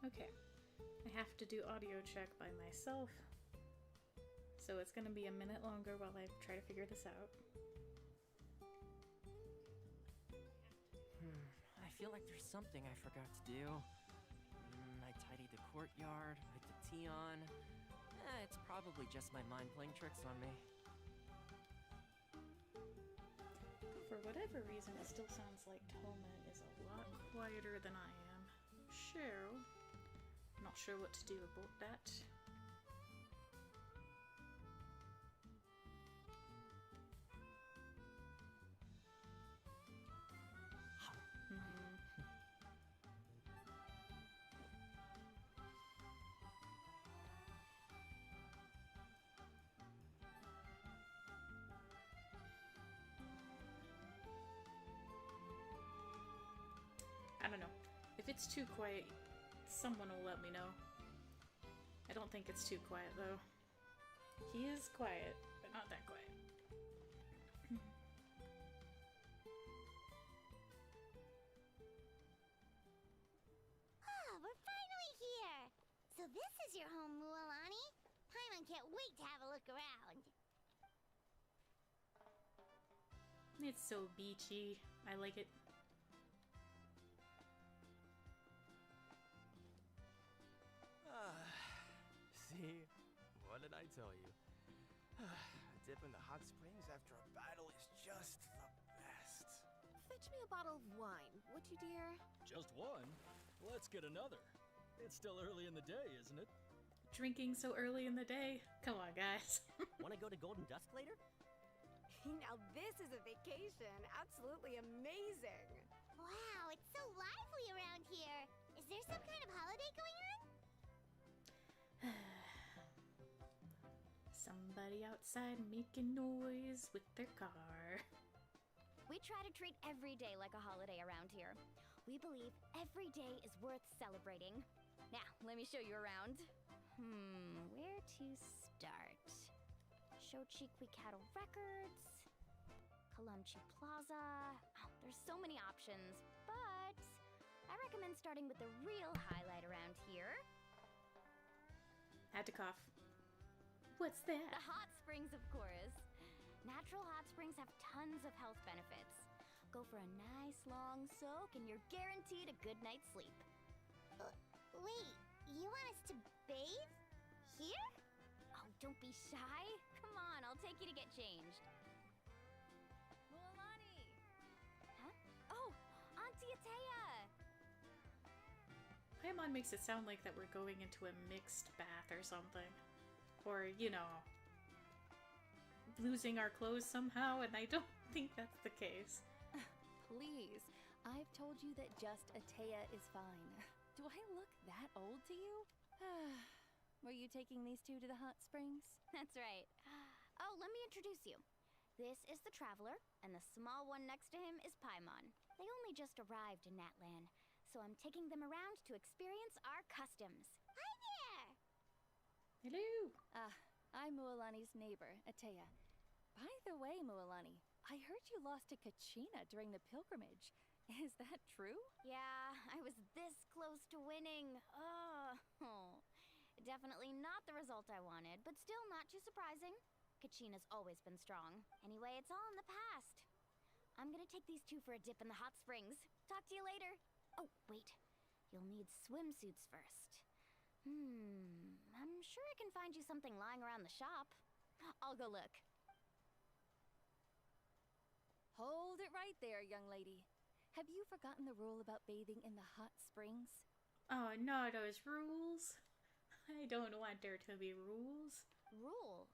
Okay. I have to do audio check by myself. So it's gonna be a minute longer while I try to figure this out. I feel like there's something I forgot to do. I tidied the courtyard, put the tea on. It's probably just my mind playing tricks on me. For whatever reason, it still sounds like Toma is a lot quieter than I am. So, not sure what to do about that. I don't know. If it's too quiet, someone will let me know. I don't think it's too quiet, though. He is quiet, but not that quiet. Oh, we're finally here! So this is your home, Mualani? Paimon can't wait to have a look around. It's so beachy. I like it. See? What did I tell you? A dip in the hot springs after a battle is just the best. Fetch me a bottle of wine, would you, dear? Just one? Let's get another. It's still early in the day, isn't it? Drinking so early in the day. Come on, guys. Wanna go to Golden Dusk later? Now this is a vacation. Absolutely amazing. Wow, it's so lively around here. Is there some kind of holiday going on? Somebody outside making noise with their car. We try to treat every day like a holiday around here. We believe every day is worth celebrating. Now, let me show you around. Where to start? Shochikwi Cattle Records, Kalumchi Plaza. Oh, there's so many options, but I recommend starting with the real highlight around here. Had to cough. What's that? The hot springs, of course. Natural hot springs have tons of health benefits. Go for a nice long soak and you're guaranteed a good night's sleep. Wait, you want us to bathe? Here? Oh, don't be shy. Come on, I'll take you to get changed. Mualani! Huh? Oh, Auntie Atea! Paimon makes it sound like that we're going into a mixed bath or something. Or, you know, losing our clothes somehow, and I don't think that's the case. Please, I've told you that just Atea is fine. Do I look that old to you? Were you taking these two to the hot springs? That's right. Oh, let me introduce you. This is the Traveler, and the small one next to him is Paimon. They only just arrived in Natlan, so I'm taking them around to experience our customs. Hi there! Hello! I'm Mualani's neighbor, Atea. By the way, Mualani, I heard you lost to Kachina during the pilgrimage. Is that true? Yeah, I was this close to winning. Oh. Definitely not the result I wanted, but still not too surprising. Kachina's always been strong. Anyway, it's all in the past. I'm gonna take these two for a dip in the hot springs. Talk to you later. Oh, wait. You'll need swimsuits first. I'm sure I can find you something lying around the shop. I'll go look. Hold it right there, young lady. Have you forgotten the rule about bathing in the hot springs? Oh, no, those rules. I don't want there to be rules. Rule?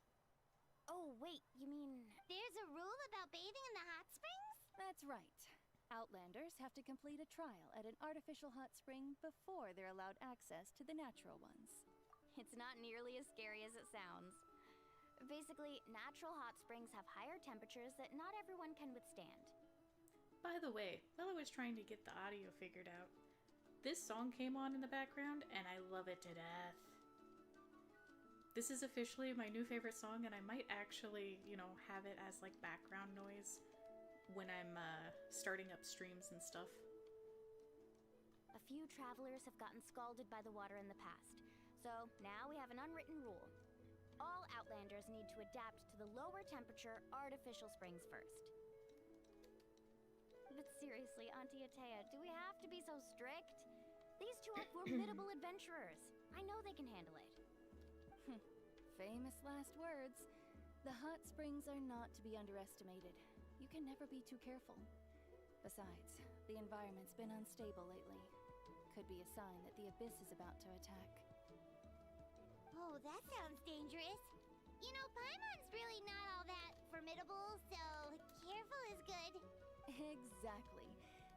Oh, wait, you mean... There's a rule about bathing in the hot springs? That's right. Outlanders have to complete a trial at an artificial hot spring before they're allowed access to the natural ones. It's not nearly as scary as it sounds. Basically, natural hot springs have higher temperatures that not everyone can withstand. By the way, while I was trying to get the audio figured out, this song came on in the background and I love it to death. This is officially my new favorite song, and I might actually, you know, have it as like background noise when I'm starting up streams and stuff. A few travelers have gotten scalded by the water in the past. So now we have an unwritten rule. All Outlanders need to adapt to the lower temperature artificial springs first. But seriously, Auntie Atea, do we have to be so strict? These two are formidable adventurers. I know they can handle it. Famous last words. The hot springs are not to be underestimated. You can never be too careful. Besides, the environment's been unstable lately. Could be a sign that the abyss is about to attack. Oh, that sounds dangerous. You know, Paimon's really not all that formidable, so careful is good. Exactly.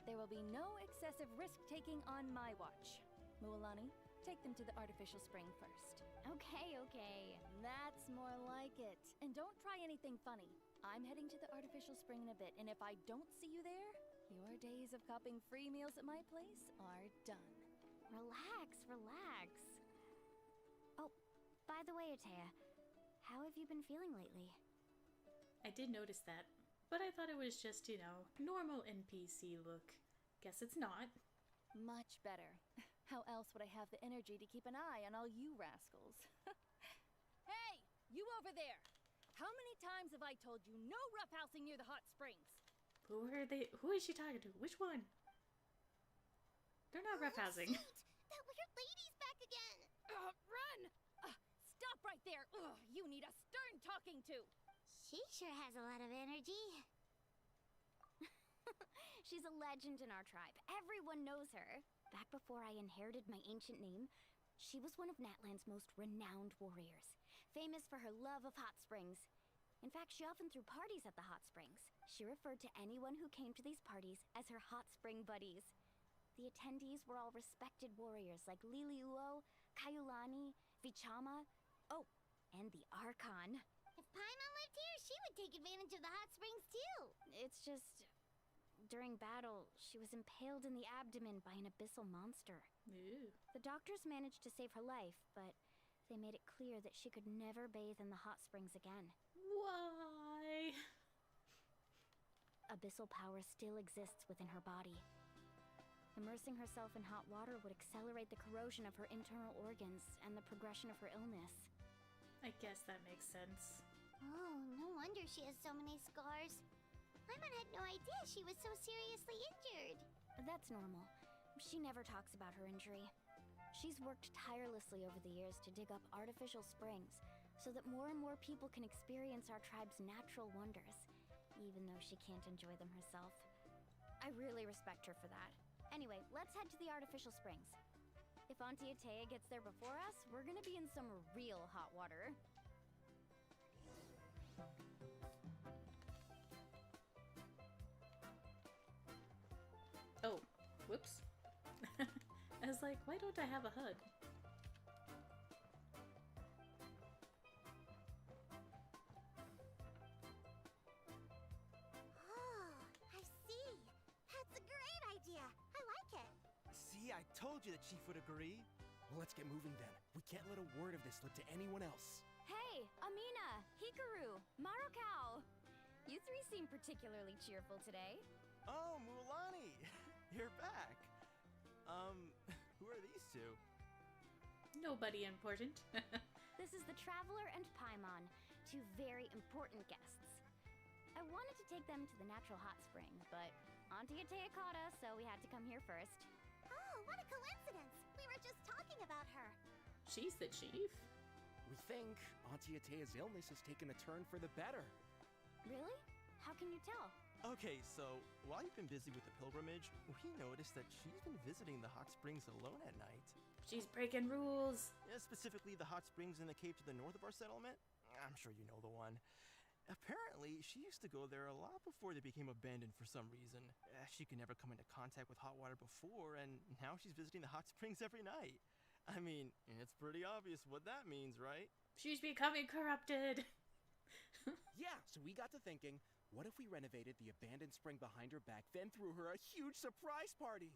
There will be no excessive risk-taking on my watch. Mualani, take them to the artificial spring first. Okay. That's more like it. And don't try anything funny. I'm heading to the artificial spring in a bit, and if I don't see you there, your days of copping free meals at my place are done. Relax. Oh, by the way, Atea, how have you been feeling lately? I did notice that, but I thought it was just, normal NPC look. Guess it's not. Much better. How else would I have the energy to keep an eye on all you rascals? Hey, you over there! How many times have I told you no roughhousing near the hot springs? Who are they? Who is she talking to? Which one? They're not roughhousing. Shoot! That weird lady's back again! Run! Stop right there! You need a stern talking to! She sure has a lot of energy. She's a legend in our tribe. Everyone knows her. Back before I inherited my ancient name, she was one of Natlan's most renowned warriors, famous for her love of hot springs. In fact, she often threw parties at the hot springs. She referred to anyone who came to these parties as her hot spring buddies. The attendees were all respected warriors like Liliuo, Kaiulani, Vichama, oh, and the Archon. If Paimon lived here, she would take advantage of the hot springs too. It's just, during battle, she was impaled in the abdomen by an abyssal monster. Ew. The doctors managed to save her life, but they made it clear that she could never bathe in the hot springs again. Why? Abyssal power still exists within her body. Immersing herself in hot water would accelerate the corrosion of her internal organs and the progression of her illness. I guess that makes sense. Oh, no wonder she has so many scars. Paimon had no idea she was so seriously injured. That's normal. She never talks about her injury. She's worked tirelessly over the years to dig up artificial springs so that more and more people can experience our tribe's natural wonders, even though she can't enjoy them herself. I really respect her for that. Anyway, let's head to the artificial springs. If Auntie Atea gets there before us, we're gonna be in some real hot water. Oh, whoops. I was like, why don't I have a HUD? Oh, I see. That's a great idea. I like it. See, I told you the chief would agree. Well, let's get moving then. We can't let a word of this slip to anyone else. Hey, Amina, Hikaru, Marukao! You three seem particularly cheerful today. Oh, Mualani! You're back. Who are these two? Nobody important. This is the Traveler and Paimon, two very important guests. I wanted to take them to the natural hot spring, but Auntie Atea caught us, so we had to come here first. Oh, what a coincidence. We were just talking about her. She's the chief. We think Auntie Atea's illness has taken a turn for the better. Really? How can you tell? Okay, so while you've been busy with the pilgrimage, we noticed that she's been visiting the hot springs alone at night. She's breaking rules. Yeah, specifically the hot springs in the cave to the north of our settlement. I'm sure you know the one. Apparently, she used to go there a lot before they became abandoned for some reason. She could never come into contact with hot water before, and now she's visiting the hot springs every night. I mean, it's pretty obvious what that means, right? She's becoming corrupted. Yeah, so we got to thinking, what if we renovated the abandoned spring behind her back, then threw her a huge surprise party?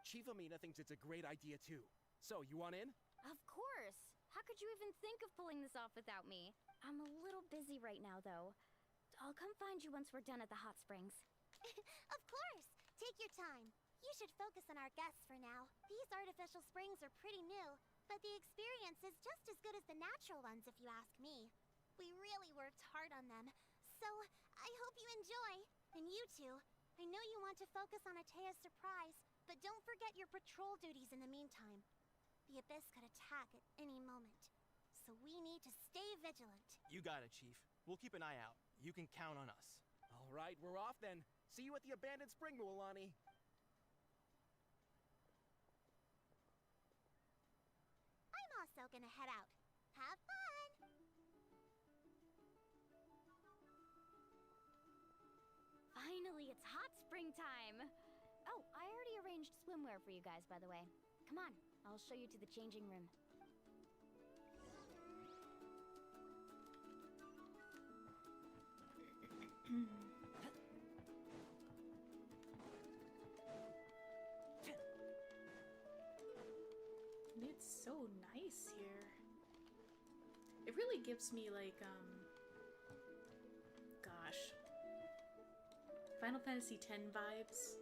Chief Amina thinks it's a great idea too. So, you want in? Of course! How could you even think of pulling this off without me? I'm a little busy right now, though. I'll come find you once we're done at the hot springs. Of course. Take your time. You should focus on our guests for now. These artificial springs are pretty new, but the experience is just as good as the natural ones if you ask me. We really worked hard on them, so I hope you enjoy. And you two, I know you want to focus on Atea's surprise, but don't forget your patrol duties in the meantime. The Abyss could attack at any moment, so we need to stay vigilant. You got it, Chief. We'll keep an eye out. You can count on us. All right, we're off then. See you at the abandoned spring, Mualani. I'm also gonna head out. Have fun! Finally, it's hot spring time! Oh, I already arranged swimwear for you guys, by the way. Come on, I'll show you to the changing room. It's so nice here. It really gives me like, gosh, Final Fantasy X vibes.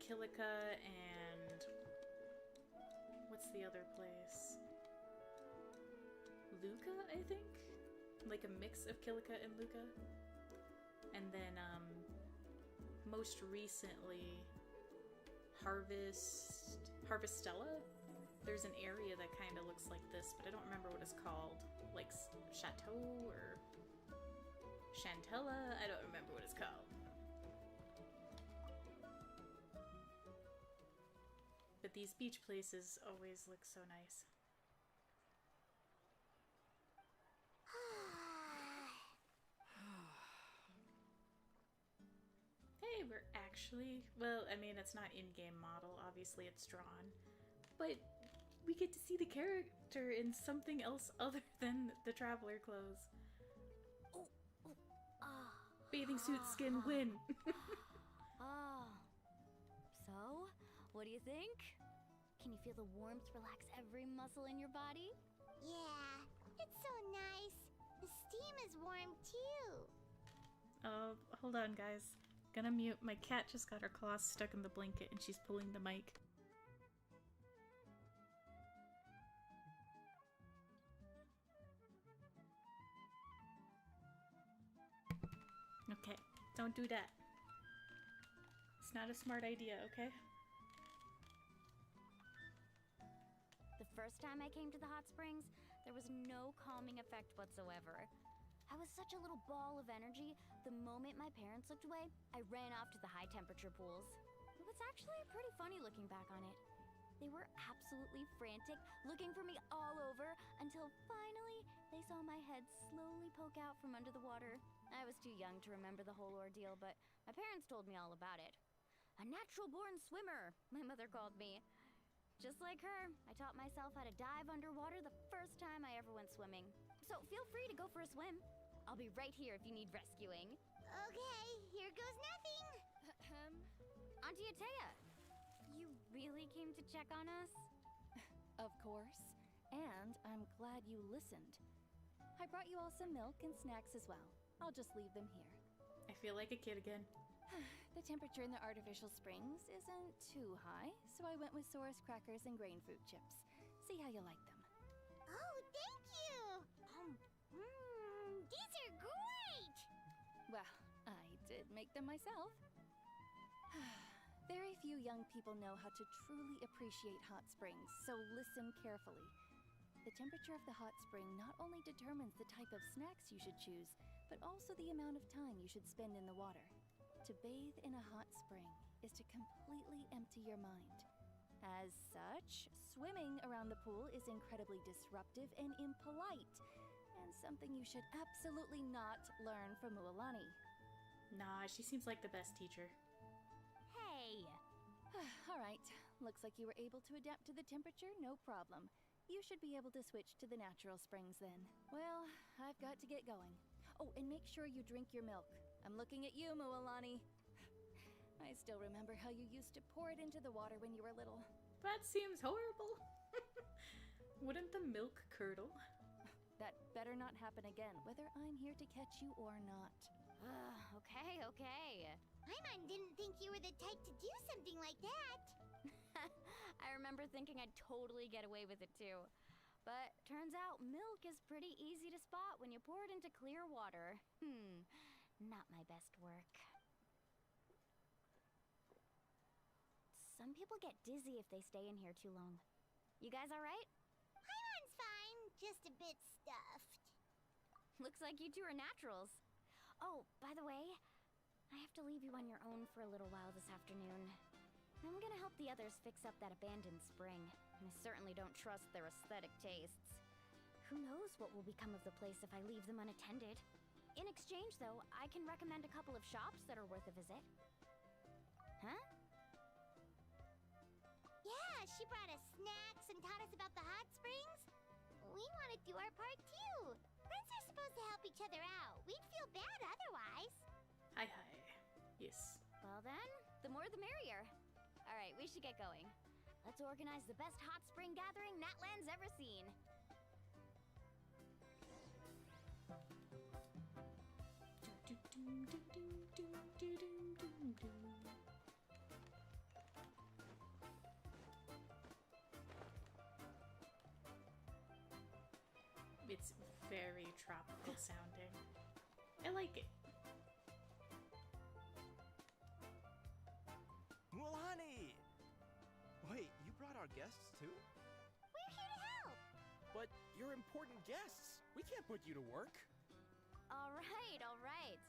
Kilika and what's the other place? Luca, I think? Like a mix of Kilika and Luca. And then, most recently, Harvestella? There's an area that kind of looks like this, but I don't remember what it's called. Like Chateau or Chantella? I don't remember what it's called. But these beach places always look so nice. Hey, we're actually... Well, I mean, it's not in-game model. Obviously, it's drawn. But we get to see the character in something else other than the traveler clothes. Bathing suit skin win. So, what do you think? Can you feel the warmth relax every muscle in your body? Yeah, it's so nice. The steam is warm too. Hold on, guys. Gonna mute. My cat just got her claws stuck in the blanket and she's pulling the mic. Okay, don't do that. It's not a smart idea, okay? The first time I came to the hot springs, there was no calming effect whatsoever. I was such a little ball of energy, the moment my parents looked away, I ran off to the high temperature pools. It was actually pretty funny looking back on it. They were absolutely frantic, looking for me all over, until finally they saw my head slowly poke out from under the water. I was too young to remember the whole ordeal, but my parents told me all about it. A natural-born swimmer, my mother called me. Just like her, I taught myself how to dive underwater the first time I ever went swimming. So feel free to go for a swim. I'll be right here if you need rescuing. Okay, here goes nothing. Auntie Atea, you really came to check on us? Of course. And I'm glad you listened. I brought you all some milk and snacks as well. I'll just leave them here. I feel like a kid again. The temperature in the artificial springs isn't too high, so I went with Saurus crackers and grain fruit chips. See how you like them. Oh, thank you. These are great. Well, I did make them myself. Very few young people know how to truly appreciate hot springs, so listen carefully. The temperature of the hot spring not only determines the type of snacks you should choose, but also the amount of time you should spend in the water. To bathe in a hot spring is to completely empty your mind. As such, swimming around the pool is incredibly disruptive and impolite, and something you should absolutely not learn from Mualani. Nah, she seems like the best teacher. Hey! Alright, looks like you were able to adapt to the temperature, no problem. You should be able to switch to the natural springs then. Well, I've got to get going. Oh, and make sure you drink your milk. I'm looking at you, Mualani. I still remember how you used to pour it into the water when you were little. That seems horrible. Wouldn't the milk curdle? That better not happen again, whether I'm here to catch you or not. Okay. Paimon didn't think you were the type to do something like that. I remember thinking I'd totally get away with it too. But turns out milk is pretty easy to spot when you pour it into clear water. Not my best work. Some people get dizzy if they stay in here too long. You guys alright? Paimon's fine, just a bit stuffed. Looks like you two are naturals. Oh, by the way, I have to leave you on your own for a little while this afternoon. I'm gonna help the others fix up that abandoned spring, and I certainly don't trust their aesthetic tastes. Who knows what will become of the place if I leave them unattended? In exchange, though, I can recommend a couple of shops that are worth a visit. Huh? Yeah, she brought us snacks and taught us about the hot springs. We want to do our part too. Friends are supposed to help each other out. We'd feel bad otherwise. Hi. Yes. Well then, the more the merrier. Alright, we should get going. Let's organize the best hot spring gathering Natlan's ever seen. It's very tropical sounding. I like it. Mulani! Wait, you brought our guests too? We're here to help. But you're important guests. We can't put you to work. Alright.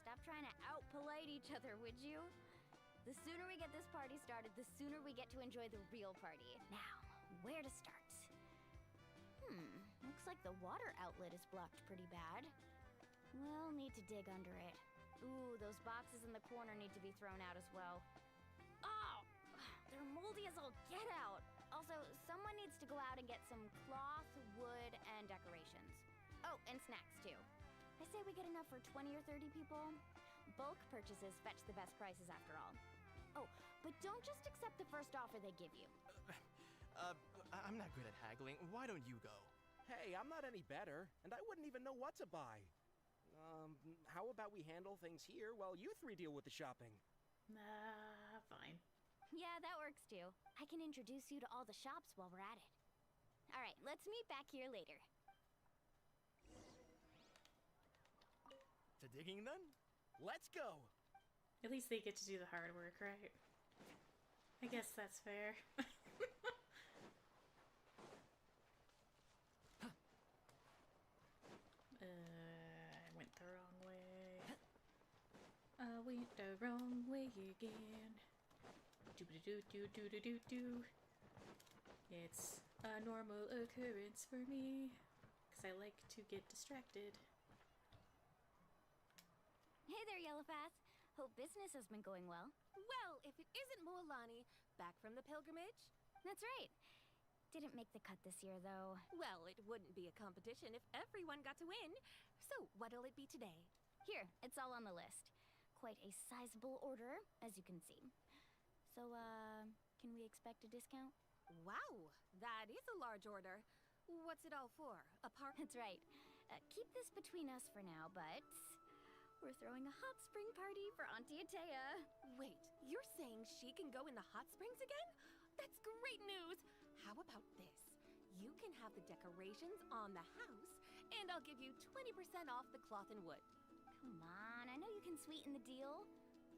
Stop trying to out-polite each other, would you? The sooner we get this party started, the sooner we get to enjoy the real party. Now, where to start? Looks like the water outlet is blocked pretty bad. We'll need to dig under it. Ooh, those boxes in the corner need to be thrown out as well. Oh! They're moldy as all get out! Also, someone needs to go out and get some cloth, wood, and decorations. Oh, and snacks too. I say we get enough for 20 or 30 people. Bulk purchases fetch the best prices after all. Oh, but don't just accept the first offer they give you. I'm not good at haggling. Why don't you go? Hey, I'm not any better, and I wouldn't even know what to buy. How about we handle things here while you three deal with the shopping? Fine. Yeah, that works too. I can introduce you to all the shops while we're at it. Alright, let's meet back here later. To digging then? Let's go! At least they get to do the hard work, right? I guess that's fair. I went the wrong way. I went the wrong way again. Do-do-do-do-do-do-do. It's a normal occurrence for me, because I like to get distracted. Hey there, Yellowfast. Hope business has been going well. Well, if it isn't Moalani, back from the pilgrimage? That's right. Didn't make the cut this year, though. Well, it wouldn't be a competition if everyone got to win. So, what'll it be today? Here, it's all on the list. Quite a sizable order, as you can see. So, can we expect a discount? Wow, that is a large order. What's it all for? A party? That's right. Keep this between us for now, but we're throwing a hot spring party for Auntie Atea. Wait, you're saying she can go in the hot springs again? That's great news! How about this? You can have the decorations on the house, and I'll give you 20% off the cloth and wood. Come on, I know you can sweeten the deal.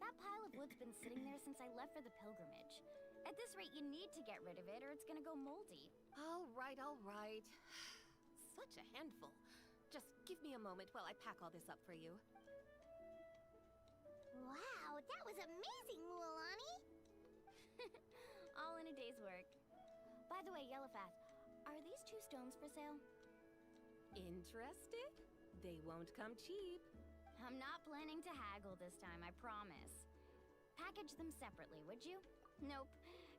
That pile of wood's been sitting there since I left for the pilgrimage. At this rate, you need to get rid of it or it's gonna go moldy. All right. Such a handful. Just give me a moment while I pack all this up for you. Wow, that was amazing, Mualani. All in a day's work. By the way, Yellowfast, are these 2 stones for sale? Interested? They won't come cheap. I'm not planning to haggle this time, I promise. Package them separately, would you? Nope.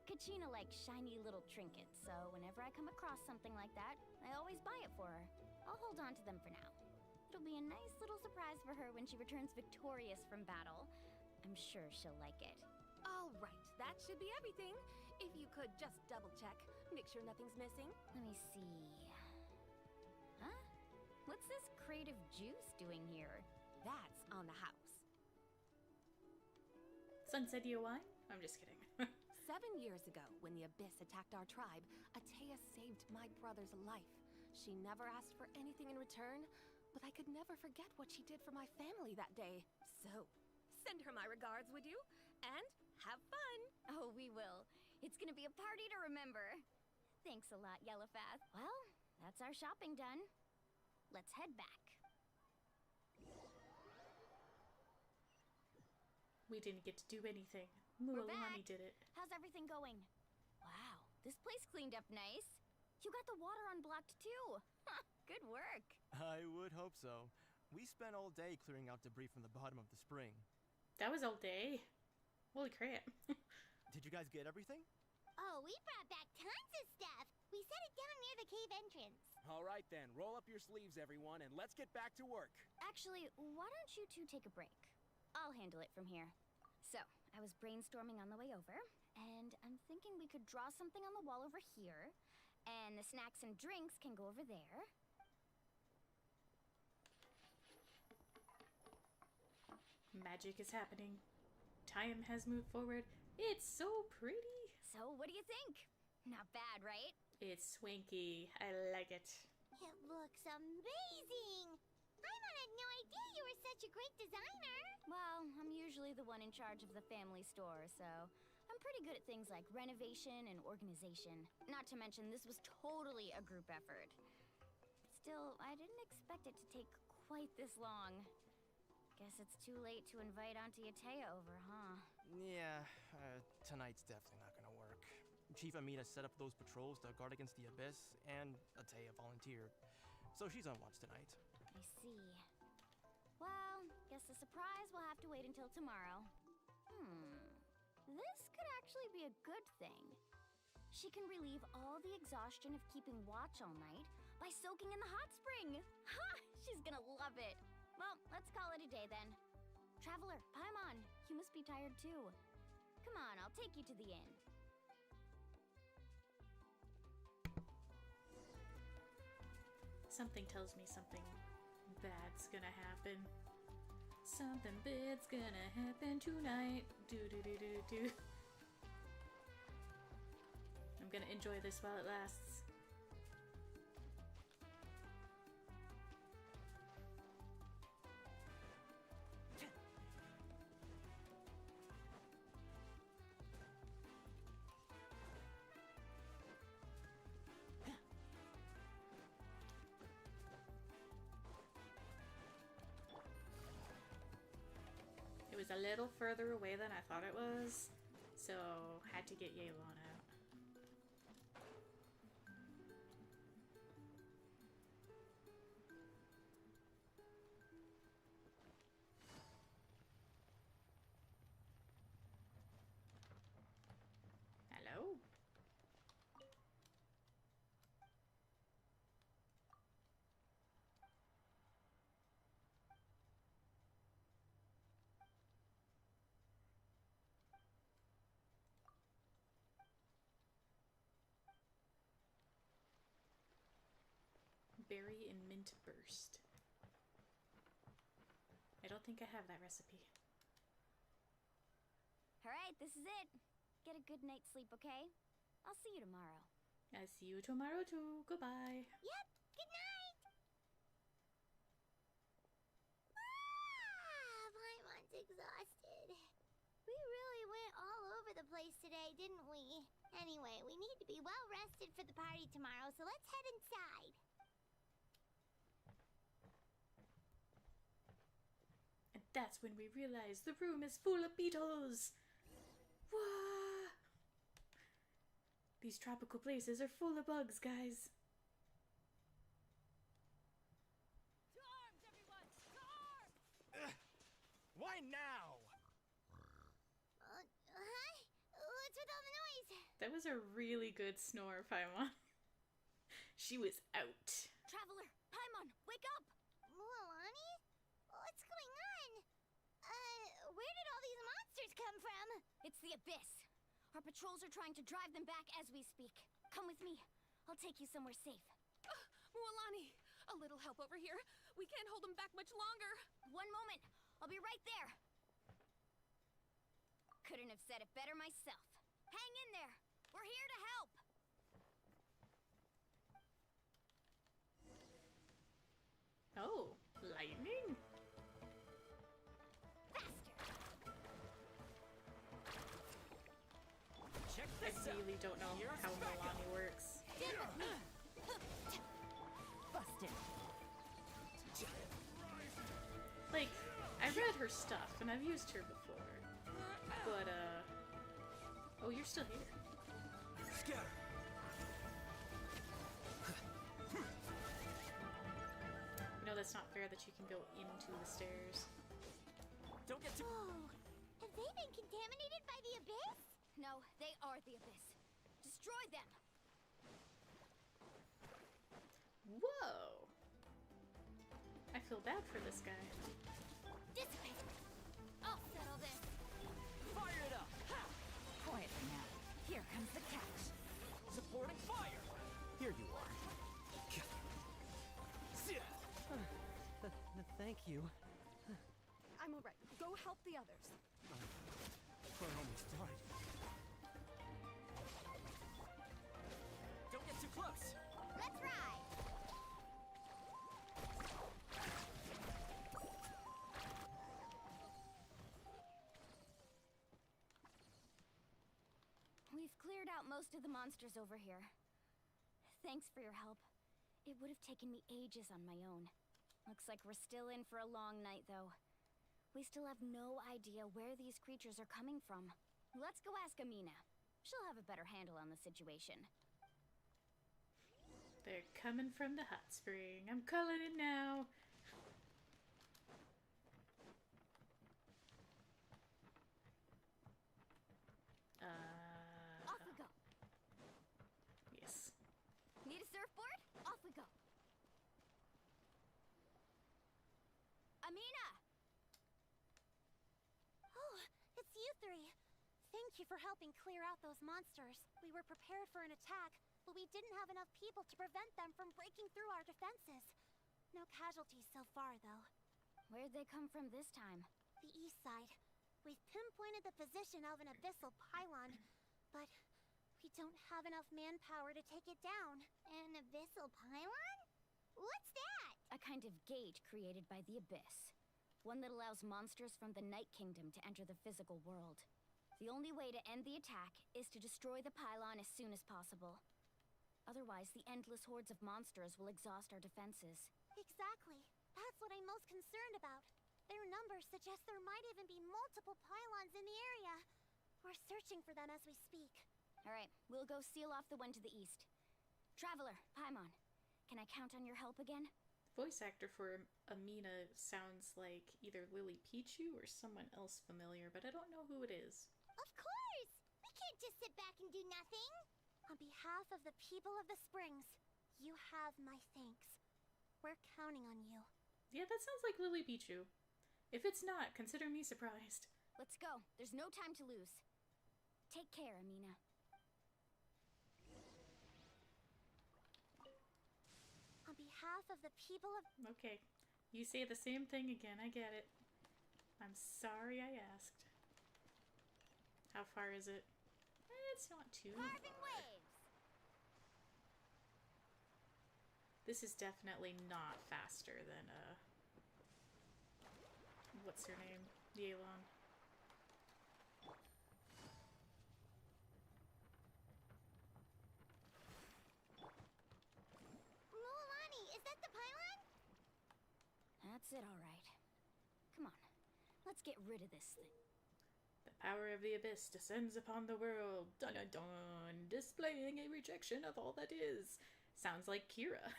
Kachina likes shiny little trinkets, so whenever I come across something like that, I always buy it for her. I'll hold on to them for now. It'll be a nice little surprise for her when she returns victorious from battle. I'm sure she'll like it. All right, that should be everything. If you could just double check, make sure nothing's missing. Let me see. Huh? What's this crate of juice doing here? That's on the house. Sunset wine? I'm just kidding. 7 years ago, when the Abyss attacked our tribe, Atea saved my brother's life. She never asked for anything in return, but I could never forget what she did for my family that day. So, send her my regards, would you? And have fun! Oh, we will. It's gonna be a party to remember. Thanks a lot, Yellowfast. Well, that's our shopping done. Let's head back. We didn't get to do anything. We're Mualani back. did it. How's everything going? Wow, this place cleaned up nice. You got the water unblocked too. Good work. I would hope so. We spent all day clearing out debris from the bottom of the spring. That was all day. Holy crap. Did you guys get everything? Oh, we brought back tons of stuff. We set it down near the cave entrance. All right then, roll up your sleeves, everyone, and let's get back to work. Actually, why don't you two take a break? I'll handle it from here. So, I was brainstorming on the way over, and I'm thinking we could draw something on the wall over here, and the snacks and drinks can go over there. Magic is happening. Time has moved forward. It's so pretty. So, what do you think? Not bad, right? It's swanky. I like it. It looks amazing. Paimon had no idea you were such a great designer. Well, I'm usually the one in charge of the family store, so I'm pretty good at things like renovation and organization. Not to mention, this was totally a group effort. Still, I didn't expect it to take quite this long. Guess it's too late to invite Auntie Atea over, huh? Yeah, tonight's definitely not gonna work. Chief Amina set up those patrols to guard against the Abyss, and Atea volunteered. So she's on watch tonight. I see. Well, guess the surprise will have to wait until tomorrow. This could actually be a good thing. She can relieve all the exhaustion of keeping watch all night by soaking in the hot spring. Ha! She's gonna love it. Well, let's call it a day then. Traveler, Paimon, you must be tired too. Come on, I'll take you to the inn. Something tells me something bad's gonna happen. Something bad's gonna happen tonight. Do do do do do. I'm gonna enjoy this while it lasts. It was a little further away than I thought it was, so had to get Yelan out. Hello? Berry and mint burst. I don't think I have that recipe. Alright, this is it. Get a good night's sleep, okay? I'll see you tomorrow. I'll see you tomorrow too. Goodbye. Yep, good night. Paimon's exhausted. We really went all over the place today, didn't we? Anyway, we need to be well rested for the party tomorrow, so let's head inside. And that's when we realize the room is full of beetles. Wah! These tropical places are full of bugs, guys. To arms, everyone! To arms! Why now? Huh? What's with all the noise? That was a really good snore, Paimon. She was out. Traveler, Paimon, wake up! Mualani? What's going on? Where did all these monsters come from? It's the Abyss. Our patrols are trying to drive them back as we speak. Come with me. I'll take you somewhere safe. Mualani, a little help over here. We can't hold them back much longer. One moment. I'll be right there. Couldn't have said it better myself. Hang in there. We're here to help. Oh, lightning? Check I this out. really don't know how Milani works. Busted. Like, I read her stuff and I've used her before. But, oh, you're still here. Scatter. You know, that's not fair that you can go into the stairs. Don't get too. Whoa! Have they been contaminated by the abyss? No, they are the abyss. Destroy them. Whoa! I feel bad for this guy. Dissipate. I'll settle this. Fire it up. Ha! Quietly now. Here comes the catch. Supporting fire. Here you are. Thank you. I'm alright. Go help the others. I almost died. Don't get too close. Let's ride. We've cleared out most of the monsters over here. Thanks for your help. It would have taken me ages on my own. Looks like we're still in for a long night, though. We still have no idea where these creatures are coming from. Let's go ask Amina. She'll have a better handle on the situation. They're coming from the hot spring. I'm calling it now. Off we go. Yes. Need a surfboard? Off we go. Amina! Oh, it's you three. Thank you for helping clear out those monsters. We were prepared for an attack, but we didn't have enough people to prevent them from breaking through our defenses. No casualties so far, though. Where'd they come from this time? The east side. We've pinpointed the position of an abyssal pylon, but we don't have enough manpower to take it down. An abyssal pylon? What's that? A kind of gate created by the abyss. One that allows monsters from the Night Kingdom to enter the physical world. The only way to end the attack is to destroy the pylon as soon as possible. Otherwise, the endless hordes of monsters will exhaust our defenses. Exactly. That's what I'm most concerned about. Their numbers suggest there might even be multiple pylons in the area. We're searching for them as we speak. Alright, we'll go seal off the one to the east. Traveler, Paimon, can I count on your help again? Voice actor for Amina sounds like either Lily Pichu or someone else familiar, but I don't know who it is. Of course! We can't just sit back and do nothing! On behalf of the people of the Springs, you have my thanks. We're counting on you. Yeah, that sounds like Lily Pichu. If it's not, consider me surprised. Let's go. There's no time to lose. Take care, Amina. On behalf of the people of... Okay, you say the same thing again, I get it. I'm sorry I asked. How far is it? It's not too Carving far. waves! This is definitely not faster than, what's her name? Yelan. Mulani, is that the pylon? That's it, all right. Come on, let's get rid of this thing. The power of the abyss descends upon the world. Dun dun dun. Displaying a rejection of all that is. Sounds like Kira.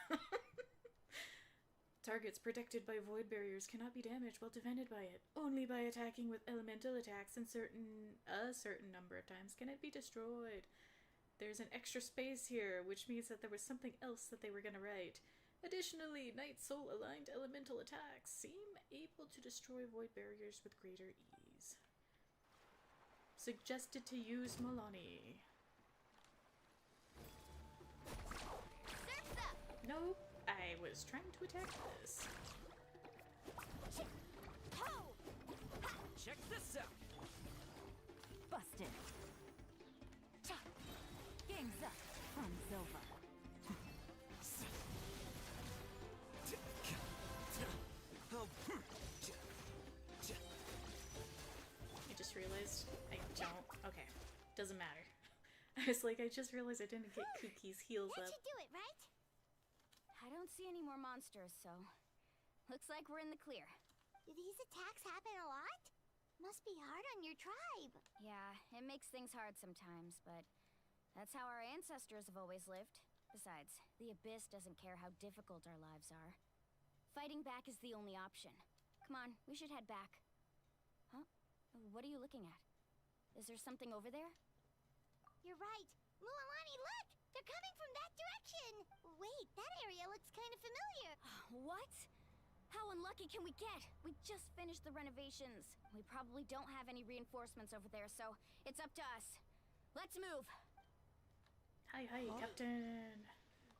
Targets protected by void barriers cannot be damaged while defended by it. Only by attacking with elemental attacks a certain number of times can it be destroyed. There's an extra space here, which means that there was something else that they were going to write. Additionally, Night Soul aligned elemental attacks seem able to destroy void barriers with greater ease. Suggested to use Milani. Surf's up! Nope, I was trying to attack this. Ho! Check this out. Busted. Cha. Game's up. Fun's over. I just realized I don't. Okay, doesn't matter. I was like, I just realized I didn't get Cookie's heals That up. should do it, right? I don't see any more monsters, so looks like we're in the clear. Do these attacks happen a lot? Must be hard on your tribe. Yeah, it makes things hard sometimes, but that's how our ancestors have always lived. Besides, the Abyss doesn't care how difficult our lives are. Fighting back is the only option. Come on, we should head back. Huh? What are you looking at? Is there something over there? You're right. Mualani, look! They're coming from that direction! Wait, that area looks kind of familiar. What? How unlucky can we get? We just finished the renovations. We probably don't have any reinforcements over there, so it's up to us. Let's move. Hi, hi, Captain.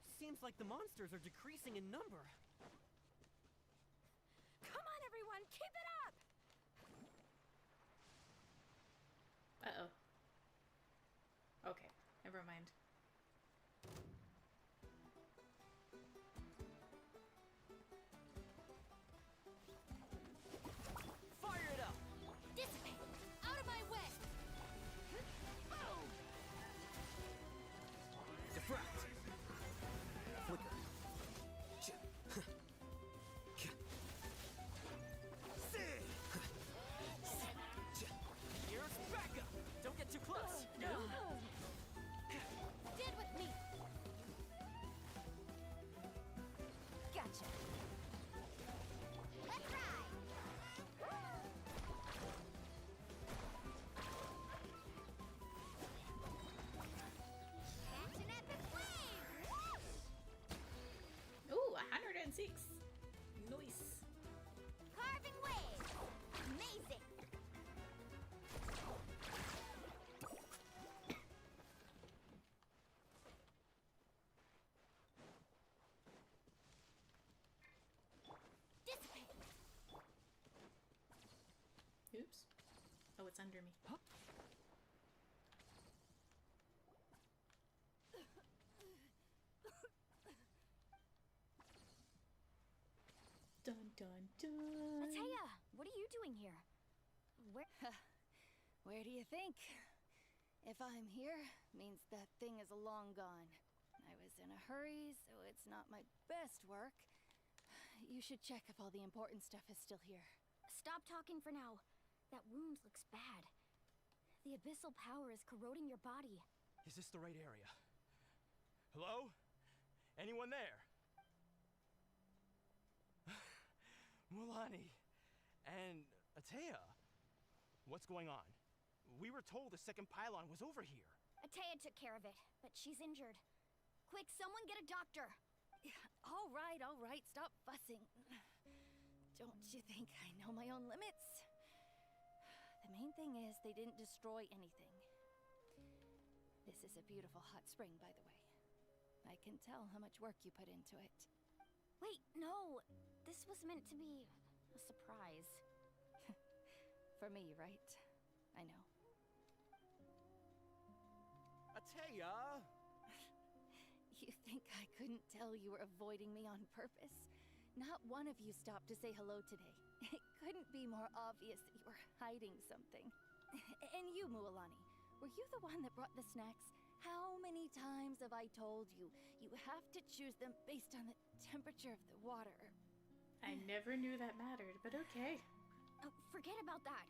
Seems like the monsters are decreasing in number. Come on, everyone, keep it up! Uh-oh. Okay, never mind. Fire it up! Dissipate! Out of my way! Boom! Defract! Flicker. Here's backup! Don't get too close! No. Stand with me! Gotcha. Let's ride! Catch an epic wave! Ooh, 106. Nice. Carving wave! Amazing! Dissipate! Oops. Oh, it's under me. Dun dun dun. Atea, what are you doing here? Where? Where do you think? If I'm here, means that thing is long gone. I was in a hurry, so it's not my best work. You should check if all the important stuff is still here. Stop talking for now. That wound looks bad. The abyssal power is corroding your body. Is this the right area? Hello? Anyone there? Mualani and Atea, what's going on? We were told the second pylon was over here. Atea took care of it, but she's injured. Quick, someone get a doctor! All right, stop fussing. Don't you think I know my own limits? The main thing is they didn't destroy anything. This is a beautiful hot spring, by the way. I can tell how much work you put into it. Wait, no! This was meant to be a surprise. For me, right? I know. Atea! You think I couldn't tell you were avoiding me on purpose? Not one of you stopped to say hello today. It couldn't be more obvious that you were hiding something. And you, Mualani, were you the one that brought the snacks? How many times have I told you, you have to choose them based on the temperature of the water? I never knew that mattered, but okay. Oh, forget about that.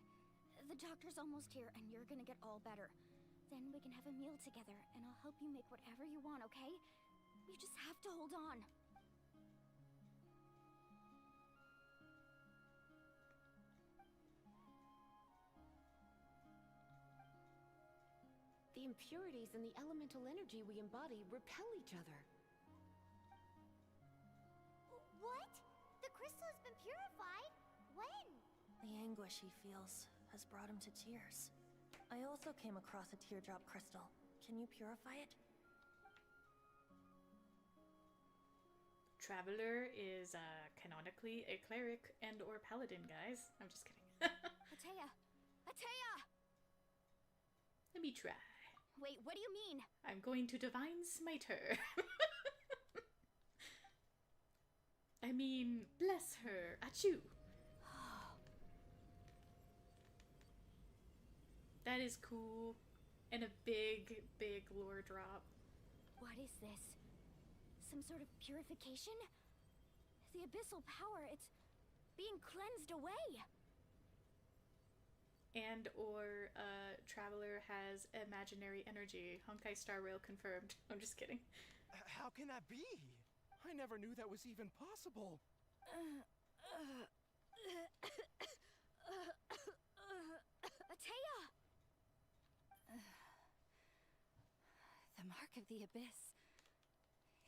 The doctor's almost here, and you're gonna get all better. Then we can have a meal together, and I'll help you make whatever you want, okay? You just have to hold on. The impurities and the elemental energy we embody repel each other. What? The crystal has been purified? When? The anguish he feels has brought him to tears. I also came across a teardrop crystal. Can you purify it? Traveler is canonically a cleric and or paladin, guys. I'm just kidding. Atea! Atea! Let me try. Wait, what do you mean? I'm going to Divine Smite her. I mean, bless her. Achoo. That is cool. And a big, big lore drop. What is this? Some sort of purification? The abyssal power, it's being cleansed away. And or Traveler has imaginary energy. Honkai Star Rail confirmed. I'm just kidding. How can that be? I never knew that was even possible. Atea! The mark of the abyss.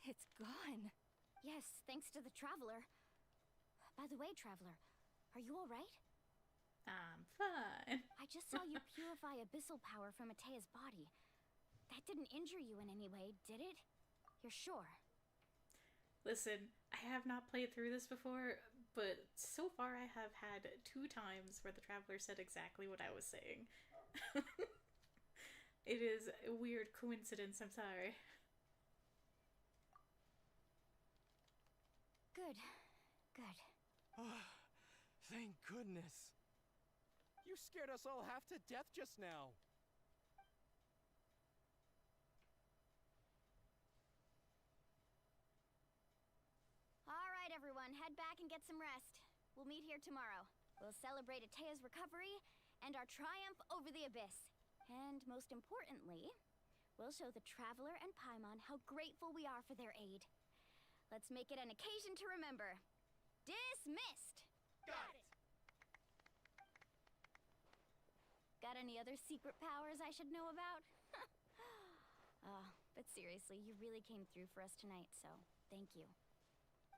It's gone. Yes, thanks to the Traveler. By the way, Traveler, are you alright? I'm fine. I just saw you purify abyssal power from Atea's body. That didn't injure you in any way, did it? You're sure? Listen, I have not played through this before, but so far I have had 2 times where the Traveler said exactly what I was saying. It is a weird coincidence, I'm sorry. Good. Good. Thank goodness. You scared us all half to death just now. Alright, everyone, head back and get some rest. We'll meet here tomorrow. We'll celebrate Atea's recovery and our triumph over the abyss. And most importantly, we'll show the Traveler and Paimon how grateful we are for their aid. Let's make it an occasion to remember. Dismissed! Got it! Got any other secret powers I should know about? But seriously, you really came through for us tonight, so thank you.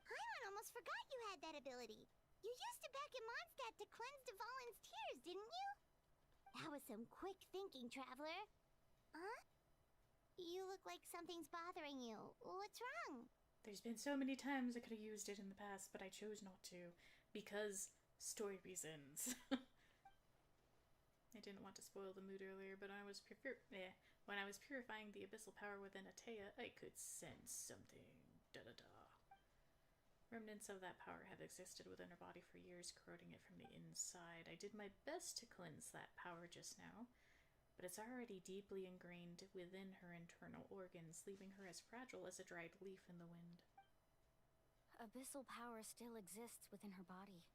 Paimon almost forgot you had that ability. You used it back in Mondstadt to cleanse Dvalin's tears, didn't you? That was some quick thinking, Traveler. Huh? You look like something's bothering you. What's wrong? There's been so many times I could have used it in the past, but I chose not to. Because story reasons. I didn't want to spoil the mood earlier, but when I was purifying the abyssal power within Atea, I could sense something. Da-da-da. Remnants of that power have existed within her body for years, corroding it from the inside. I did my best to cleanse that power just now, but it's already deeply ingrained within her internal organs, leaving her as fragile as a dried leaf in the wind. Abyssal power still exists within her body.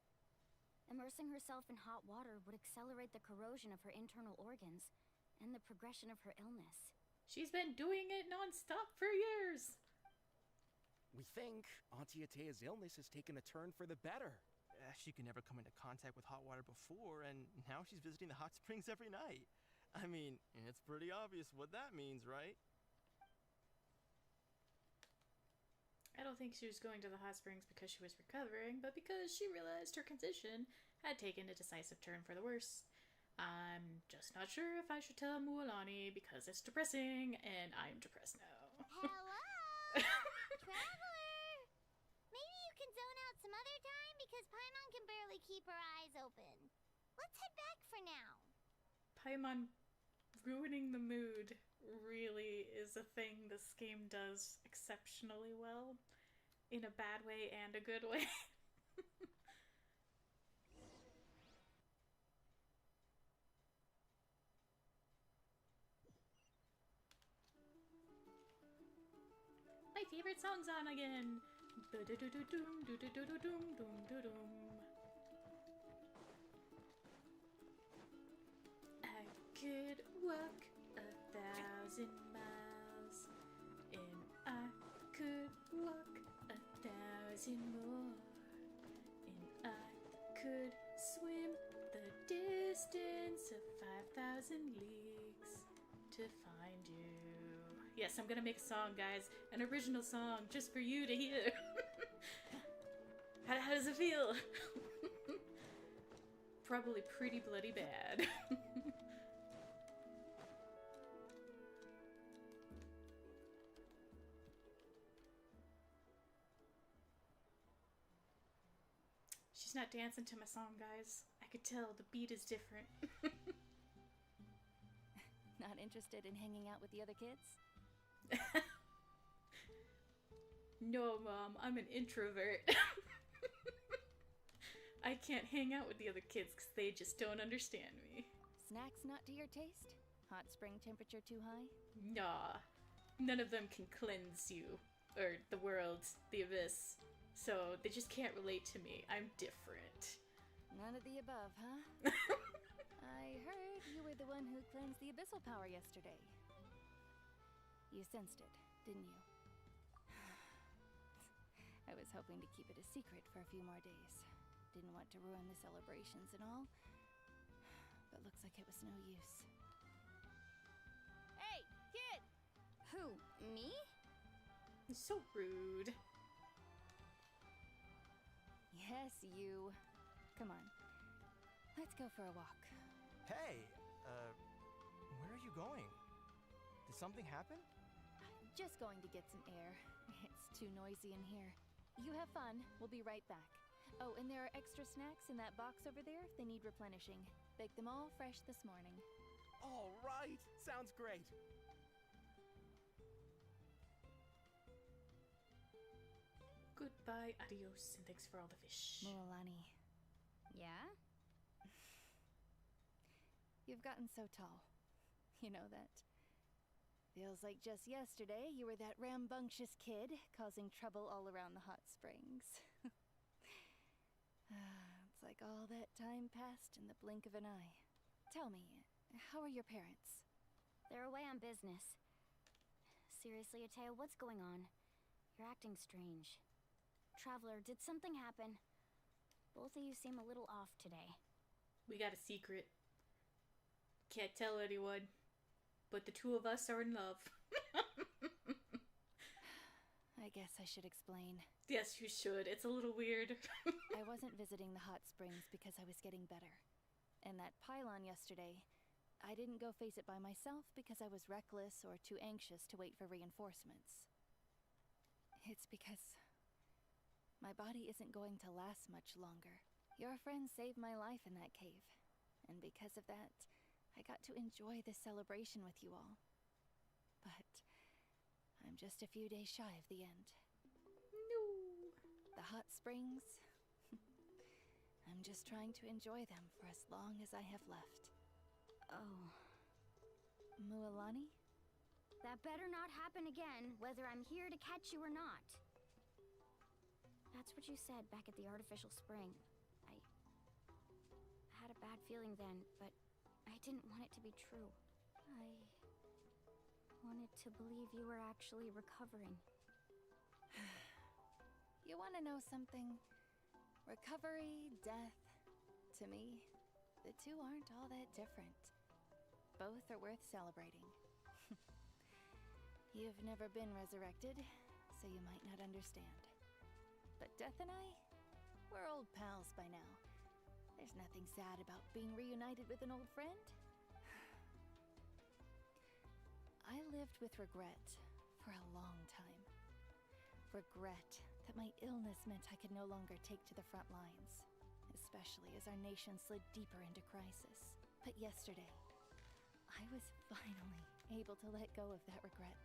Immersing herself in hot water would accelerate the corrosion of her internal organs and the progression of her illness. She's been doing it non-stop for years! We think Auntie Atea's illness has taken a turn for the better. She could never come into contact with hot water before, and now she's visiting the hot springs every night. I mean, it's pretty obvious what that means, right? I don't think she was going to the hot springs because she was recovering, but because she realized her condition had taken a decisive turn for the worse. I'm just not sure if I should tell Mualani because it's depressing, and I'm depressed now. Hello? Traveler! Maybe you can zone out some other time because Paimon can barely keep her eyes open. Let's head back for now. Paimon ruining the mood really is a thing this game does exceptionally well. In a bad way and a good way. My favorite song's on again. I could walk 1,000 miles, and I could walk 1,000 more, and I could swim the distance of 5,000 leagues to find you. Yes, I'm gonna make a song, guys. An original song just for you to hear. How does it feel? Probably pretty bloody bad. She's not dancing to my song, guys. I could tell the beat is different. Not not interested in hanging out with the other kids? No, Mom, I'm an introvert. I can't hang out with the other kids because they just don't understand me. Snacks not to your taste? Hot spring temperature too high? Nah, none of them can cleanse you, or the world, the abyss. So they just can't relate to me. I'm different. None of the above, huh? I heard you were the one who cleansed the abyssal power yesterday. You sensed it, didn't you? I was hoping to keep it a secret for a few more days. Didn't want to ruin the celebrations and all. But looks like it was no use. Hey, kid! Who? Me? So rude. Yes, you. Come on. Let's go for a walk. Hey, where are you going? Did something happen? Just going to get some air. It's too noisy in here. You have fun. We'll be right back. Oh, and there are extra snacks in that box over there if they need replenishing. Baked them all fresh this morning. All right, sounds great. Goodbye, adios, and thanks for all the fish. Mualani, Yeah? you've gotten so tall. You know that? Feels like just yesterday you were that rambunctious kid causing trouble all around the hot springs. It's like all that time passed in the blink of an eye. Tell me, how are your parents? They're away on business. Seriously, Ateo, what's going on? You're acting strange. Traveler, did something happen? Both of you seem a little off today. We got a secret. Can't tell anyone. But the two of us are in love. I guess I should explain. Yes, you should. It's a little weird. I wasn't visiting the hot springs because I was getting better. And that pylon yesterday, I didn't go face it by myself because I was reckless or too anxious to wait for reinforcements. It's because my body isn't going to last much longer. Your friend saved my life in that cave. And because of that, I got to enjoy this celebration with you all. But I'm just a few days shy of the end. No. The hot springs, I'm just trying to enjoy them for as long as I have left. Oh. Mualani? That better not happen again, whether I'm here to catch you or not. That's what you said back at the artificial spring. I had a bad feeling then, but I didn't want it to be true. I wanted to believe you were actually recovering. You want to know something? Recovery, death, to me, the two aren't all that different. Both are worth celebrating. You've never been resurrected, so you might not understand. But Death and I, we're old pals by now. There's nothing sad about being reunited with an old friend. I lived with regret for a long time. Regret that my illness meant I could no longer take to the front lines, especially as our nation slid deeper into crisis. But yesterday, I was finally able to let go of that regret.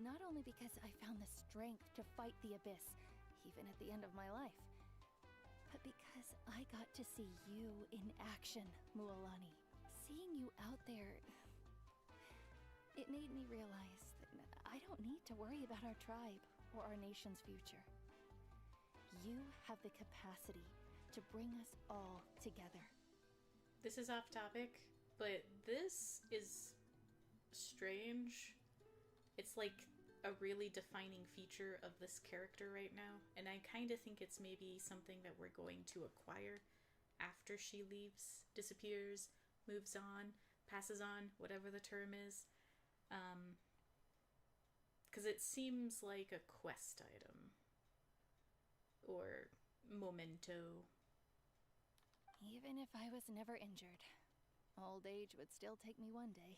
Not only because I found the strength to fight the abyss, even at the end of my life, but because I got to see you in action, Mualani. Seeing you out there, it made me realize that I don't need to worry about our tribe or our nation's future. You have the capacity to bring us all together. This is off topic, but this is strange. It's like a really defining feature of this character right now, and I kind of think it's maybe something that we're going to acquire after she leaves, disappears, moves on, passes on, whatever the term is. Because it seems like a quest item or memento. Even if I was never injured, old age would still take me one day.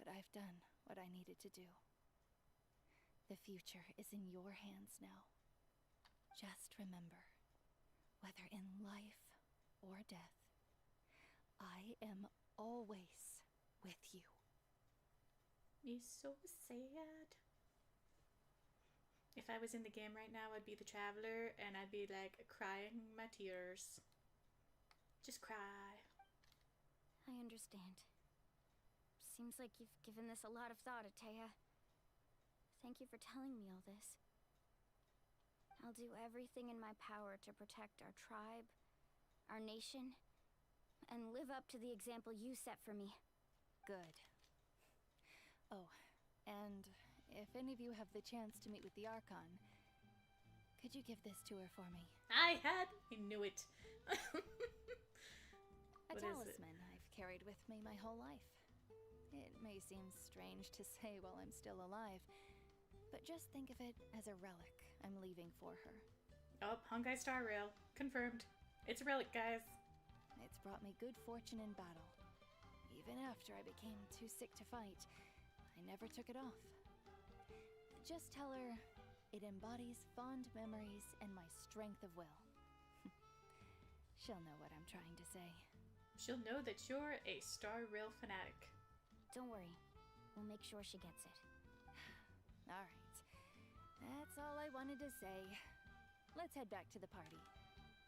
But I've done what I needed to do. The future is in your hands now. Just remember, whether in life or death, I am always with you. He's so sad. If I was in the game right now, I'd be the traveler and I'd be like crying my tears. Just cry. I understand. Seems like you've given this a lot of thought, Atea. Thank you for telling me all this. I'll do everything in my power to protect our tribe, our nation, and live up to the example you set for me. Good. Oh, and if any of you have the chance to meet with the Archon, could you give this to her for me? I knew it. A What is it? talisman I've carried with me my whole life. It may seem strange to say while I'm still alive, but just think of it as a relic I'm leaving for her. Oh, Honkai Star Rail. Confirmed. It's a relic, guys. It's brought me good fortune in battle. Even after I became too sick to fight, I never took it off. Just tell her it embodies fond memories and my strength of will. She'll know what I'm trying to say. She'll know that you're a Star Rail fanatic. Don't worry. We'll make sure she gets it. Alright. That's all I wanted to say. Let's head back to the party.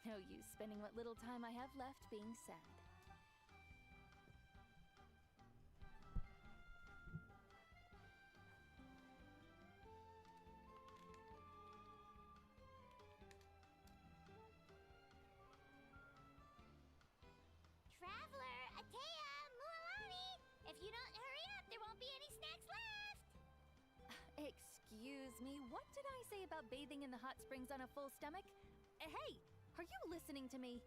No use spending what little time I have left being sad. Traveler, Atea, Mualani! If you don't hurry up, there won't be any snacks left! Excuse me, what did I say about bathing in the hot springs on a full stomach? Hey, are you listening to me?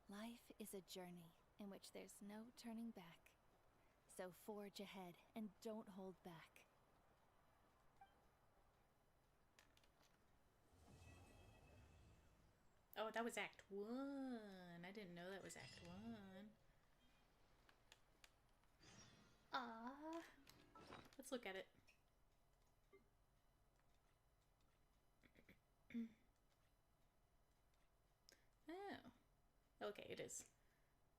Life is a journey in which there's no turning back. So forge ahead and don't hold back. Oh, that was Act 1. I didn't know that was Act 1. Let's look at it. Oh. Okay, it is.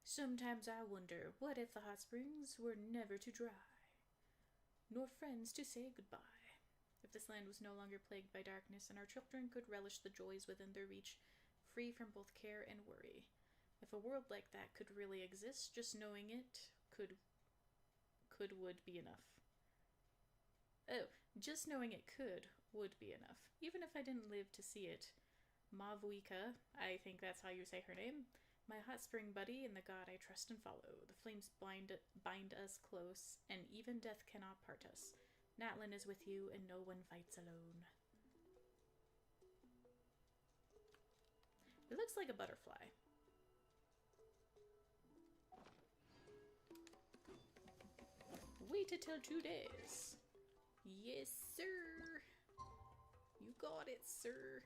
Sometimes I wonder, what if the hot springs were never to dry, nor friends to say goodbye? If this land was no longer plagued by darkness, and our children could relish the joys within their reach, free from both care and worry. If a world like that could really exist, just knowing it would be enough. Oh, just knowing it would be enough. Even if I didn't live to see it. Mavuika, I think that's how you say her name, my hot spring buddy and the god I trust and follow. The flames bind us close, and even death cannot part us. Natlan is with you, and no one fights alone. It looks like a butterfly. Wait till 2 days. Yes, sir. You got it, sir.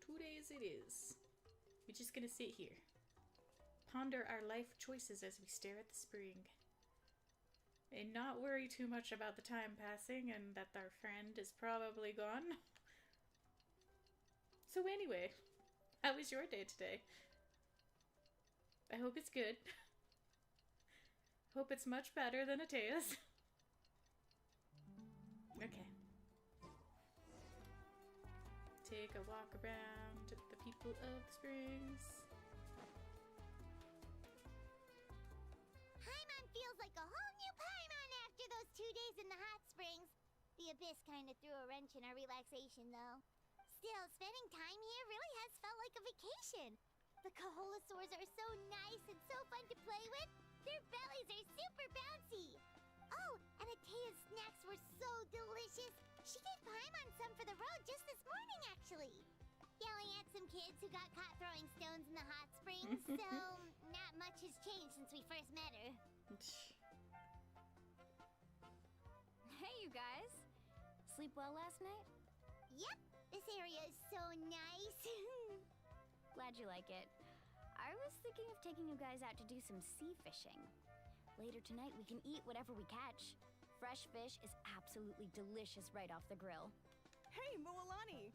2 days it is. We're just gonna sit here. Ponder our life choices as we stare at the spring. And not worry too much about the time passing and that our friend is probably gone. So anyway, how was your day today? I hope it's good. Hope it's much better than Atea's. Okay. Take a walk around the people of the springs. Paimon feels like a whole new Paimon after those 2 days in the hot springs. The abyss kind of threw a wrench in our relaxation, though. Still, spending time here really has felt like a vacation. The Kaholosaurs are so nice and so fun to play with. Their bellies are super bouncy. Oh, and Atea's snacks were so delicious. She gave Paimon some for the road just this morning, actually. Yelling at some kids who got caught throwing stones in the hot springs, so not much has changed since we first met her. Hey, you guys. Sleep well last night? Yep, this area is so nice. Glad you like it. I was thinking of taking you guys out to do some sea fishing. Later tonight, we can eat whatever we catch. fresh fish is absolutely delicious right off the grill. Hey, Mualani!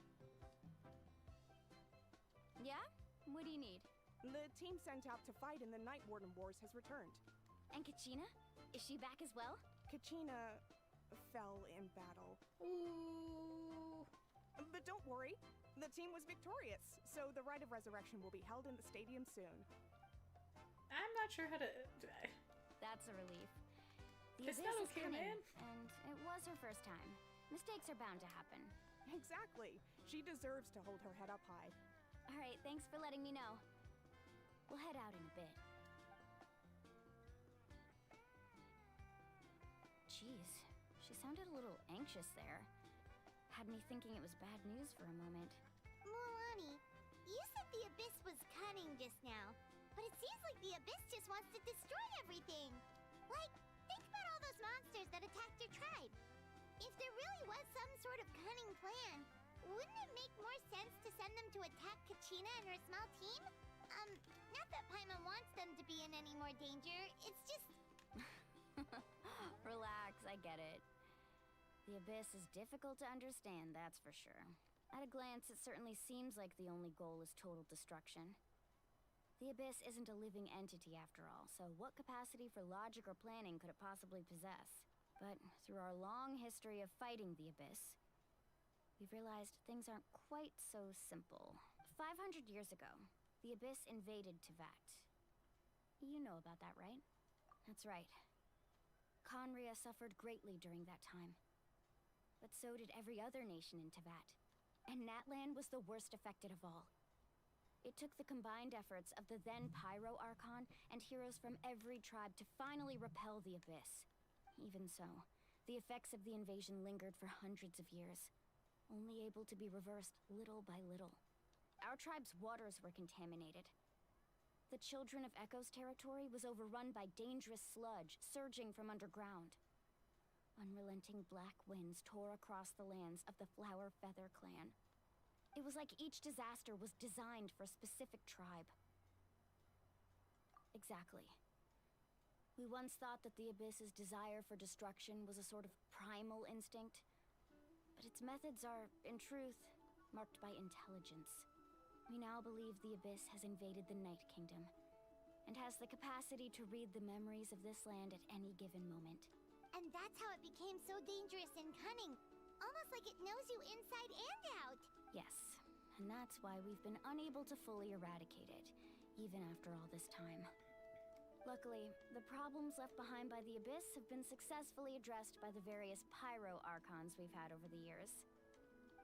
Yeah? What do you need? The team sent out to fight in the Night Warden Wars has returned. And Kachina? Is she back as well? Kachina fell in battle. Ooh. But don't worry, the team was victorious, so the rite of resurrection will be held in the stadium soon. I'm not sure how to... That's a relief. The It's Abyss not is okay, cunning, man. and it was her first time. Mistakes are bound to happen. Exactly. She deserves to hold her head up high. All right, thanks for letting me know. We'll head out in a bit. Jeez, she sounded a little anxious there. Had me thinking it was bad news for a moment. Mualani, you said the Abyss was cunning just now, but it seems like the Abyss just wants to destroy everything. Like, think about all those monsters that attacked your tribe. If there really was some sort of cunning plan, wouldn't it make more sense to send them to attack Kachina and her small team? Not that Paimon wants them to be in any more danger, it's just... Relax, I get it. The Abyss is difficult to understand, that's for sure. At a glance, it certainly seems like the only goal is total destruction. The Abyss isn't a living entity after all, so what capacity for logic or planning could it possibly possess? But through our long history of fighting the Abyss, we've realized things aren't quite so simple. 500 years ago, the Abyss invaded Teyvat. You know about that, right? That's right. Conria suffered greatly during that time. But so did every other nation in Teyvat. And Natlan was the worst affected of all. It took the combined efforts of the then Pyro Archon and heroes from every tribe to finally repel the Abyss. Even so, the effects of the invasion lingered for hundreds of years, only able to be reversed little by little. Our tribe's waters were contaminated. The Children of Echo's territory was overrun by dangerous sludge surging from underground. Unrelenting black winds tore across the lands of the Flower Feather clan. It was like each disaster was designed for a specific tribe. Exactly. We once thought that the Abyss's desire for destruction was a sort of primal instinct, but its methods are, in truth, marked by intelligence. We now believe the Abyss has invaded the Night Kingdom, and has the capacity to read the memories of this land at any given moment. And that's how it became so dangerous and cunning. Almost like it knows you inside and out. Yes, and that's why we've been unable to fully eradicate it, even after all this time. Luckily, the problems left behind by the Abyss have been successfully addressed by the various Pyro Archons we've had over the years.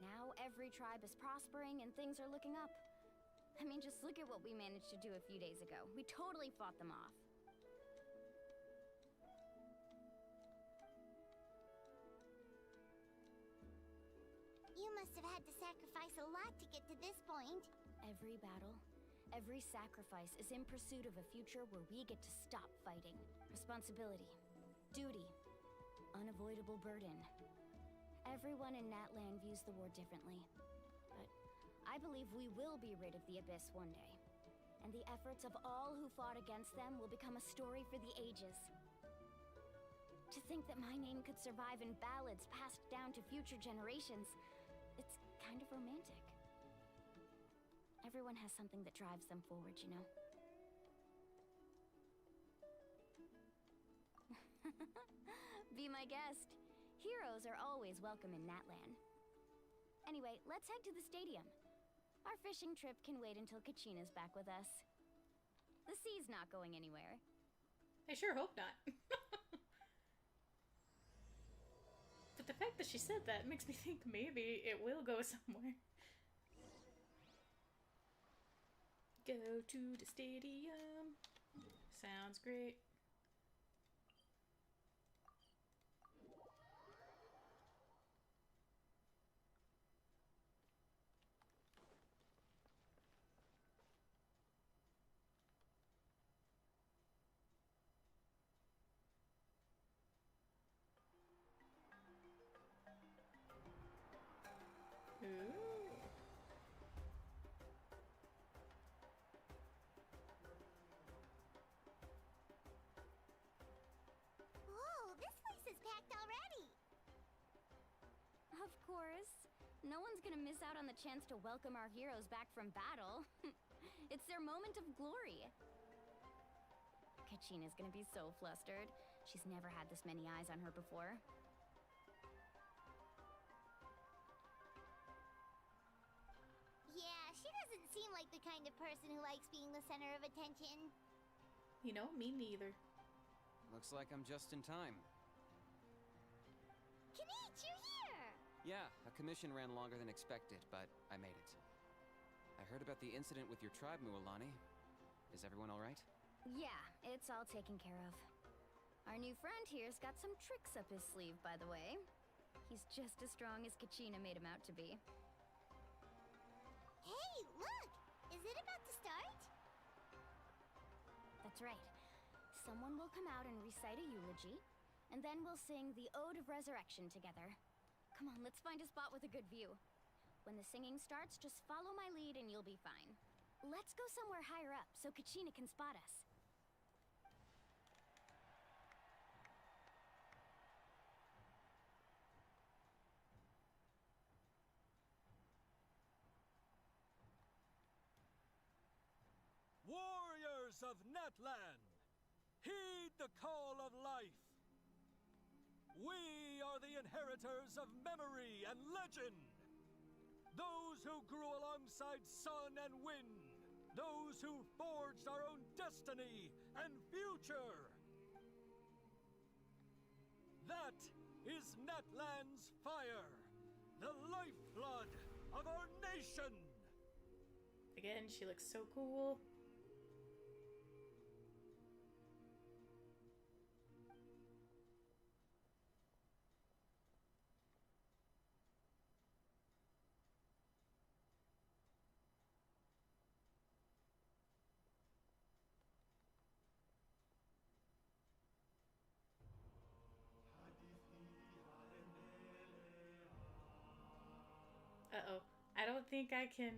Now every tribe is prospering and things are looking up. I mean, just look at what we managed to do a few days ago. We totally fought them off. You must have had to sacrifice a lot to get to this point. Every battle, every sacrifice is in pursuit of a future where we get to stop fighting. Responsibility, duty, unavoidable burden. Everyone in Natlan views the war differently. But I believe we will be rid of the Abyss one day. And the efforts of all who fought against them will become a story for the ages. To think that my name could survive in ballads passed down to future generations, it's kind of romantic. Everyone has something that drives them forward, you know? Be my guest. Heroes are always welcome in Natlan. Anyway, let's head to the stadium. Our fishing trip can wait until Kachina's back with us. The sea's not going anywhere. I sure hope not. But the fact that she said that makes me think maybe it will go somewhere. Go to the stadium. Sounds great. Ooh. Whoa, this place is packed already. Of course. No one's gonna miss out on the chance to welcome our heroes back from battle. It's their moment of glory. Kachina's gonna be so flustered. She's never had this many eyes on her before. Yeah, she doesn't seem like the kind of person who likes being the center of attention. You know, me neither. Looks like I'm just in time. Kanich, you're here! Yeah, a commission ran longer than expected, but I made it. I heard about the incident with your tribe, Mualani. Is everyone alright? Yeah, it's all taken care of. Our new friend here's got some tricks up his sleeve, by the way. He's just as strong as Kachina made him out to be. Hey, look! Is it about to start? That's right. Someone will come out and recite a eulogy, and then we'll sing the Ode of Resurrection together. Come on, let's find a spot with a good view. When the singing starts, just follow my lead and you'll be fine. Let's go somewhere higher up so Kachina can spot us. Warriors of Natlan, heed the call of life. We are the inheritors of memory and legend. Those who grew alongside sun and wind. Those who forged our own destiny and future. That is Natlan's fire, the lifeblood of our nation. Again, she looks so cool. Uh-oh. I don't think I can,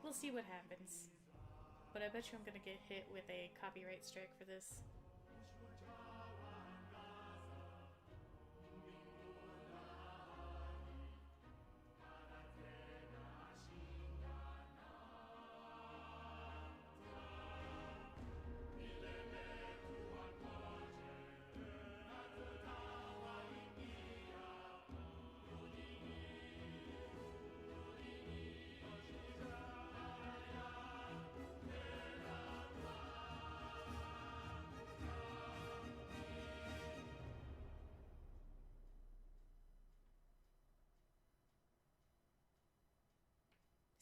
we'll see what happens. But I bet you I'm gonna get hit with a copyright strike for this.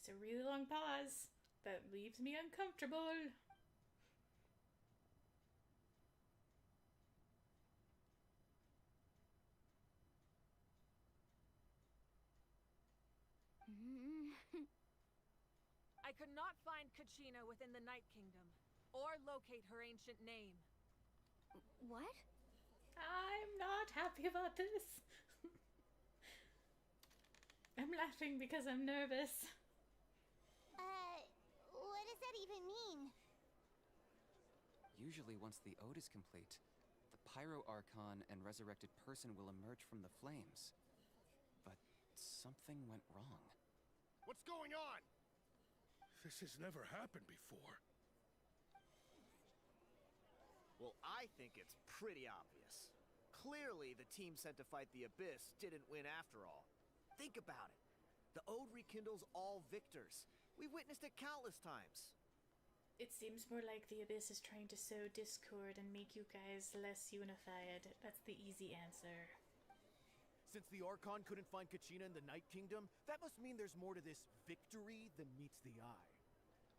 It's a really long pause that leaves me uncomfortable. I could not find Kachina within the Night Kingdom, or locate her ancient name. What? I'm not happy about this. I'm laughing because I'm nervous. What does that even mean? Usually once the ode is complete, the Pyro Archon and resurrected person will emerge from the flames. But something went wrong. What's going on? This has never happened before. Well, I think it's pretty obvious. Clearly, the team sent to fight the Abyss didn't win after all. Think about it. The Ode rekindles all victors. We've witnessed it countless times. It seems more like the Abyss is trying to sow discord and make you guys less unified. That's the easy answer. Since the Archon couldn't find Kachina in the Night Kingdom, that must mean there's more to this victory than meets the eye.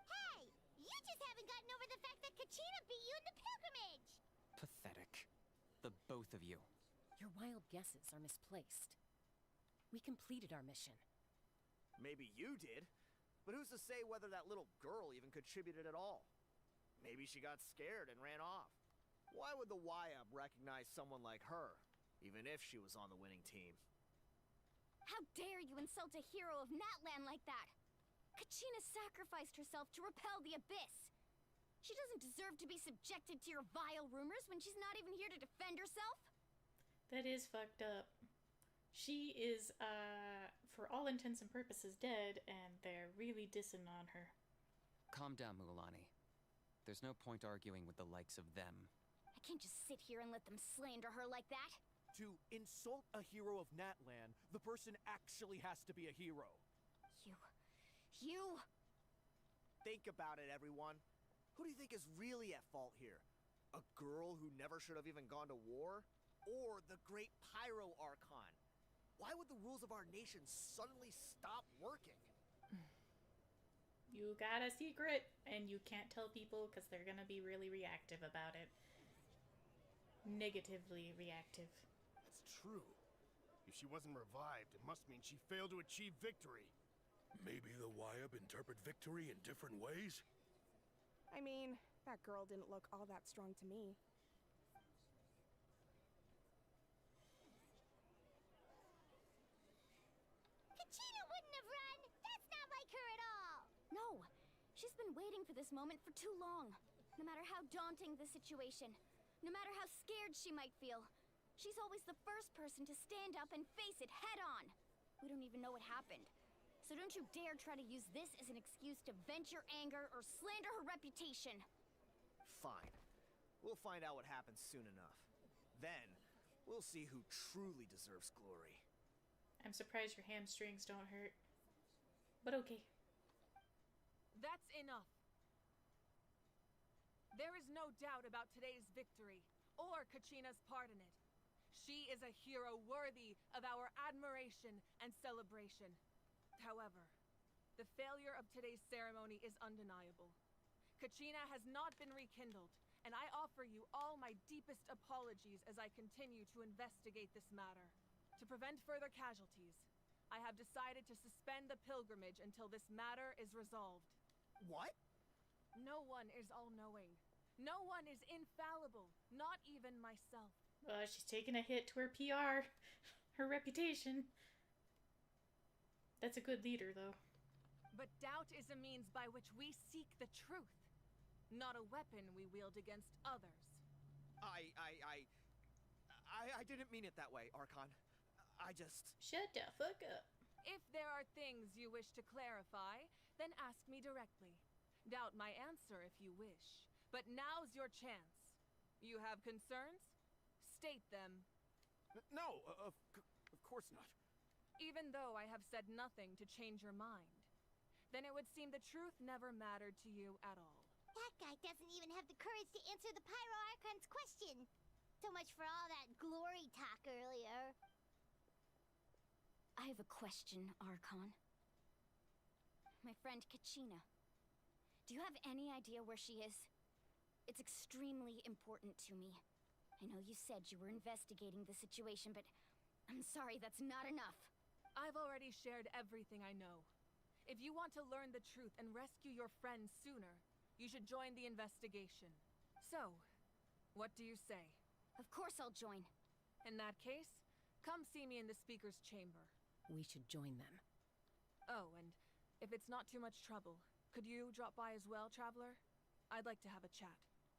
Hey! You just haven't gotten over the fact that Kachina beat you in the pilgrimage! Pathetic. The both of you. Your wild guesses are misplaced. We completed our mission. Maybe you did, but who's to say whether that little girl even contributed at all? Maybe she got scared and ran off. Why would the YAB recognize someone like her, even if she was on the winning team? How dare you insult a hero of Natlan like that? Kachina sacrificed herself to repel the Abyss. She doesn't deserve to be subjected to your vile rumors when she's not even here to defend herself. That is fucked up. She is, for all intents and purposes, dead, and they're really dissing on her. Calm down, Mualani. There's no point arguing with the likes of them. I can't just sit here and let them slander her like that. To insult a hero of Natlan, the person actually has to be a hero. You... Think about it, everyone. Who do you think is really at fault here? A girl who never should have even gone to war? Or the great Pyro Archon? Why would the rules of our nation suddenly stop working? You got a secret, and you can't tell people because they're gonna be really reactive about it. Negatively reactive. That's true. If she wasn't revived, it must mean she failed to achieve victory. Maybe the Wyab interpret victory in different ways? I mean, that girl didn't look all that strong to me. Kachina wouldn't have run! That's not like her at all! No! She's been waiting for this moment for too long. No matter how daunting the situation, no matter how scared she might feel, she's always the first person to stand up and face it head on. We don't even know what happened. So don't you dare try to use this as an excuse to vent your anger or slander her reputation. Fine. We'll find out what happens soon enough. Then, we'll see who truly deserves glory. I'm surprised your hamstrings don't hurt. But okay. That's enough. There is no doubt about today's victory, or Kachina's part in it. She is a hero worthy of our admiration and celebration. However, the failure of today's ceremony is undeniable. Kachina has not been rekindled, and I offer you all my deepest apologies as I continue to investigate this matter. To prevent further casualties, I have decided to suspend the pilgrimage until this matter is resolved. What? No one is all-knowing. No one is infallible, not even myself. She's taking a hit to her PR, her reputation. That's a good leader, though. But doubt is a means by which we seek the truth, not a weapon we wield against others. I didn't mean it that way, Archon. I just... Shut the fuck up. If there are things you wish to clarify, then ask me directly. Doubt my answer if you wish. But now's your chance. You have concerns? State them. No, of course not. Even though I have said nothing to change your mind, then it would seem the truth never mattered to you at all. That guy doesn't even have the courage to answer the Pyro Archon's question. So much for all that glory talk earlier. I have a question, Archon. My friend Kachina. Do you have any idea where she is? It's extremely important to me. I know you said you were investigating the situation, but I'm sorry, that's not enough. I've already shared everything I know. If you want to learn the truth and rescue your friends sooner, you should join the investigation. So, what do you say? Of course I'll join. In that case, come see me in the speaker's chamber. We should join them. Oh, and if it's not too much trouble, could you drop by as well, Traveler? I'd like to have a chat.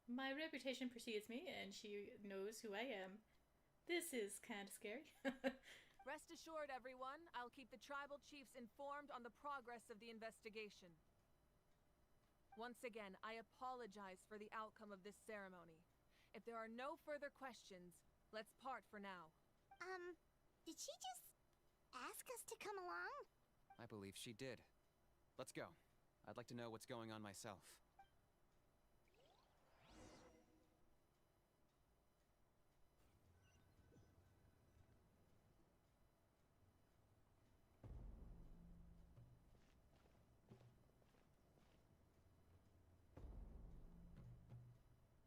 My reputation precedes me, and she knows who I am. This is kind of scary. Rest assured, everyone, I'll keep the tribal chiefs informed on the progress of the investigation. Once again, I apologize for the outcome of this ceremony. If there are no further questions, let's part for now. Did she just ask us to come along? I believe she did. Let's go. I'd like to know what's going on myself.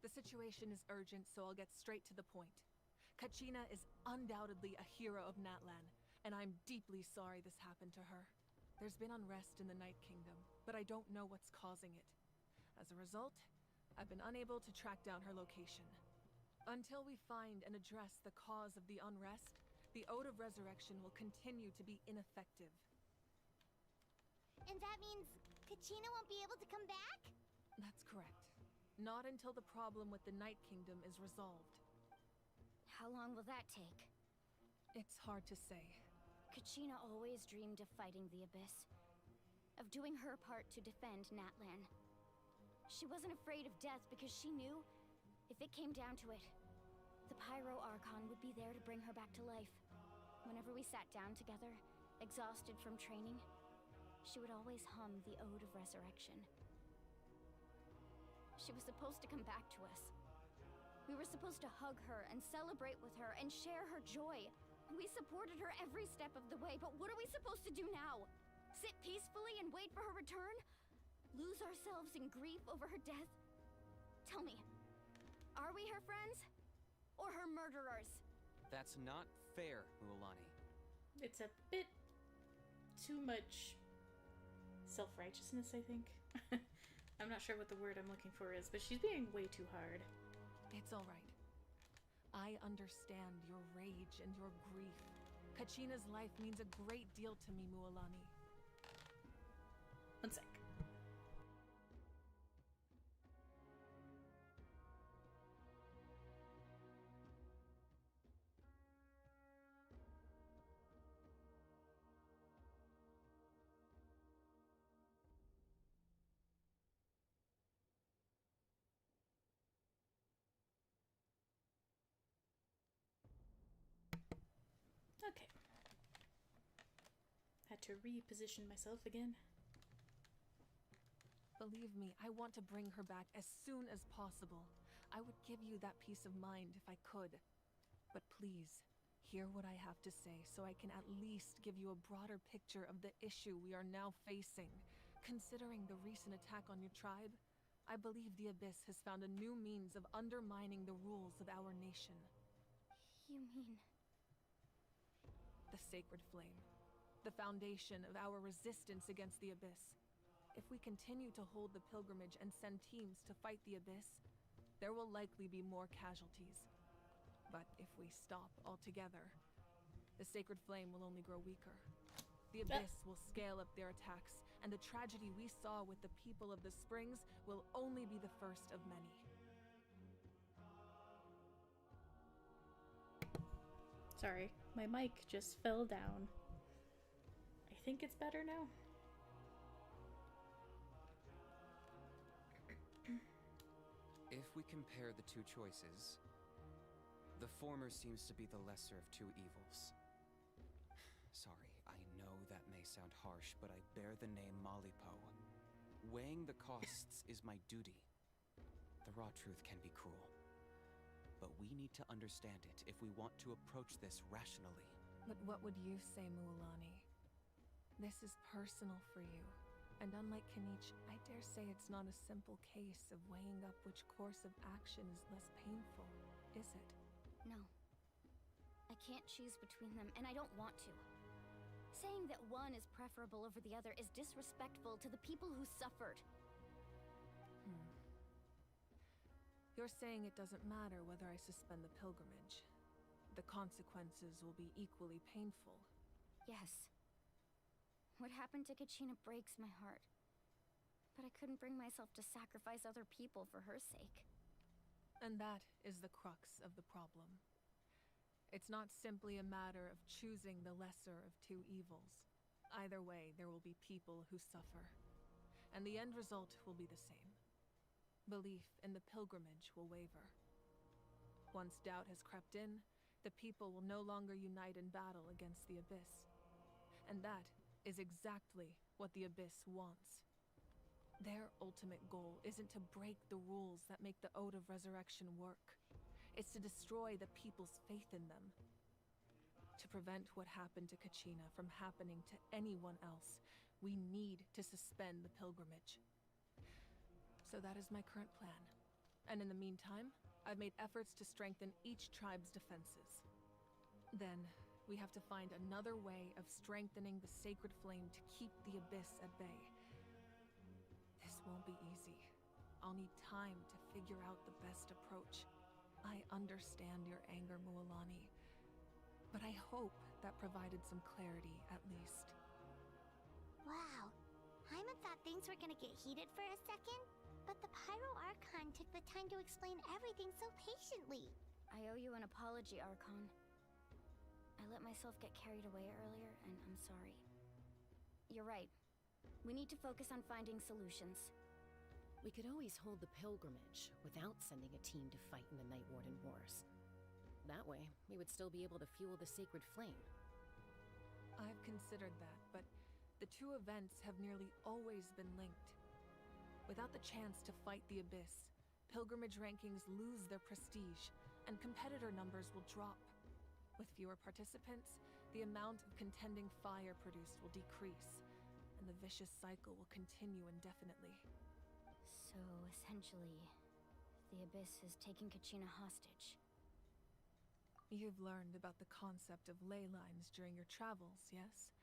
The situation is urgent, so I'll get straight to the point. Kachina is undoubtedly a hero of Natlan, and I'm deeply sorry this happened to her. There's been unrest in the Night Kingdom, but I don't know what's causing it. As a result, I've been unable to track down her location. Until we find and address the cause of the unrest, the Ode of Resurrection will continue to be ineffective. And that means Kachina won't be able to come back? That's correct. Not until the problem with the Night Kingdom is resolved. How long will that take? It's hard to say. Kachina always dreamed of fighting the Abyss, of doing her part to defend Natlan. She wasn't afraid of death because she knew, if it came down to it, the Pyro Archon would be there to bring her back to life. Whenever we sat down together, exhausted from training, she would always hum the Ode of Resurrection. She was supposed to come back to us. We were supposed to hug her and celebrate with her and share her joy. We supported her every step of the way, but what are we supposed to do now? Sit peacefully and wait for her return? Lose ourselves in grief over her death? Tell me, are we her friends? Or her murderers? That's not fair, Mualani. It's a bit too much self-righteousness, I think. I'm not sure what the word I'm looking for is, but she's being way too hard. It's all right. I understand your rage and your grief. Kachina's life means a great deal to me, Mualani. One sec. Okay. Had to reposition myself again. Believe me, I want to bring her back as soon as possible. I would give you that peace of mind if I could. But please, hear what I have to say so I can at least give you a broader picture of the issue we are now facing. Considering the recent attack on your tribe, I believe the Abyss has found a new means of undermining the rules of our nation. You mean... the Sacred Flame. The foundation of our resistance against the Abyss. If we continue to hold the pilgrimage and send teams to fight the Abyss, there will likely be more casualties. But if we stop altogether, the Sacred Flame will only grow weaker. The Abyss will scale up their attacks, and the tragedy we saw with the people of the Springs will only be the first of many. Sorry, my mic just fell down. I think it's better now. If we compare the two choices, the former seems to be the lesser of two evils. Sorry, I know that may sound harsh, but I bear the name Malipo. Weighing the costs is my duty. The raw truth can be cruel. But we need to understand it if we want to approach this rationally. But what would you say, Mualani? This is personal for you. And unlike Kanich, I dare say it's not a simple case of weighing up which course of action is less painful, is it? No. I can't choose between them, and I don't want to. Saying that one is preferable over the other is disrespectful to the people who suffered. You're saying it doesn't matter whether I suspend the pilgrimage. The consequences will be equally painful. Yes. What happened to Kachina breaks my heart. But I couldn't bring myself to sacrifice other people for her sake. And that is the crux of the problem. It's not simply a matter of choosing the lesser of two evils. Either way, there will be people who suffer. And the end result will be the same. Belief in the pilgrimage will waver. Once doubt has crept in, the people will no longer unite in battle against the Abyss. And that is exactly what the Abyss wants. Their ultimate goal isn't to break the rules that make the Ode of Resurrection work. It's to destroy the people's faith in them. To prevent what happened to Kachina from happening to anyone else, we need to suspend the pilgrimage. So that is my current plan. And in the meantime, I've made efforts to strengthen each tribe's defenses. Then, we have to find another way of strengthening the Sacred Flame to keep the Abyss at bay. This won't be easy. I'll need time to figure out the best approach. I understand your anger, Mualani, but I hope that provided some clarity, at least. Wow. Hyman thought things were gonna get heated for a second, but the Pyro Archon took the time to explain everything so patiently. I owe you an apology, Archon. I let myself get carried away earlier, and I'm sorry. You're right. We need to focus on finding solutions. We could always hold the pilgrimage without sending a team to fight in the Night Warden Wars. That way, we would still be able to fuel the sacred flame. I've considered that, but the two events have nearly always been linked. Without the chance to fight the Abyss, pilgrimage rankings lose their prestige, and competitor numbers will drop. With fewer participants, the amount of contending fire produced will decrease, and the vicious cycle will continue indefinitely. So, essentially, the Abyss is taking Kachina hostage. You've learned about the concept of ley lines during your travels, yes?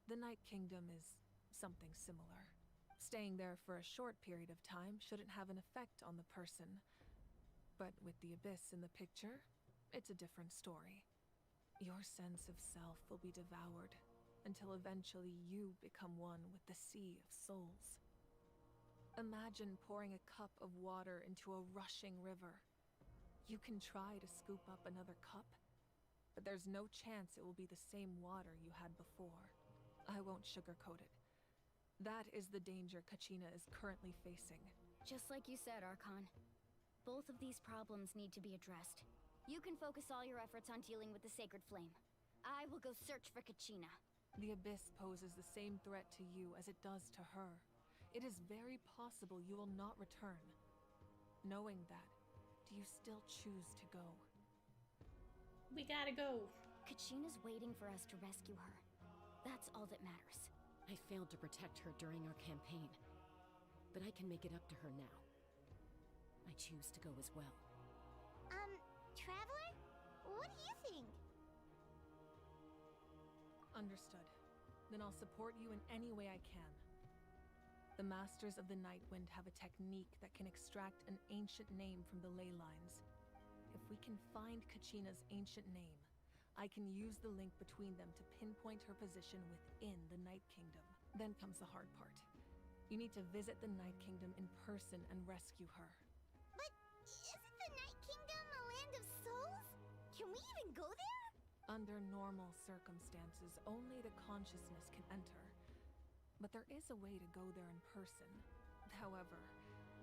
The Night Kingdom is something similar. Staying there for a short period of time shouldn't have an effect on the person. But with the Abyss in the picture, it's a different story. Your sense of self will be devoured, until eventually you become one with the Sea of Souls. Imagine pouring a cup of water into a rushing river. You can try to scoop up another cup, but there's no chance it will be the same water you had before. I won't sugarcoat it. That is the danger Kachina is currently facing. Just like you said, Archon. Both of these problems need to be addressed. You can focus all your efforts on dealing with the Sacred Flame. I will go search for Kachina. The Abyss poses the same threat to you as it does to her. It is very possible you will not return. Knowing that, do you still choose to go? We gotta go. Kachina's waiting for us to rescue her. That's all that matters. I failed to protect her during our campaign, but I can make it up to her now. I choose to go as well. Traveler? What do you think? Understood. Then I'll support you in any way I can. The Masters of the Nightwind have a technique that can extract an ancient name from the ley lines. If we can find Kachina's ancient name, I can use the link between them to pinpoint her position within the Night Kingdom. Then comes the hard part. You need to visit the Night Kingdom in person and rescue her. But isn't the Night Kingdom a land of souls? Can we even go there? Under normal circumstances, only the consciousness can enter. But there is a way to go there in person. However,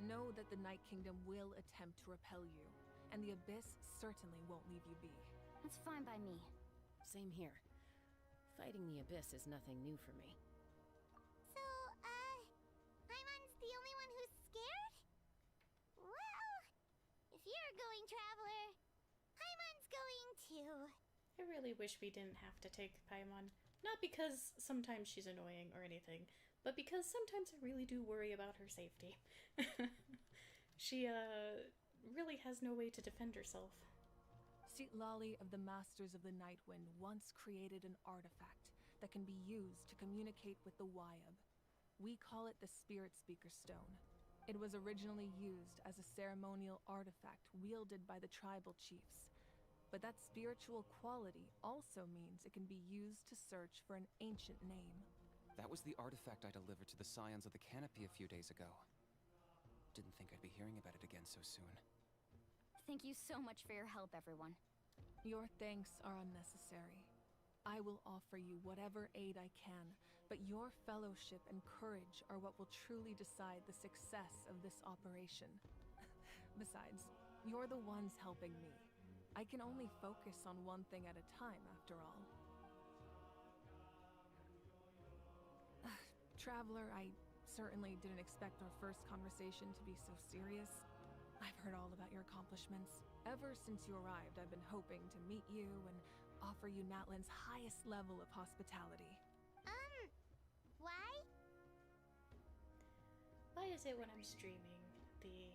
know that the Night Kingdom will attempt to repel you, and the Abyss certainly won't leave you be. That's fine by me. Same here. Fighting the Abyss is nothing new for me. So, Paimon's the only one who's scared? Well, if you're going, Traveler, Paimon's going too. I really wish we didn't have to take Paimon. Not because sometimes she's annoying or anything, but because sometimes I really do worry about her safety. She, really has no way to defend herself. Lali of the Masters of the Nightwind once created an artifact that can be used to communicate with the Wyab. We call it the Spirit Speaker Stone. It was originally used as a ceremonial artifact wielded by the tribal chiefs. But that spiritual quality also means it can be used to search for an ancient name. That was the artifact I delivered to the Scions of the Canopy a few days ago. Didn't think I'd be hearing about it again so soon. Thank you so much for your help, everyone. Your thanks are unnecessary. I will offer you whatever aid I can, but your fellowship and courage are what will truly decide the success of this operation. Besides, you're the ones helping me. I can only focus on one thing at a time, after all. Traveler, I certainly didn't expect our first conversation to be so serious. I've heard all about your accomplishments. Ever since you arrived, I've been hoping to meet you and offer you Natlan's highest level of hospitality. Why? Why is it when I'm streaming, the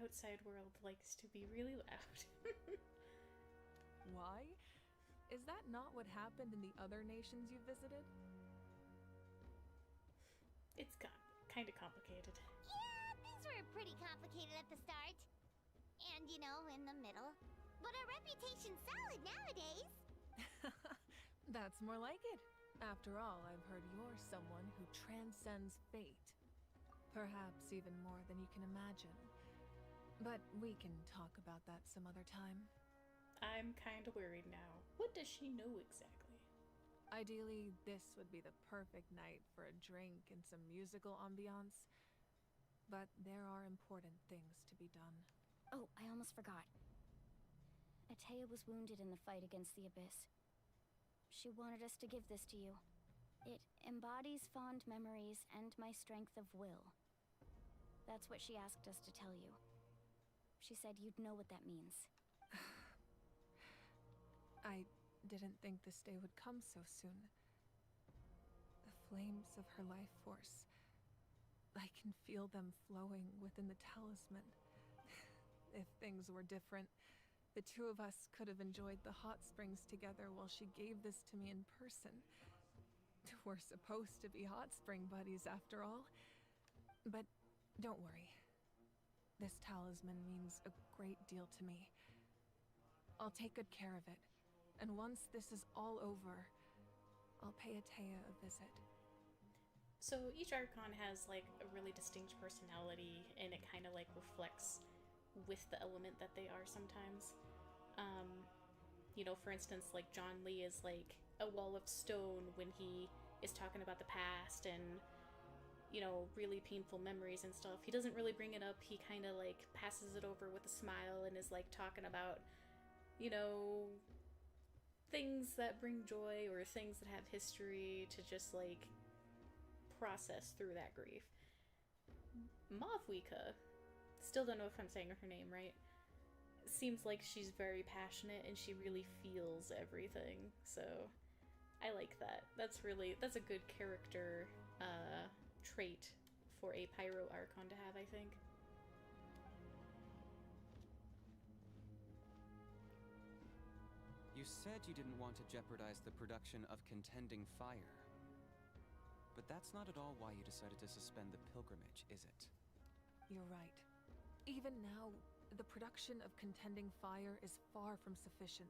outside world likes to be really loud? Why? Is that not what happened in the other nations you visited? It's kind of complicated. Yeah, things were pretty complicated at the start. And, you know, in the middle. But our reputation's solid nowadays. That's more like it. After all, I've heard you're someone who transcends fate. Perhaps even more than you can imagine. But we can talk about that some other time. I'm kind of worried now. What does she know exactly? Ideally, this would be the perfect night for a drink and some musical ambiance. But there are important things to be done. Oh, I almost forgot. Atea was wounded in the fight against the Abyss. She wanted us to give this to you. It embodies fond memories and my strength of will. That's what she asked us to tell you. She said you'd know what that means. I didn't think this day would come so soon. The flames of her life force. I can feel them flowing within the talisman. If things were different, the two of us could have enjoyed the hot springs together while she gave this to me in person. We're supposed to be hot spring buddies after all. But don't worry. This talisman means a great deal to me. I'll take good care of it. And once this is all over, I'll pay Atea a visit. So each Archon has like a really distinct personality, and it kind of like reflects with the element that they are sometimes. You know, for instance, like John Lee is like a wall of stone when he is talking about the past and, you know, really painful memories and stuff. He doesn't really bring it up. He kind of like passes it over with a smile and is like talking about, you know, things that bring joy or things that have history to just like process through that grief. Mavwika, still don't know if I'm saying her name right, seems like she's very passionate and she really feels everything. So I like that. That's a good character trait for a Pyro Archon to have, I think. You said you didn't want to jeopardize the production of Contending Fire. But that's not at all why you decided to suspend the pilgrimage, is it? You're right. Even now, the production of Contending Fire is far from sufficient.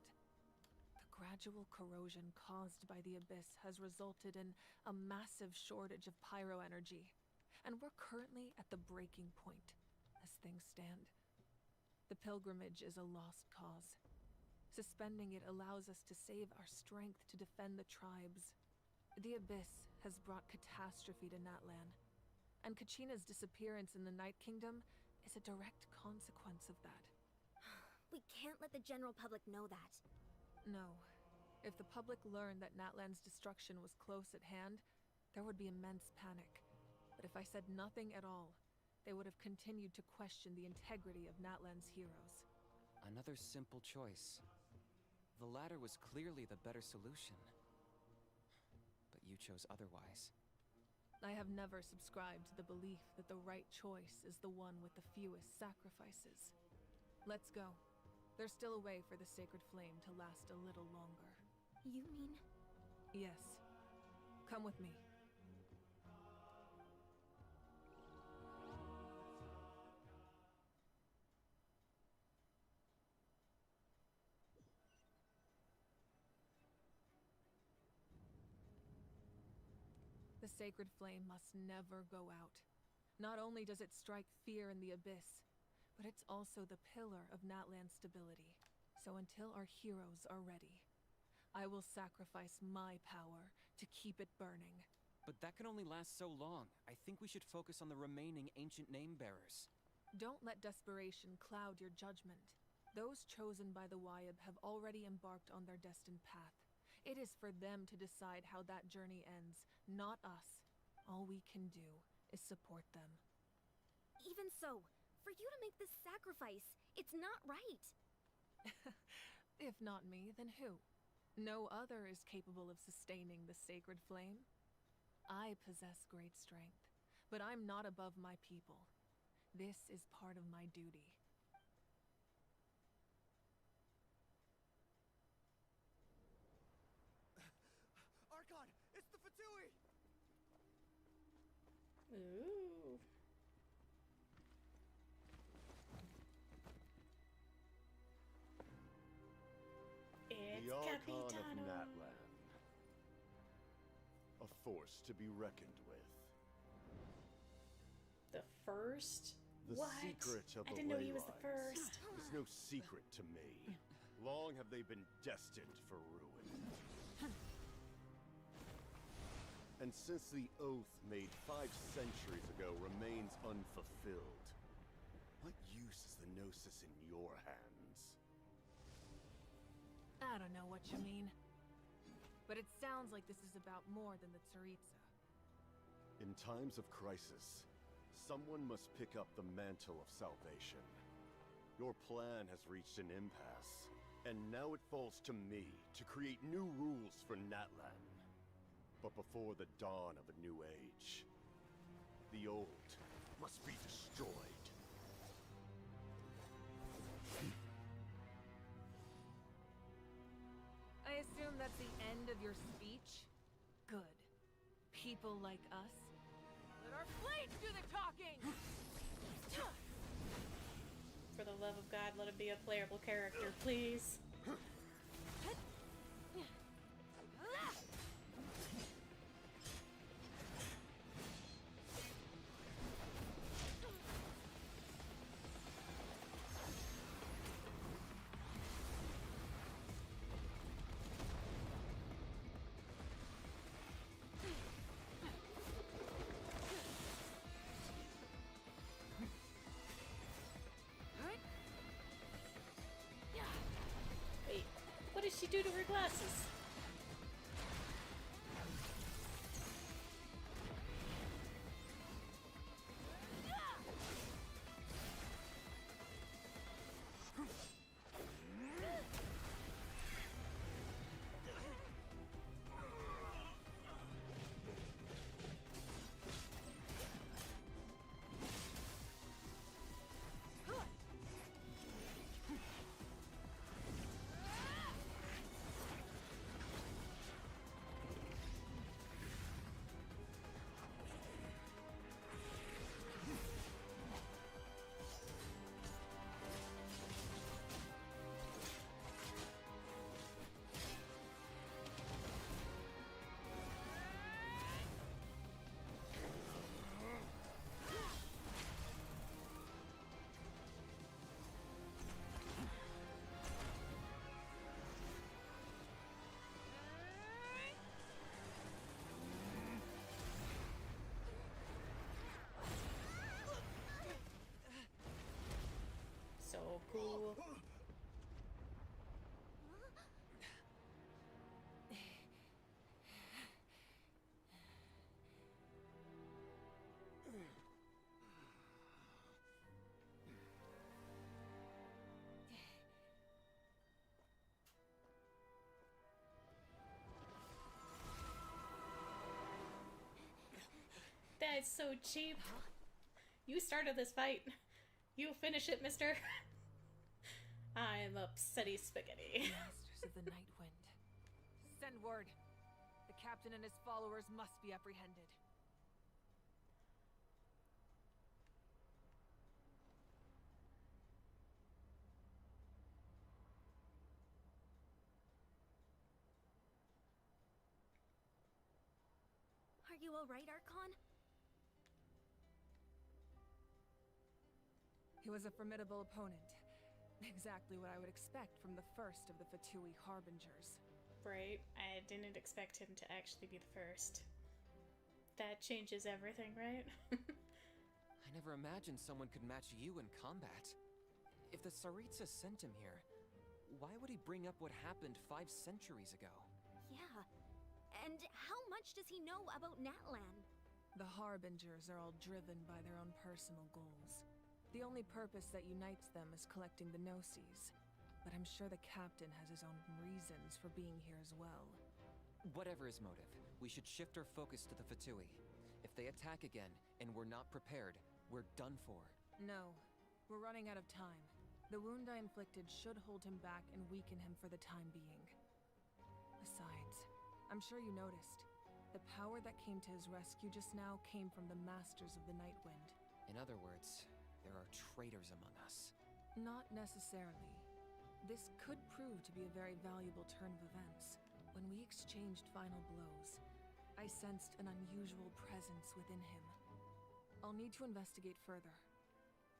The gradual corrosion caused by the Abyss has resulted in a massive shortage of pyro energy, and we're currently at the breaking point, as things stand. The pilgrimage is a lost cause. Suspending it allows us to save our strength to defend the tribes. The Abyss has brought catastrophe to Natlan, and Kachina's disappearance in the Night Kingdom is a direct consequence of that. We can't let the general public know that. No. If the public learned that Natlan's destruction was close at hand, there would be immense panic. But if I said nothing at all, they would have continued to question the integrity of Natlan's heroes. Another simple choice. The latter was clearly the better solution. But you chose otherwise. I have never subscribed to the belief that the right choice is the one with the fewest sacrifices. Let's go. There's still a way for the sacred flame to last a little longer. You mean? Yes. Come with me. The sacred flame must never go out. Not only does it strike fear in the Abyss, but it's also the pillar of Natlan's stability. So until our heroes are ready, I will sacrifice my power to keep it burning. But that can only last so long. I think we should focus on the remaining ancient name-bearers. Don't let desperation cloud your judgment. Those chosen by the Wyab have already embarked on their destined path. It is for them to decide how that journey ends, not us. All we can do is support them. Even so, for you to make this sacrifice, it's not right. If not me, then who? No other is capable of sustaining the sacred flame. I possess great strength, but I'm not above my people. This is part of my duty. Archon, it's the Fatui! Ooh. It's The Archon of Capitano. Natlan. A force to be reckoned with. The first? The What? secret of I the didn't know he was the ley lines first. is no secret to me. Long have they been destined for ruin. And since the oath made 5 centuries ago remains unfulfilled, what use is the Gnosis in your hands? I don't know what you mean. But it sounds like this is about more than the Tsaritsa. In times of crisis, someone must pick up the mantle of salvation. Your plan has reached an impasse, and now it falls to me to create new rules for Natlan. But before the dawn of a new age, the old must be destroyed. I assume that's the end of your speech? Good. People like us? Let our blades do the talking! For the love of God, let it be a playable character, please. Wait, what did she do to her glasses? So cool. That's so cheap. You started this fight. You finish it, mister. I'm upsetty spaghetti. Masters of the Night Wind. Send word. The captain and his followers must be apprehended. Are you alright, Archon? He was a formidable opponent. Exactly what I would expect from the first of the Fatui Harbingers. Right, I didn't expect him to actually be the first. That changes everything, right? I never imagined someone could match you in combat. If the Tsaritsa sent him here, why would he bring up what happened 5 centuries ago? Yeah. And how much does he know about Natlan? The Harbingers are all driven by their own personal goals. The only purpose that unites them is collecting the Gnosis. But I'm sure the captain has his own reasons for being here as well. Whatever his motive, we should shift our focus to the Fatui. If they attack again, and we're not prepared, we're done for. No. We're running out of time. The wound I inflicted should hold him back and weaken him for the time being. Besides, I'm sure you noticed. The power that came to his rescue just now came from the Masters of the Night Wind. In other words, there are traitors among us. Not necessarily. This could prove to be a very valuable turn of events. When we exchanged final blows, I sensed an unusual presence within him. I'll need to investigate further.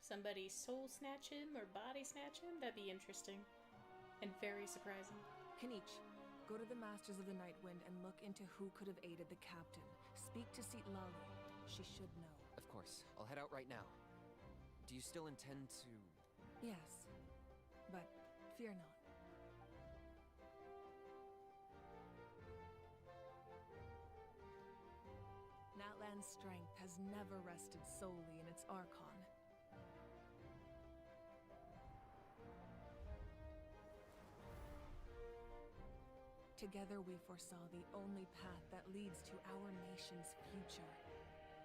Somebody soul snatch him or body snatch him? That'd be interesting. and very surprising. Kanich, go to the Masters of the Night Wind and look into who could have aided the captain. Speak to Lali. She should know. Of course. I'll head out right now. Do you still intend to... Yes, but fear not. Natlan's strength has never rested solely in its Archon. Together we foresaw the only path that leads to our nation's future.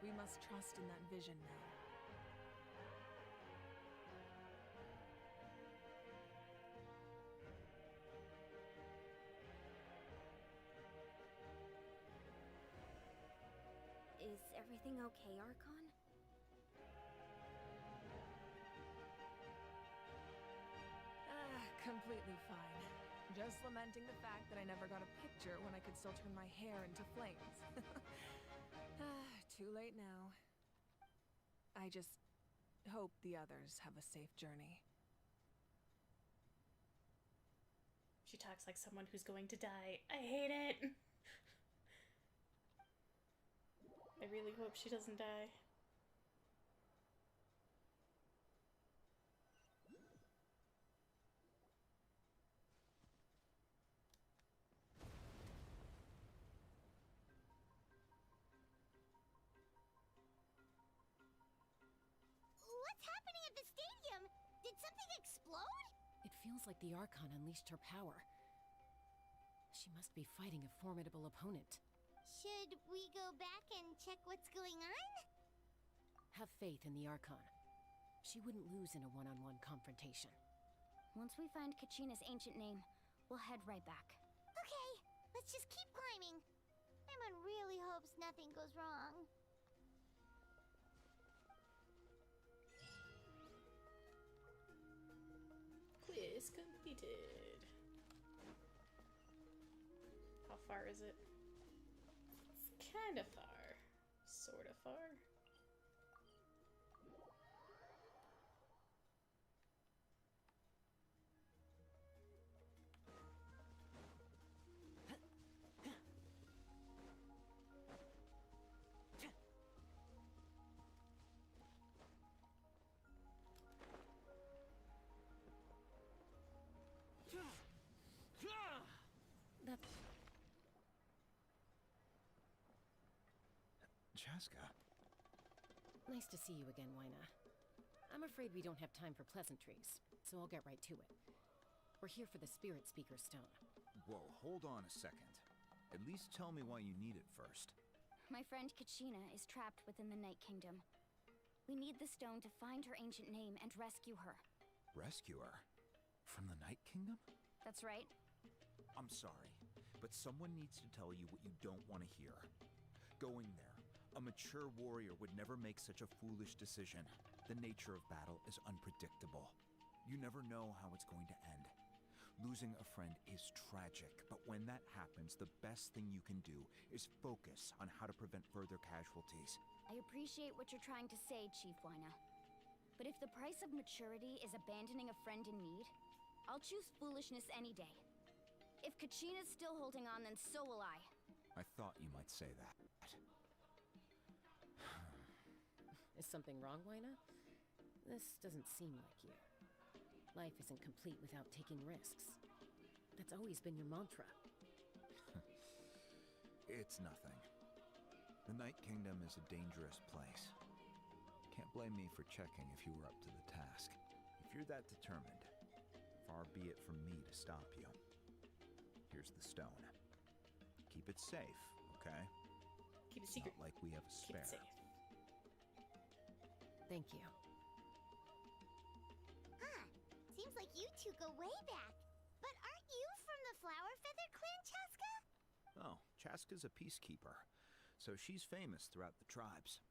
We must trust in that vision now. Is everything okay, Archon? Completely fine. Just lamenting the fact that I never got a picture when I could still turn my hair into flames. Too late now. I just hope the others have a safe journey. She talks like someone who's going to die. I hate it! I really hope she doesn't die. What's happening at the stadium? Did something explode? It feels like the Archon unleashed her power. She must be fighting a formidable opponent. Should we go back and check what's going on? Have faith in the Archon. She wouldn't lose in a one-on-one confrontation. Once we find Kachina's ancient name, we'll head right back. Okay, let's just keep climbing. Paimon really hopes nothing goes wrong. Quiz completed. How far is it? It's kind of far. Sort of far. Chaska. Nice to see you again, Wyna. I'm afraid we don't have time for pleasantries, so I'll get right to it. We're here for the Spirit Speaker Stone. Whoa, hold on a second. At least tell me why you need it first. My friend Kachina is trapped within the Night Kingdom. We need the stone to find her ancient name and rescue her. Rescue her? From the Night Kingdom? That's right. I'm sorry, but someone needs to tell you what you don't want to hear. Going there, a mature warrior would never make such a foolish decision. The nature of battle is unpredictable. You never know how it's going to end. Losing a friend is tragic, but when that happens, the best thing you can do is focus on how to prevent further casualties. I appreciate what you're trying to say, Chief Wyna. But if the price of maturity is abandoning a friend in need, I'll choose foolishness any day. If Kachina's still holding on, then so will I. I thought you might say that. Is something wrong, Wyna? This doesn't seem like you. Life isn't complete without taking risks. That's always been your mantra. It's nothing. The Night Kingdom is a dangerous place. Can't blame me for checking if you were up to the task. If you're that determined, far be it from me to stop you. Here's the stone. Keep it safe, okay? Keep it It's secret. not like we have a spare. Keep it safe. Thank you. Huh. Seems like you two go way back. But aren't you from the Flower Feather clan, Chaska? Oh, Chaska's a peacekeeper, so she's famous throughout the tribes.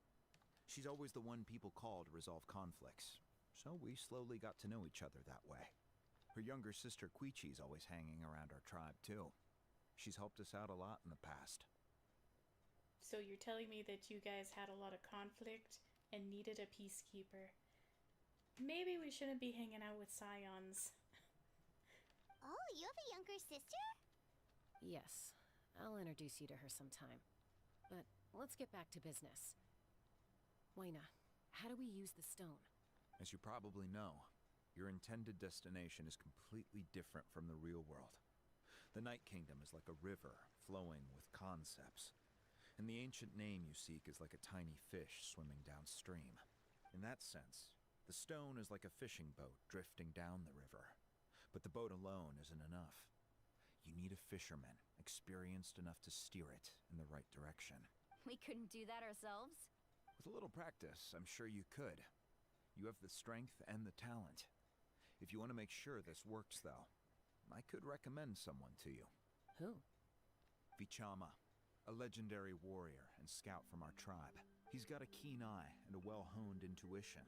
She's always the one people call to resolve conflicts, so we slowly got to know each other that way. Her younger sister Quichi's always hanging around our tribe, too. She's helped us out a lot in the past. So you're telling me that you guys had a lot of conflict and needed a peacekeeper. Maybe we shouldn't be hanging out with Scions. Oh, you have a younger sister? Yes, I'll introduce you to her sometime. But let's get back to business. Waina, how do we use the stone? As you probably know, your intended destination is completely different from the real world. The Night Kingdom is like a river flowing with concepts, and the ancient name you seek is like a tiny fish swimming downstream. In that sense, the stone is like a fishing boat drifting down the river, but the boat alone isn't enough. You need a fisherman experienced enough to steer it in the right direction. We couldn't do that ourselves? With a little practice, I'm sure you could. You have the strength and the talent. If you want to make sure this works, though, I could recommend someone to you. Who? Vichama, a legendary warrior and scout from our tribe. He's got a keen eye and a well-honed intuition.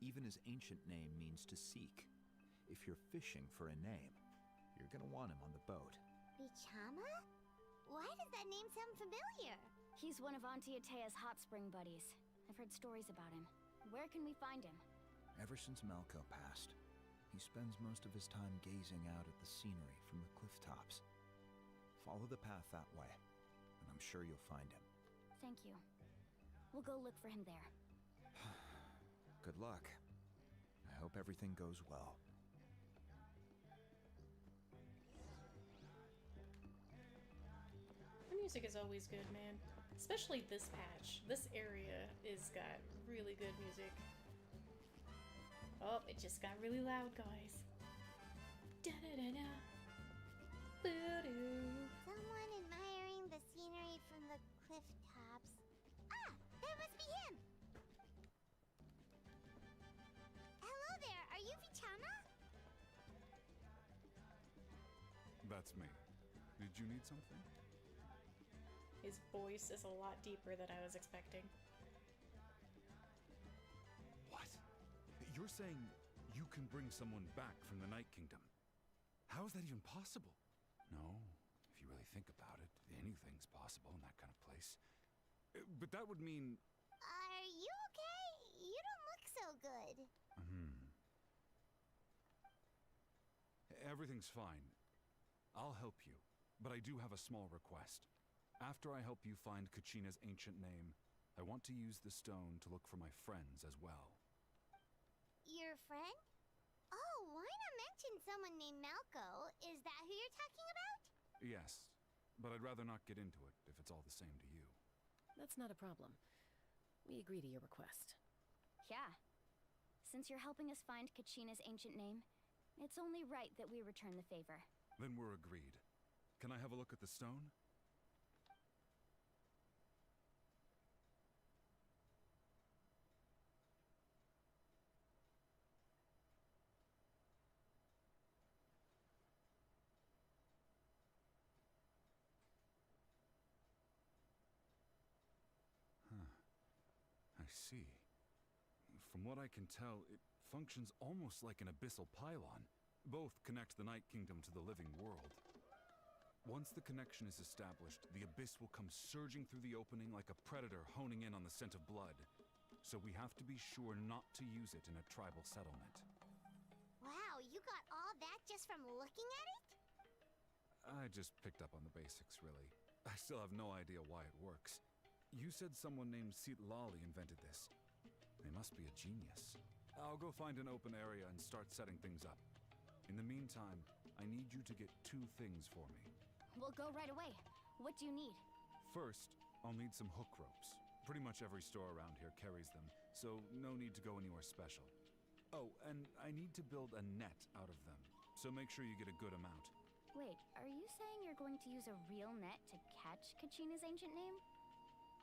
Even his ancient name means to seek. If you're fishing for a name, you're gonna want him on the boat. Bichama? Why does that name sound familiar? He's one of Auntie Atea's hot spring buddies. I've heard stories about him. Where can we find him? Ever since Malco passed, he spends most of his time gazing out at the scenery from the cliff tops. Follow the path that way, and I'm sure you'll find him. Thank you. We'll go look for him there. Good luck. I hope everything goes well. The music is always good, man. Especially this patch. This area is got really good music. Oh, it just got really loud, guys. Da-da-da-da. Boo-doo. Someone admiring the scenery from the cliff tops. Ah! That must be him! Hello there, are you Vichama? That's me. Did you need something? His voice is a lot deeper than I was expecting. What? You're saying you can bring someone back from the Night Kingdom? How is that even possible? No, if you really think about it, anything's possible in that kind of place. But that would mean... Are you okay? You don't look so good. Everything's fine. I'll help you, but I do have a small request. After I help you find Kachina's ancient name, I want to use the stone to look for my friends as well. Your friend? Oh, Waina mentioned someone named Malco. Is that who you're talking about? Yes, but I'd rather not get into it if it's all the same to you. That's not a problem. We agree to your request. Yeah. Since you're helping us find Kachina's ancient name, it's only right that we return the favor. Then we're agreed. Can I have a look at the stone? I see. From what I can tell, it functions almost like an abyssal pylon. Both connect the Night Kingdom to the living world. Once the connection is established, the abyss will come surging through the opening like a predator honing in on the scent of blood. So we have to be sure not to use it in a tribal settlement. Wow, you got all that just from looking at it? I just picked up on the basics, really. I still have no idea why it works. You said someone named Lali invented this. They must be a genius. I'll go find an open area and start setting things up. In the meantime, I need you to get 2 things for me. We'll go right away. What do you need? First, I'll need some hook ropes. Pretty much every store around here carries them, so no need to go anywhere special. Oh, and I need to build a net out of them, so make sure you get a good amount. Wait, are you saying you're going to use a real net to catch Kachina's ancient name?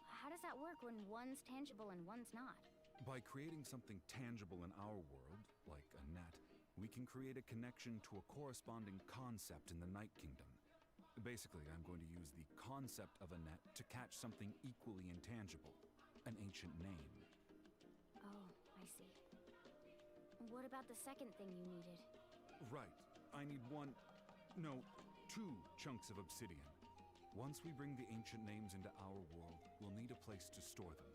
How does that work when one's tangible and one's not? By creating something tangible in our world, like a net, we can create a connection to a corresponding concept in the Night Kingdom. Basically, I'm going to use the concept of a net to catch something equally intangible, an ancient name. Oh, I see. What about the second thing you needed? Right. I need 2 chunks of obsidian. Once we bring the ancient names into our world, we'll need a place to store them.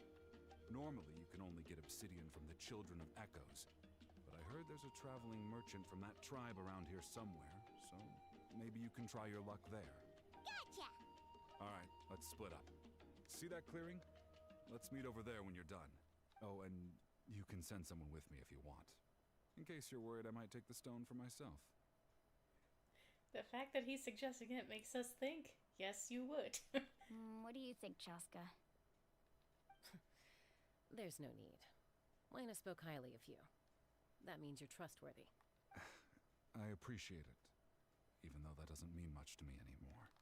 Normally, you can only get obsidian from the Children of Echoes, but I heard there's a traveling merchant from that tribe around here somewhere, so maybe you can try your luck there. Gotcha! Alright, let's split up. See that clearing? Let's meet over there when you're done. Oh, and you can send someone with me if you want. In case you're worried I might take the stone for myself. The fact that he's suggesting it makes us think, yes, you would. What do you think, Chaska? There's no need. Wayna spoke highly of you. That means you're trustworthy. I appreciate it, even though that doesn't mean much to me anymore.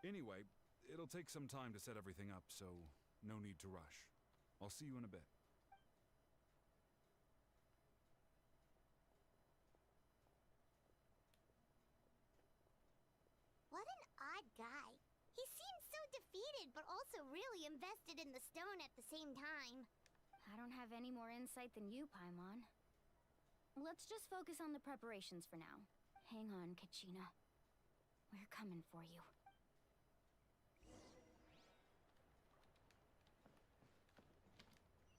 Anyway, it'll take some time to set everything up, so no need to rush. I'll see you in a bit. What an odd guy. He seems so defeated, but also really invested in the stone at the same time. I don't have any more insight than you, Paimon. Let's just focus on the preparations for now. Hang on, Kachina. We're coming for you.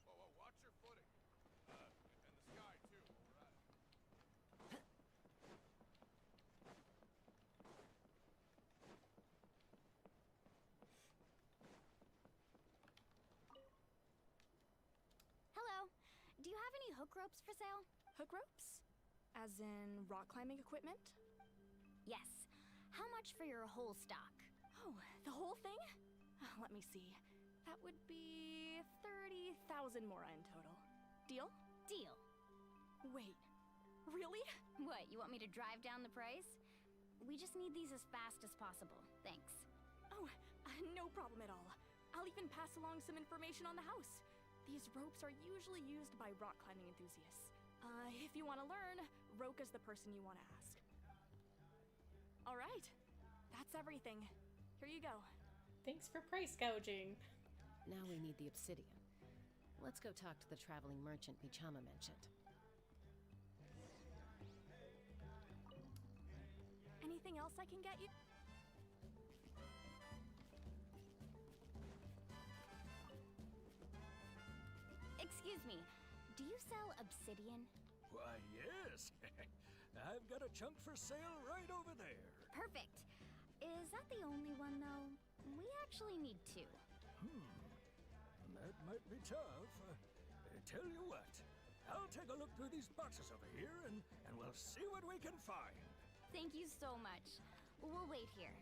Whoa, watch your footing. And the sky, too, while we're at it. Hello. Do you have any hook ropes for sale? Hook ropes? As in rock climbing equipment? Yes. How much for your whole stock? Oh, the whole thing? Let me see. That would be 30,000 mora in total. Deal? Deal. Wait, really? What, you want me to drive down the price? We just need these as fast as possible. Thanks. Oh, no problem at all. I'll even pass along some information on the house. These ropes are usually used by rock climbing enthusiasts. If you want to learn, Roka's the person you want to ask. All right, that's everything. Here you go. Thanks for price gouging. Now we need the obsidian. Let's go talk to the traveling merchant Bichama mentioned. Anything else I can get you? Excuse me, do you sell obsidian? Why, yes. I've got a chunk for sale right over there. Perfect. Is that the only one, though? We actually need two. That might be tough. Tell you what, I'll take a look through these boxes over here and we'll see what we can find. Thank you so much. We'll wait here.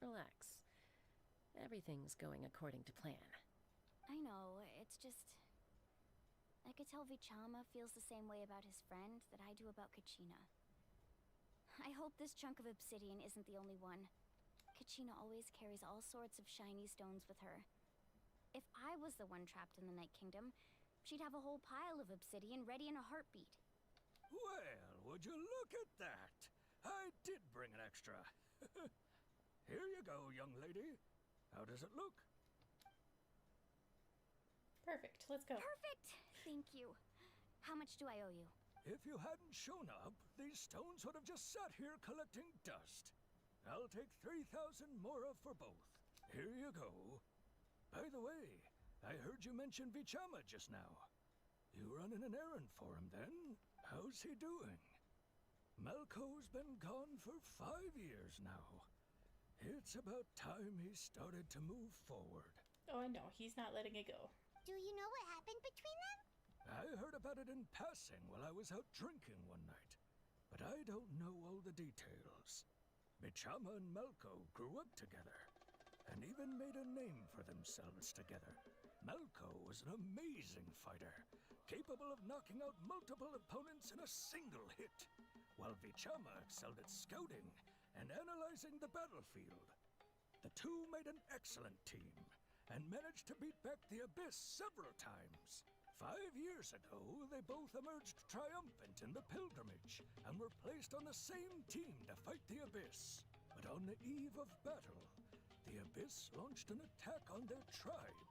Relax. Everything's going according to plan. I know, it's just... I could tell Vichama feels the same way about his friend that I do about Kachina. I hope this chunk of obsidian isn't the only one. Kachina always carries all sorts of shiny stones with her. If I was the one trapped in the Night Kingdom, she'd have a whole pile of obsidian ready in a heartbeat. Well, would you look at that? I did bring an extra. Here you go, young lady. How does it look? Perfect. Let's go. Perfect! Thank you. How much do I owe you? If you hadn't shown up, these stones would have just sat here collecting dust. I'll take 3,000 mora for both. Here you go. By the way, I heard you mention Vichama just now. You running an errand for him, then? How's he doing? Malco's been gone for 5 years now. It's about time he started to move forward. Oh, no, he's not letting it go. Do you know what happened between them? I heard about it in passing while I was out drinking one night, but I don't know all the details. Bichama and Malco grew up together, and even made a name for themselves together. Malco was an amazing fighter, capable of knocking out multiple opponents in a single hit, while Bichama excelled at scouting and analyzing the battlefield. The two made an excellent team, and managed to beat back the Abyss several times. 5 years ago, they both emerged triumphant in the pilgrimage, and were placed on the same team to fight the Abyss. But on the eve of battle, the Abyss launched an attack on their tribe,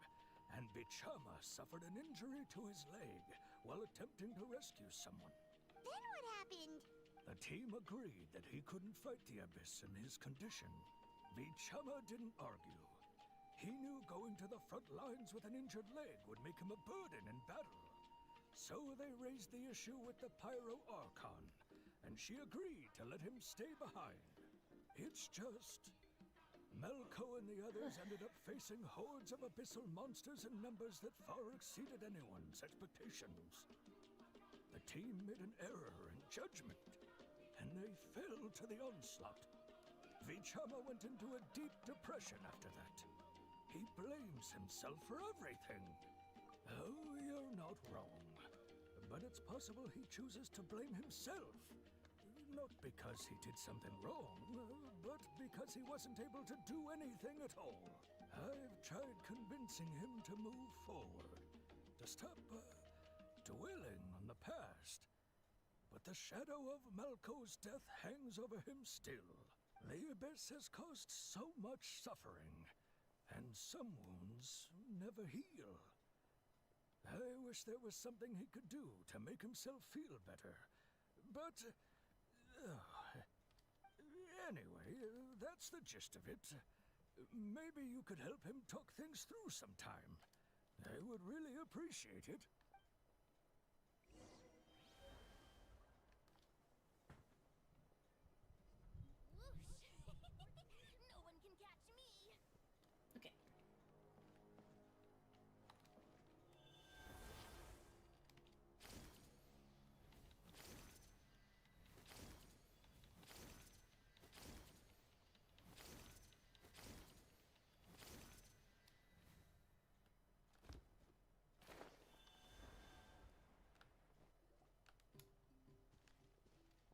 and Bichama suffered an injury to his leg while attempting to rescue someone. Then what happened? The team agreed that he couldn't fight the Abyss in his condition. Bichama didn't argue. He knew going to the front lines with an injured leg would make him a burden in battle. So they raised the issue with the Pyro Archon, and she agreed to let him stay behind. It's just... Malco and the others ended up facing hordes of abyssal monsters in numbers that far exceeded anyone's expectations. The team made an error in judgment, and they fell to the onslaught. Vichama went into a deep depression after that. He blames himself for everything. Oh, you're not wrong. But it's possible he chooses to blame himself. Not because he did something wrong, but because he wasn't able to do anything at all. I've tried convincing him to move forward, to stop dwelling on the past. But the shadow of Malco's death hangs over him still. The Abyss has caused so much suffering, and some wounds never heal. I wish there was something he could do to make himself feel better. But... anyway, that's the gist of it. Maybe you could help him talk things through sometime. I would really appreciate it. No one can catch me. Okay.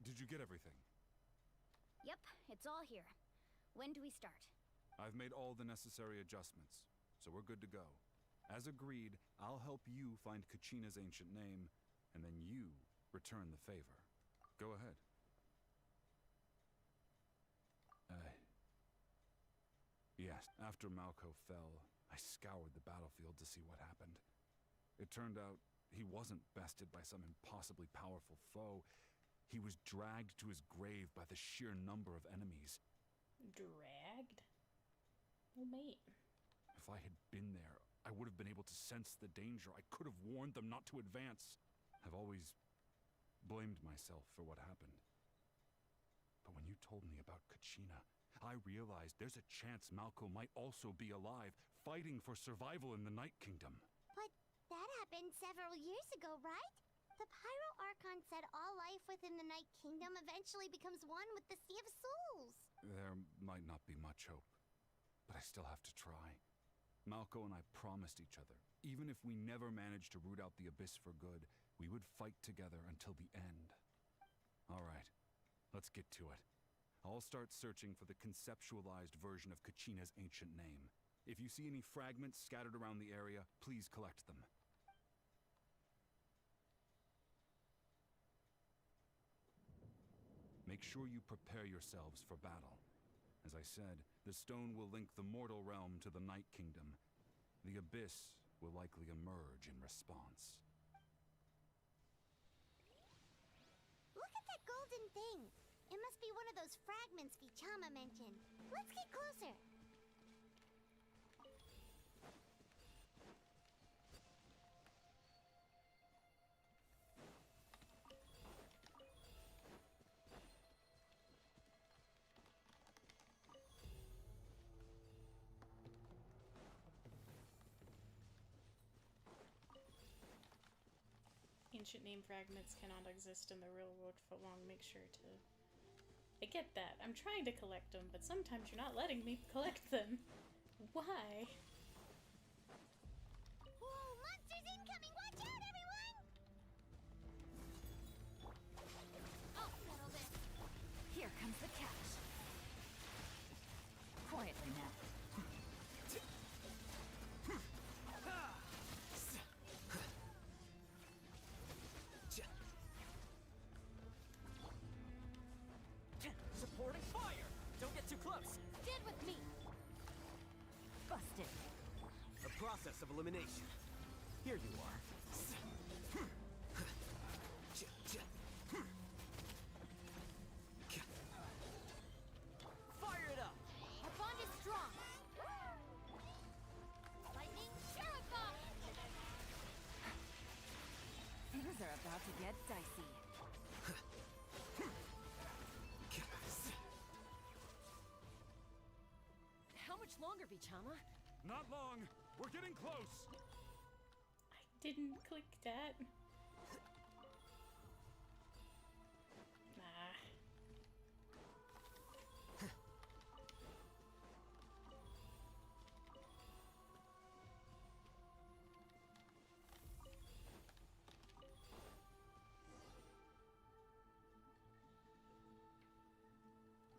Did you get everything? Yep, it's all here. When do we start? I've made all the necessary adjustments, so we're good to go. As agreed, I'll help you find Kachina's ancient name, and then you return the favor. Go ahead. Yes, after Malco fell, I scoured the battlefield to see what happened. It turned out he wasn't bested by some impossibly powerful foe. He was dragged to his grave by the sheer number of enemies. Dragged? Well, mate. If I had been there, I would have been able to sense the danger. I could have warned them not to advance. I've always blamed myself for what happened. But when you told me about Kachina, I realized there's a chance Malco might also be alive, fighting for survival in the Night Kingdom. But that happened several years ago, right? The Pyro Archon said all life within the Night Kingdom eventually becomes one with the Sea of Souls. There might not be much hope, but I still have to try. Malco and I promised each other, even if we never managed to root out the Abyss for good, we would fight together until the end. All right, let's get to it. I'll start searching for the conceptualized version of Kachina's ancient name. If you see any fragments scattered around the area, please collect them. Make sure you prepare yourselves for battle. As I said, the stone will link the mortal realm to the Night Kingdom. The Abyss will likely emerge in response. Look at that golden thing. It must be one of those fragments Vichama mentioned. Let's get closer. Ancient name fragments cannot exist in the real world for long. Make sure to... I get that. I'm trying to collect them, but sometimes you're not letting me collect them. Why? Whoa, monsters incoming! Watch out, everyone! I'll settle this. Here comes the catch. Quietly now. Supporting fire! Don't get too close! Stand with me! Busted. The process of elimination. Here you are. Fire it up! Our bond is strong. Lightning Shuriken! much longer, Vichama? Not long. We're getting close. I didn't click that. Nah.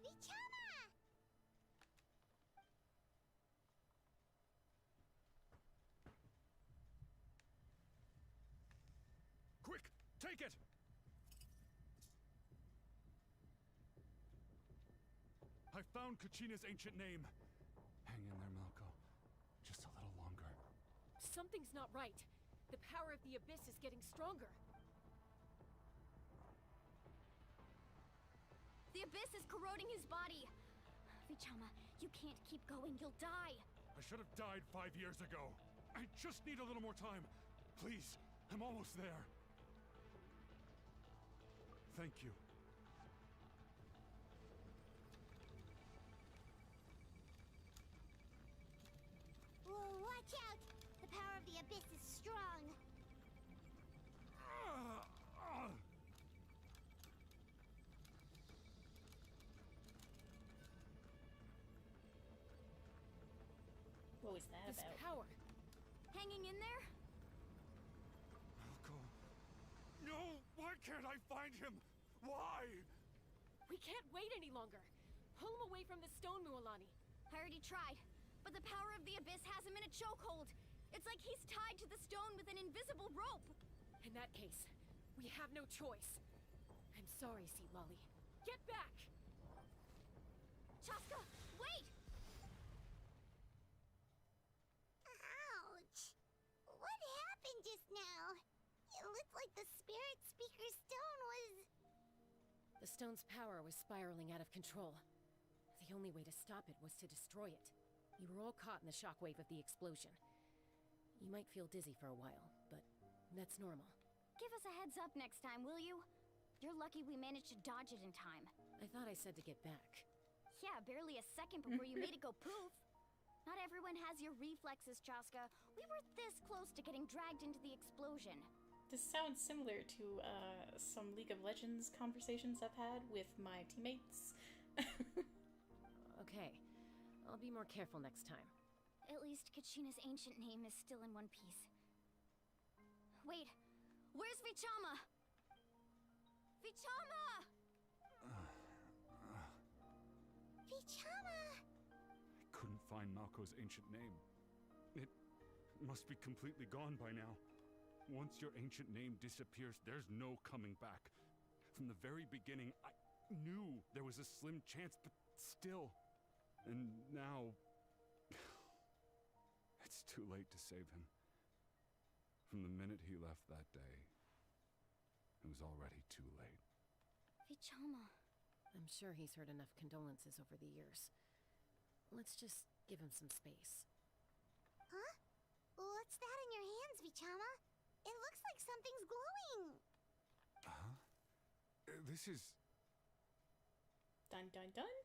Vichama! Quick, take it! I found Kachina's ancient name. Hang in there, Malco. Just a little longer. Something's not right. The power of the Abyss is getting stronger. The Abyss is corroding his body. Vichama, you can't keep going. You'll die. I should have died 5 years ago. I just need a little more time. Please, I'm almost there. Thank you. Whoa, watch out! The power of the Abyss is strong. What was that This about? power. Hanging in there? Malco. No! Why can't I find him? Why? We can't wait any longer. Pull him away from the stone, Mualani. I already tried, but the power of the Abyss has him in a chokehold. It's like he's tied to the stone with an invisible rope. In that case, we have no choice. I'm sorry, Sea Lolly. Get back! Chaska, wait! Ouch! What happened just now? It looked like the Spirit Speaker stone was... The stone's power was spiraling out of control. The only way to stop it was to destroy it. You were all caught in the shockwave of the explosion. You might feel dizzy for a while, but that's normal. Give us a heads up next time, will you? You're lucky we managed to dodge it in time. I thought I said to get back. Yeah, barely a second before you made it go poof. Not everyone has your reflexes, Chaska. We were this close to getting dragged into the explosion. This sounds similar to some League of Legends conversations I've had with my teammates. Okay, I'll be more careful next time. At least Kachina's ancient name is still in one piece. Wait, where's Vichama? Vichama! Vichama! I couldn't find Malco's ancient name. It must be completely gone by now. Once your ancient name disappears, there's no coming back. From the very beginning, I knew there was a slim chance, but still. And now... it's too late to save him. From the minute he left that day, it was already too late. Vichama. I'm sure he's heard enough condolences over the years. Let's just give him some space. Huh? What's that in your hands, Vichama? It looks like something's glowing. Huh? This is... Dun dun dun.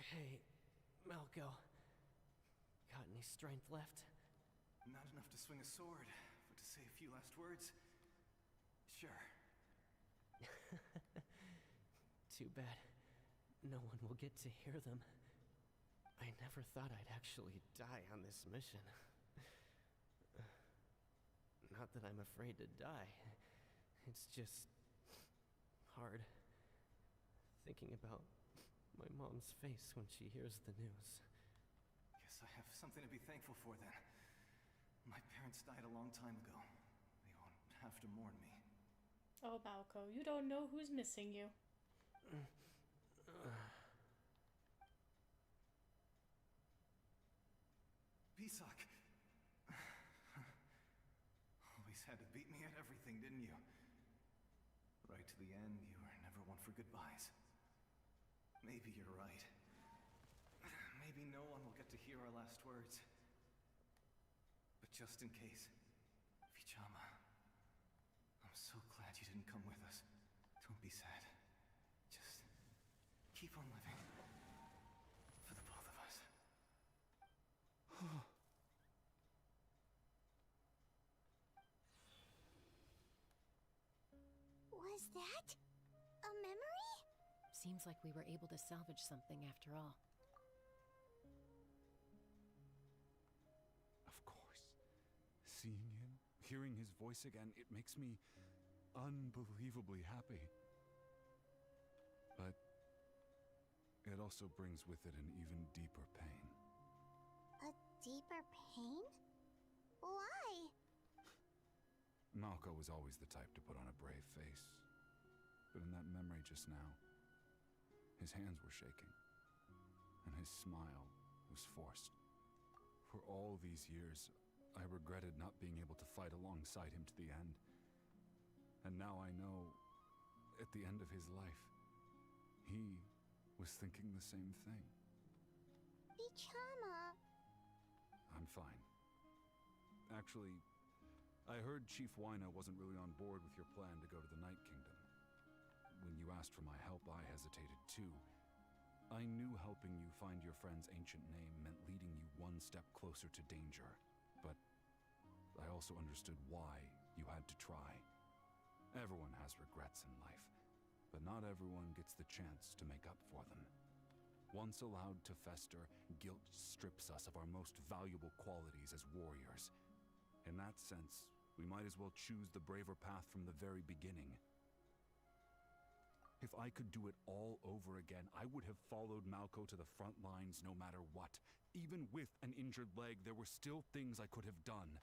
Hey, Malco. Got any strength left? Not enough to swing a sword, but to say a few last words? Sure. Too bad. No one will get to hear them. I never thought I'd actually die on this mission. Not that I'm afraid to die. It's just... hard. Thinking about my mom's face when she hears the news. Guess I have something to be thankful for then. My parents died a long time ago. They won't have to mourn me. Oh, Malco, you don't know who's missing you. Pisak! Always had to beat me at everything, didn't you? Right to the end, you were never one for goodbyes. Maybe you're right. Maybe no one will get to hear our last words. But just in case, Vichama, keep on living. For the both of us. Was that a memory? Seems like we were able to salvage something after all. Of course. Seeing him, hearing his voice again, it makes me unbelievably happy. But it also brings with it an even deeper pain. A deeper pain? Why? Malco was always the type to put on a brave face. But in that memory just now, his hands were shaking, and his smile was forced. For all these years, I regretted not being able to fight alongside him to the end. And now I know, at the end of his life, he was thinking the same thing. Vichama. I'm fine. Actually, I heard Chief Wyna wasn't really on board with your plan to go to the Night Kingdom. When you asked for my help, I hesitated too. I knew helping you find your friend's ancient name meant leading you one step closer to danger, but I also understood why you had to try. Everyone has regrets in life, but not everyone gets the chance to make up for them. Once allowed to fester, guilt strips us of our most valuable qualities as warriors. In that sense, we might as well choose the braver path from the very beginning. If I could do it all over again, I would have followed Malco to the front lines no matter what. Even with an injured leg, there were still things I could have done.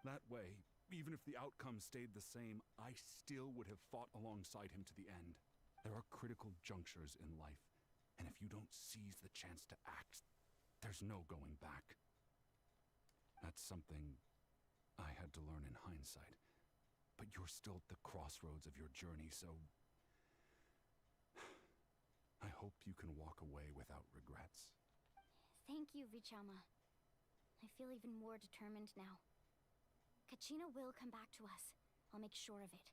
That way, even if the outcome stayed the same, I still would have fought alongside him to the end. There are critical junctures in life, and if you don't seize the chance to act, there's no going back. That's something I had to learn in hindsight. But you're still at the crossroads of your journey, so I hope you can walk away without regrets. Thank you, Vichama. I feel even more determined now. Kachina will come back to us. I'll make sure of it.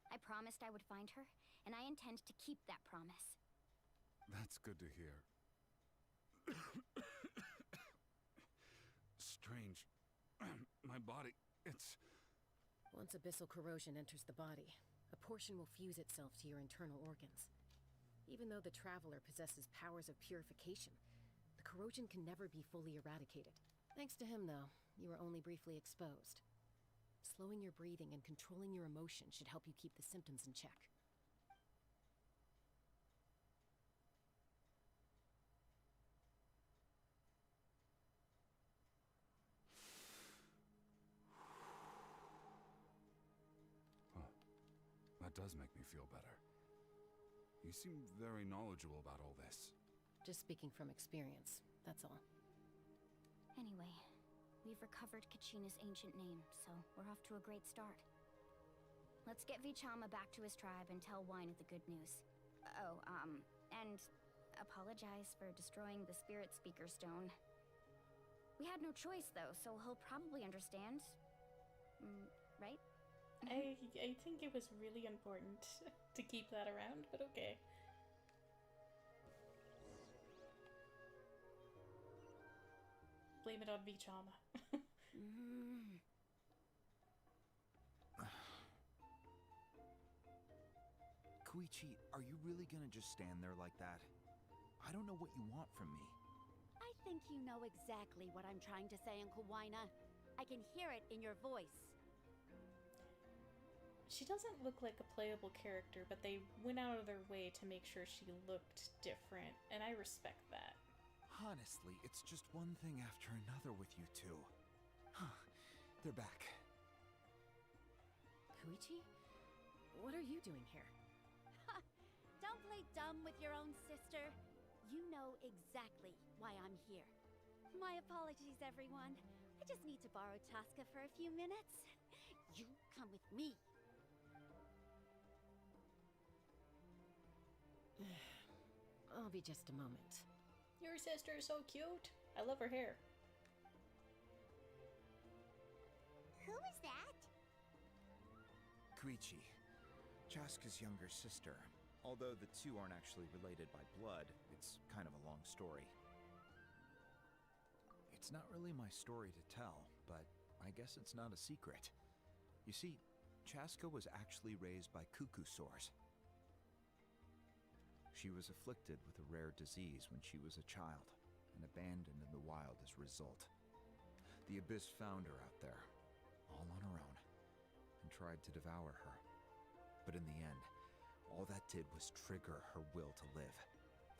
I promised I would find her, and I intend to keep that promise. That's good to hear. Strange. My body, it's... Once abyssal corrosion enters the body, a portion will fuse itself to your internal organs. Even though the Traveler possesses powers of purification, the corrosion can never be fully eradicated. Thanks to him, though, you were only briefly exposed. Slowing your breathing and controlling your emotions should help you keep the symptoms in check. That does make me feel better. You seem very knowledgeable about all this. Just speaking from experience, that's all. Anyway, we've recovered Kachina's ancient name, so we're off to a great start. Let's get Vichama back to his tribe and tell Wyna the good news. Oh, and apologize for destroying the Spirit Speaker Stone. We had no choice, though, so he'll probably understand. Right? I think it was really important to keep that around, but okay. Blame it on Vichama. Koichi, are you really gonna just stand there like that? I don't know what you want from me. I think you know exactly what I'm trying to say, Uncle Wyna. I can hear it in your voice. She doesn't look like a playable character, but they went out of their way to make sure she looked different, and I respect that. Honestly, it's just one thing after another with you two. Huh. They're back. Koichi? What are you doing here? Ha! Don't play dumb with your own sister. You know exactly why I'm here. My apologies, everyone. I just need to borrow Tosca for a few minutes. You come with me. I'll be just a moment. Your sister is so cute. I love her hair. Who is that? Koichi, Chaska's younger sister. Although the two aren't actually related by blood, it's kind of a long story. It's not really my story to tell, but I guess it's not a secret. You see, Chaska was actually raised by cuckoo sores. She was afflicted with a rare disease when she was a child, and abandoned in the wild as a result. The Abyss found her out there, all on her own, and tried to devour her. But in the end, all that did was trigger her will to live.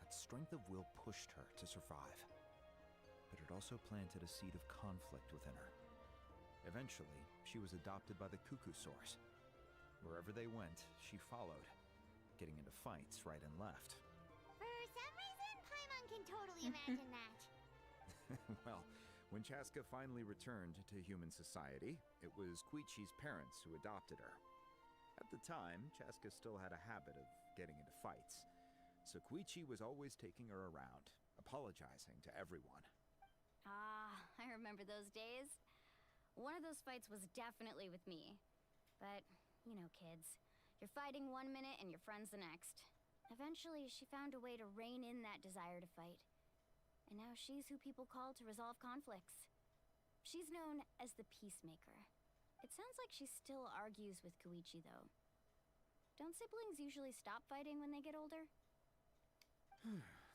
That strength of will pushed her to survive. But it also planted a seed of conflict within her. Eventually, she was adopted by the cuckoo sores. Wherever they went, she followed, getting into fights right and left. For some reason, Paimon can totally imagine that. Well, when Chaska finally returned to human society, it was Koichi's parents who adopted her. At the time, Chaska still had a habit of getting into fights, so Koichi was always taking her around, apologizing to everyone. Ah, I remember those days. One of those fights was definitely with me. But, you know, kids. You're fighting one minute and your friend's the next. Eventually, she found a way to rein in that desire to fight. And now she's who people call to resolve conflicts. She's known as the Peacemaker. It sounds like she still argues with Koichi, though. Don't siblings usually stop fighting when they get older?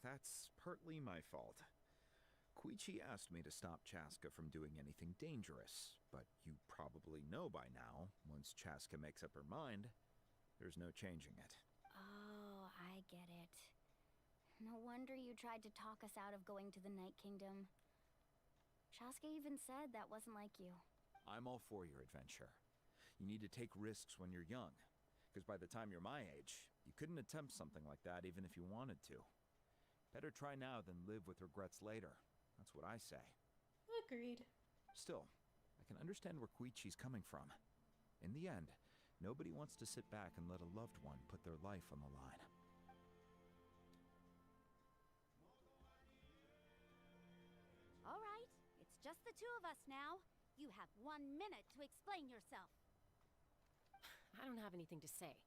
That's partly my fault. Koichi asked me to stop Chaska from doing anything dangerous, but you probably know by now, once Chaska makes up her mind, there's no changing it. Oh, I get it. No wonder you tried to talk us out of going to the Night Kingdom. Chaska even said that wasn't like you. I'm all for your adventure. You need to take risks when you're young, because by the time you're my age, you couldn't attempt something like that even if you wanted to. Better try now than live with regrets later. That's what I say. Agreed. Still, I can understand where Koichi's coming from. In the end, nobody wants to sit back and let a loved one put their life on the line. All right, it's just the two of us now. You have 1 minute to explain yourself. I don't have anything to say.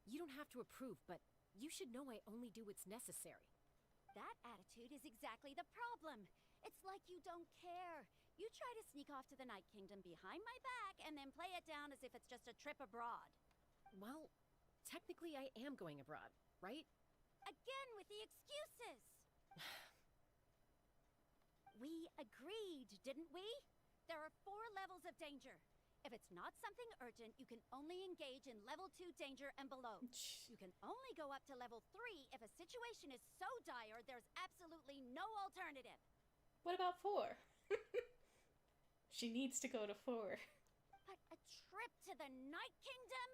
You don't have to approve, but you should know I only do what's necessary. That attitude is exactly the problem. It's like you don't care. You try to sneak off to the Night Kingdom behind my back and then play it down as if it's just a trip abroad. Well, technically I am going abroad, right? Again with the excuses! We agreed, didn't we? There are 4 levels of danger. If it's not something urgent, you can only engage in level 2 danger and below. You can only go up to level 3 if a situation is so dire there's absolutely no alternative. What about 4? She needs to go to 4. But a trip to the Night Kingdom?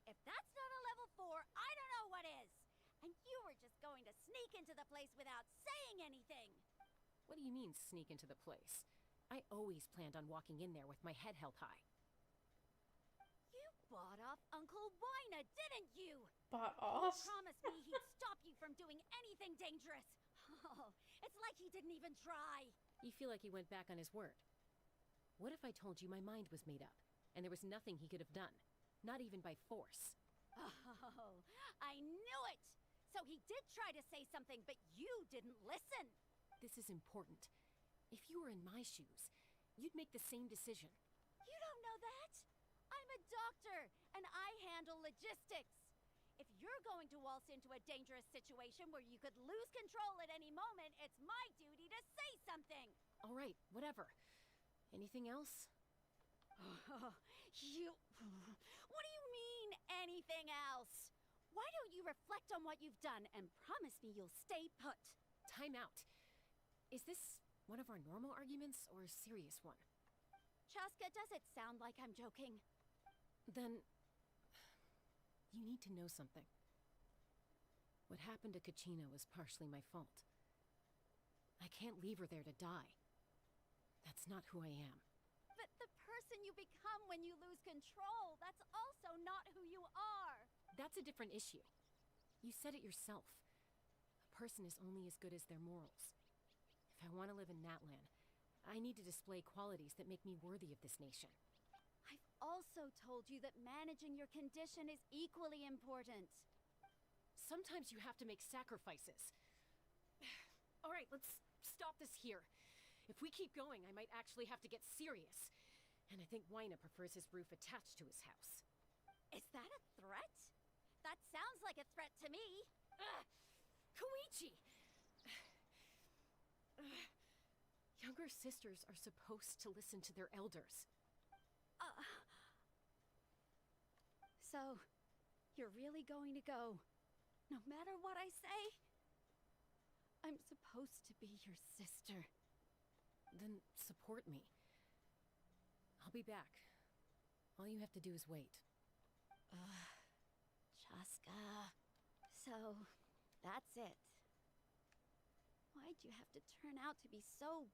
If that's not a level 4, I don't know what is. And you were just going to sneak into the place without saying anything. What do you mean, sneak into the place? I always planned on walking in there with my head held high. You bought off Uncle Wina, didn't you? Bought off? He promised me he'd stop you from doing anything dangerous. Oh, it's like he didn't even try. You feel like he went back on his word. What if I told you my mind was made up, and there was nothing he could have done? Not even by force. Oh, I knew it! So he did try to say something, but you didn't listen. This is important. If you were in my shoes, you'd make the same decision. You don't know that? I'm a doctor, and I handle logistics. If you're going to waltz into a dangerous situation where you could lose control at any moment, it's my duty to say something. All right, whatever. Anything else? What do you mean, anything else? Why don't you reflect on what you've done and promise me you'll stay put? Time out. Is this one of our normal arguments or a serious one? Chaska, does it sound like I'm joking? Then you need to know something. What happened to Kachina was partially my fault. I can't leave her there to die. That's not who I am. But the person you become when you lose control, that's also not who you are. That's a different issue. You said it yourself. A person is only as good as their morals. If I want to live in Natlan, I need to display qualities that make me worthy of this nation. I've also told you that managing your condition is equally important. Sometimes you have to make sacrifices. All right, let's stop this here. If we keep going, I might actually have to get serious. And I think Wyna prefers his roof attached to his house. Is that a threat? That sounds like a threat to me. Koichi! Younger sisters are supposed to listen to their elders. So, you're really going to go, no matter what I say? I'm supposed to be your sister. Then support me. I'll be back. All you have to do is wait. Chaska. So, that's it. Why'd you have to turn out to be so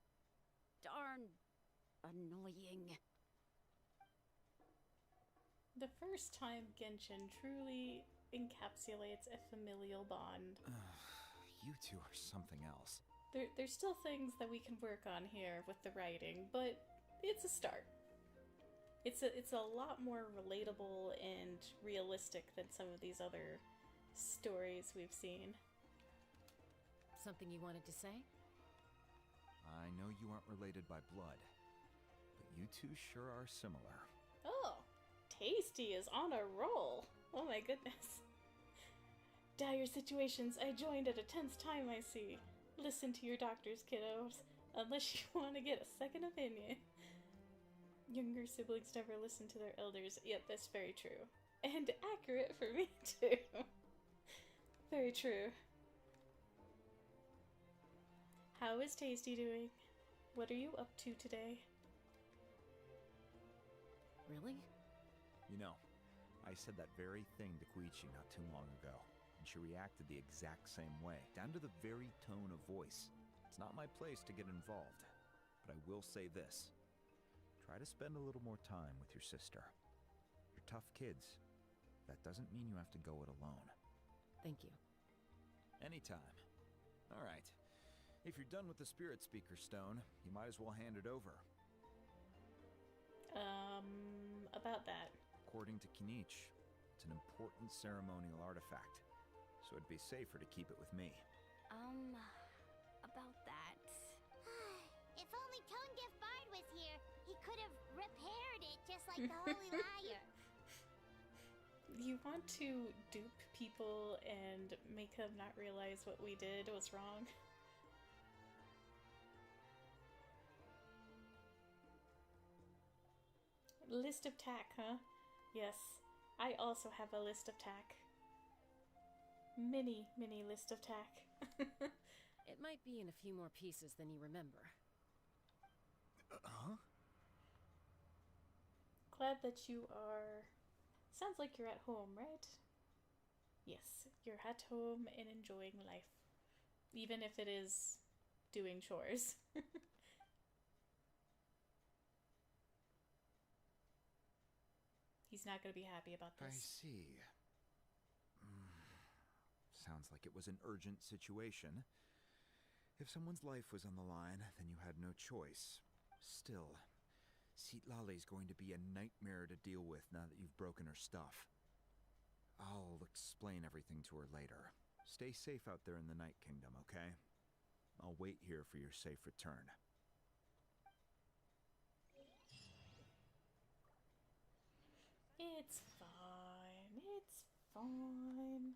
darn annoying? The first time Genshin truly encapsulates a familial bond. You two are something else. There's still things that we can work on here with the writing, but it's a start. It's a lot more relatable and realistic than some of these other stories we've seen. Something you wanted to say? I know you aren't related by blood, but you two sure are similar. Oh, Tasty is on a roll. Oh my goodness. Dire situations, I joined at a tense time, I see. Listen to your doctors, kiddos, unless you want to get a second opinion. Younger siblings never listen to their elders. Yep, that's very true. And accurate for me, too. Very true. How is Tasty doing? What are you up to today? Really? You know, I said that very thing to Koichi not too long ago, and she reacted the exact same way, down to the very tone of voice. It's not my place to get involved, but I will say this. Try to spend a little more time with your sister. You're tough kids. That doesn't mean you have to go it alone. Thank you. Anytime. All right. If you're done with the Spirit Speaker Stone, you might as well hand it over. About that. According to Kinich, it's an important ceremonial artifact, so it'd be safer to keep it with me. About that. If only Tonegif Bard was here, he could have repaired it just like the Holy Liar. You want to dupe people and make them not realize what we did was wrong? List of tack, huh? Yes, I also have a list of tack. Many list of tack. It might be in a few more pieces than you remember. Huh? Glad that you are... Sounds like you're at home, right? Yes, you're at home and enjoying life. Even if it is doing chores. He's not going to be happy about this. I see. Sounds like it was an urgent situation. If someone's life was on the line, then you had no choice. Still, Citlali's going to be a nightmare to deal with now that you've broken her stuff. I'll explain everything to her later. Stay safe out there in the Night Kingdom, okay? I'll wait here for your safe return. It's fine. It's fine.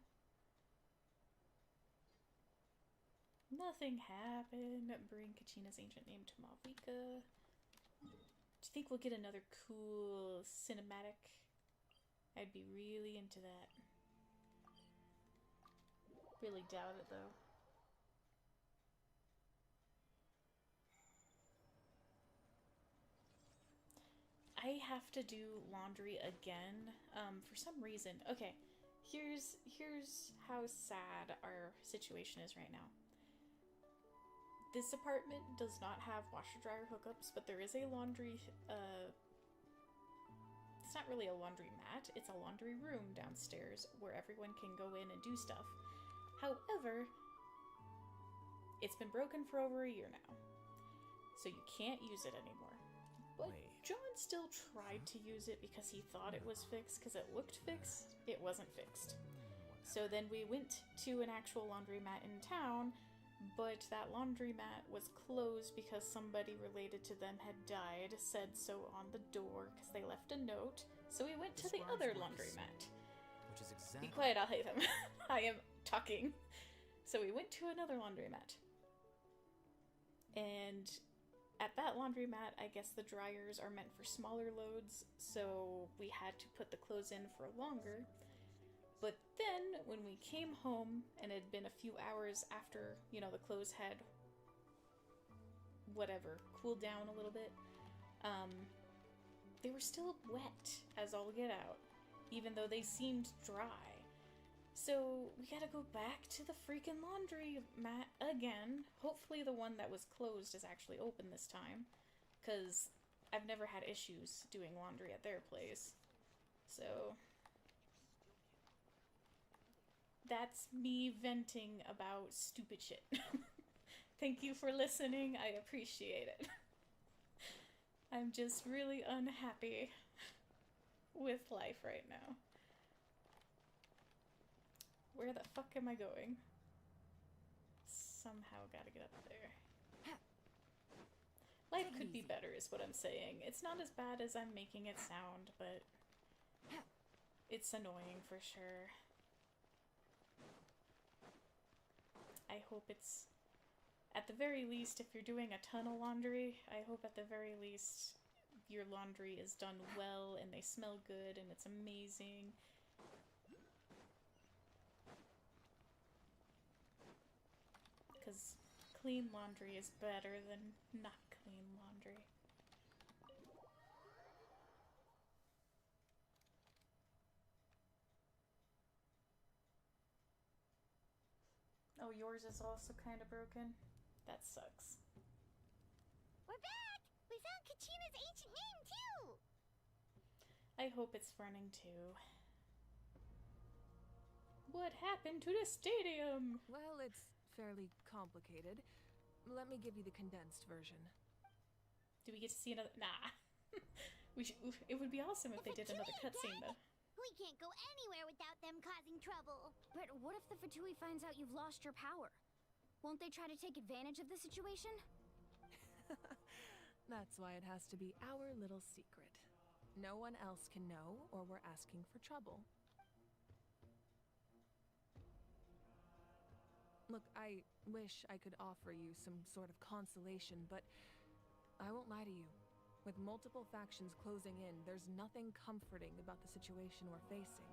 Nothing happened. Bring Kachina's ancient name to Malvika. Do you think we'll get another cool cinematic? I'd be really into that. Really doubt it, though. I have to do laundry again, for some reason. Okay, here's how sad our situation is right now. This apartment does not have washer-dryer hookups, but there is a laundry, it's not really a laundry mat, it's a laundry room downstairs where everyone can go in and do stuff. However, it's been broken for over a year now, so you can't use it anymore. But John still tried to use it because he thought it was fixed, because it looked fixed. It wasn't fixed. So then we went to an actual laundromat in town, but that laundromat was closed because somebody related to them had died, said so on the door because they left a note. So we went to the other laundromat. Which is exactly... Be quiet, I'll hate them. I am talking. So we went to another laundromat. And at that laundromat, I guess the dryers are meant for smaller loads, so we had to put the clothes in for longer. But then, when we came home, and it had been a few hours after, you know, the clothes had, whatever, cooled down a little bit, they were still wet as all get out, even though they seemed dry. So we gotta go back to the freaking laundry mat again. Hopefully the one that was closed is actually open this time, because I've never had issues doing laundry at their place. So that's me venting about stupid shit. Thank you for listening. I appreciate it. I'm just really unhappy with life right now. Where the fuck am I going? Somehow gotta get up there. Life could be better is what I'm saying. It's not as bad as I'm making it sound, but it's annoying for sure. I hope it's, at the very least, if you're doing a ton of laundry, I hope at the very least your laundry is done well and they smell good and it's amazing. Because clean laundry is better than not clean laundry. Oh, yours is also kind of broken? That sucks. We're back! We found Kachina's ancient name, too! I hope it's running too. What happened to the stadium? Well, it's fairly complicated. Let me give you the condensed version. Do we get to see another? Nah. It would be awesome if they did another cutscene, though. We can't go anywhere without them causing trouble. But what if the Fatui finds out you've lost your power? Won't they try to take advantage of the situation? That's why it has to be our little secret. No one else can know, or we're asking for trouble. Look, I wish I could offer you some sort of consolation, but I won't lie to you. With multiple factions closing in, there's nothing comforting about the situation we're facing.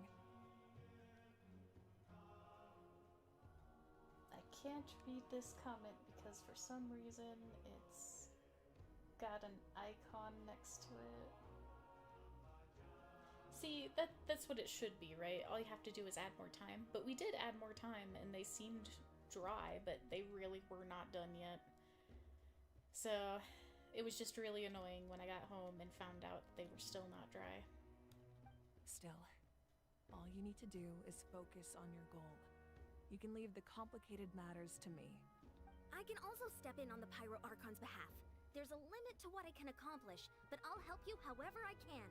I can't read this comment because for some reason it's got an icon next to it. See, that's what it should be, right? All you have to do is add more time. But we did add more time and they seemed dry, but they really were not done yet. So it was just really annoying when I got home and found out they were still not dry. Still, all you need to do is focus on your goal. You can leave the complicated matters to me. I can also step in on the Pyro Archon's behalf. There's a limit to what I can accomplish, but I'll help you however I can.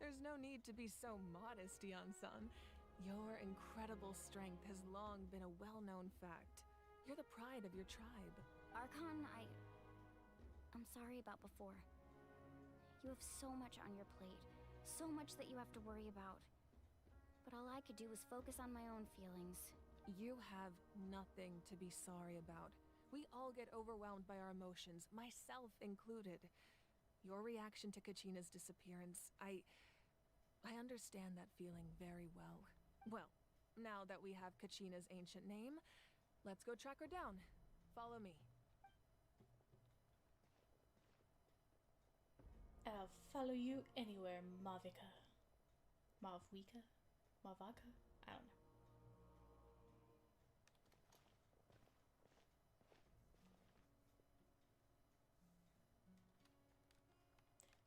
There's no need to be so modest, Yan-san. Your incredible strength has long been a well-known fact. You're the pride of your tribe. Archon, I'm sorry about before. You have so much on your plate. So much that you have to worry about. But all I could do was focus on my own feelings. You have nothing to be sorry about. We all get overwhelmed by our emotions, myself included. Your reaction to Kachina's disappearance, I understand that feeling very well. Well, now that we have Kachina's ancient name, let's go track her down. Follow me. I'll follow you anywhere, Mavika. Mavwika? Mavaka? I don't know.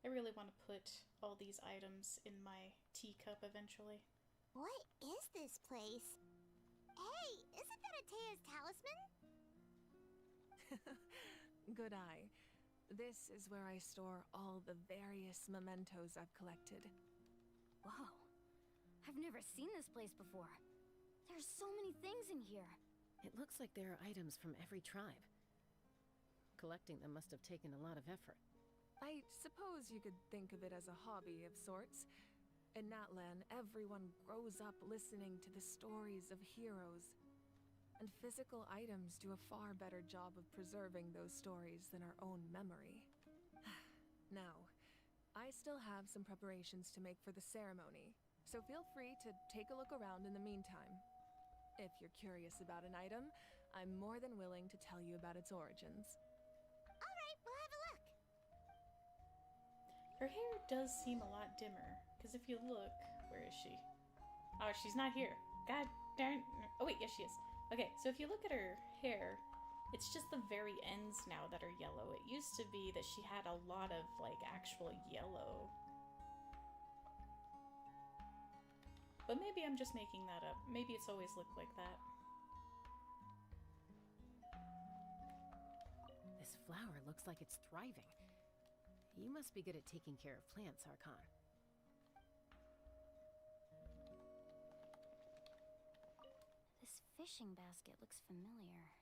I really want to put all these items in my teacup eventually. What is this place? Hey, isn't that Atea's talisman? Good eye. This is where I store all the various mementos I've collected. Whoa. I've never seen this place before. There's so many things in here. It looks like there are items from every tribe. Collecting them must have taken a lot of effort. I suppose you could think of it as a hobby of sorts. In Natlan, everyone grows up listening to the stories of heroes. And physical items do a far better job of preserving those stories than our own memory. Now, I still have some preparations to make for the ceremony, so feel free to take a look around in the meantime. If you're curious about an item, I'm more than willing to tell you about its origins. Alright, we'll have a look. Her hair does seem a lot dimmer, because if you look, where is she? Oh, she's not here. God darn. Oh wait, yes she is. Okay, so if you look at her hair, it's just the very ends now that are yellow. It used to be that she had a lot of, like, actual yellow. But maybe I'm just making that up. Maybe it's always looked like that. This flower looks like it's thriving. You must be good at taking care of plants, Archon. This fishing basket looks familiar.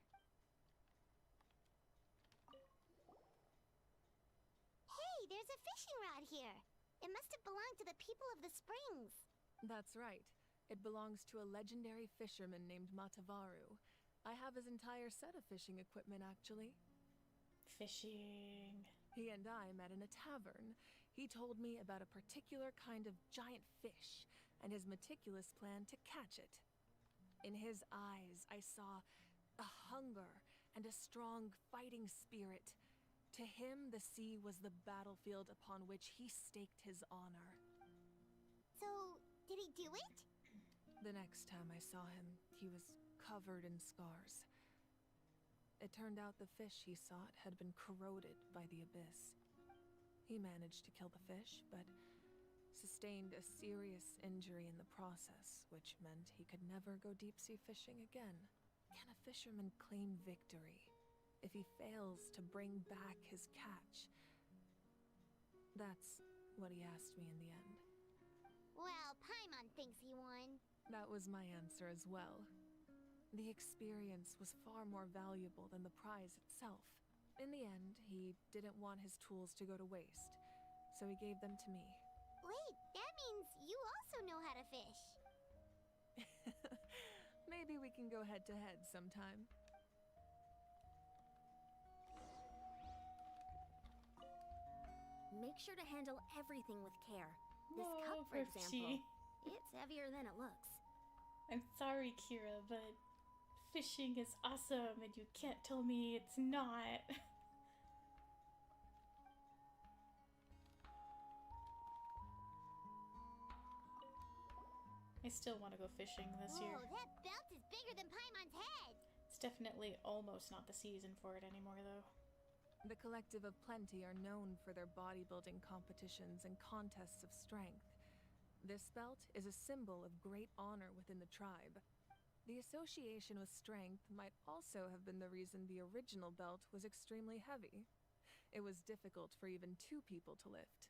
Hey, there's a fishing rod here. It must have belonged to the people of the springs. That's right. It belongs to a legendary fisherman named Matavaru. I have his entire set of fishing equipment, actually. Fishing. He and I met in a tavern. He told me about a particular kind of giant fish and his meticulous plan to catch it. In his eyes, I saw a hunger and a strong fighting spirit. To him, the sea was the battlefield upon which he staked his honor. So, did he do it? The next time I saw him, he was covered in scars. It turned out the fish he sought had been corroded by the abyss. He managed to kill the fish, but sustained a serious injury in the process, which meant he could never go deep-sea fishing again. Can a fisherman claim victory if he fails to bring back his catch? That's what he asked me in the end. Well, Paimon thinks he won. That was my answer as well. The experience was far more valuable than the prize itself. In the end, he didn't want his tools to go to waste, so he gave them to me. Wait, that means you also know how to fish. Maybe we can go head-to-head sometime. Make sure to handle everything with care. This No, cup, for example, Ripsy. it's heavier than it looks. I'm sorry, Kira, but fishing is awesome and you can't tell me it's not. I still want to go fishing this year. Whoa, that belt is bigger than Paimon's head. It's definitely almost not the season for it anymore, though. The Collective of Plenty are known for their bodybuilding competitions and contests of strength. This belt is a symbol of great honor within the tribe. The association with strength might also have been the reason the original belt was extremely heavy. It was difficult for even 2 people to lift.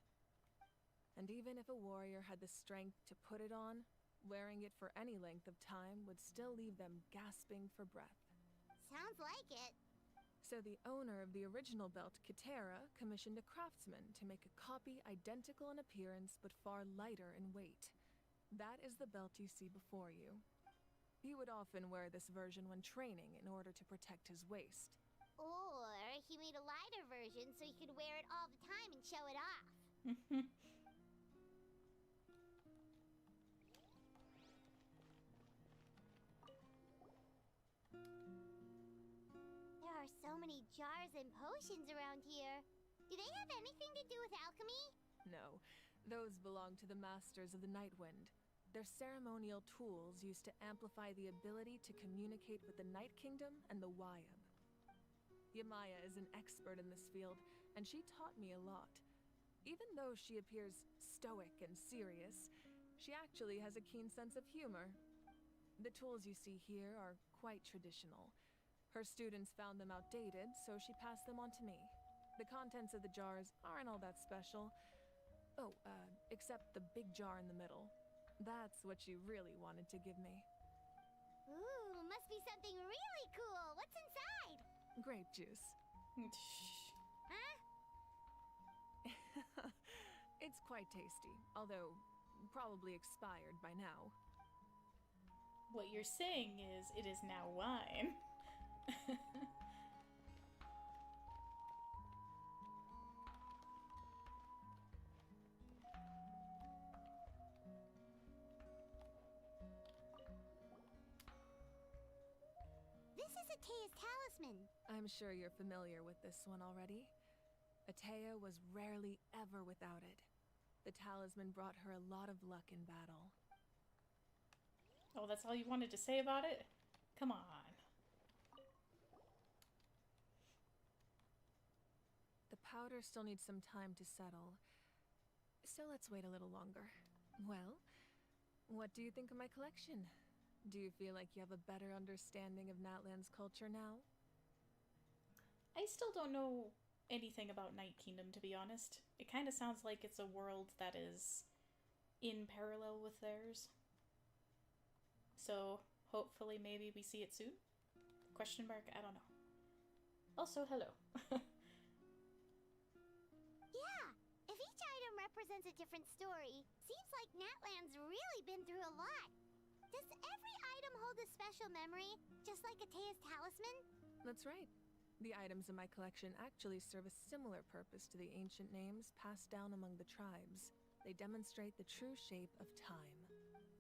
And even if a warrior had the strength to put it on, wearing it for any length of time would still leave them gasping for breath. Sounds like it. So the owner of the original belt, Kitera, commissioned a craftsman to make a copy identical in appearance but far lighter in weight. That is the belt you see before you. He would often wear this version when training in order to protect his waist. Or he made a lighter version so he could wear it all the time and show it off. There are so many jars and potions around here. Do they have anything to do with alchemy? No, those belong to the Masters of the Nightwind. They're ceremonial tools used to amplify the ability to communicate with the Night Kingdom and the Wayab. Yamaya is an expert in this field, and she taught me a lot. Even though she appears stoic and serious, she actually has a keen sense of humor. The tools you see here are quite traditional. Her students found them outdated, so she passed them on to me. The contents of the jars aren't all that special. Oh, except the big jar in the middle. That's what you really wanted to give me. Ooh, must be something really cool. What's inside? Grape juice. Huh? It's quite tasty, although probably expired by now. What you're saying is, it is now wine. This is Atea's talisman. I'm sure you're familiar with this one already. Atea was rarely ever without it. The talisman brought her a lot of luck in battle. Oh, that's all you wanted to say about it? Come on. The powder still needs some time to settle, so let's wait a little longer. Well, what do you think of my collection? Do you feel like you have a better understanding of Natlan's culture now? I still don't know anything about Night Kingdom, to be honest. It kind of sounds like it's a world that is in parallel with theirs. So, hopefully maybe we see it soon? Question mark? I don't know. Also, hello. Yeah, if each item represents a different story, seems like Natlan's really been through a lot. Does every item hold a special memory, just like Atea's talisman? That's right. The items in my collection actually serve a similar purpose to the ancient names passed down among the tribes. They demonstrate the true shape of time.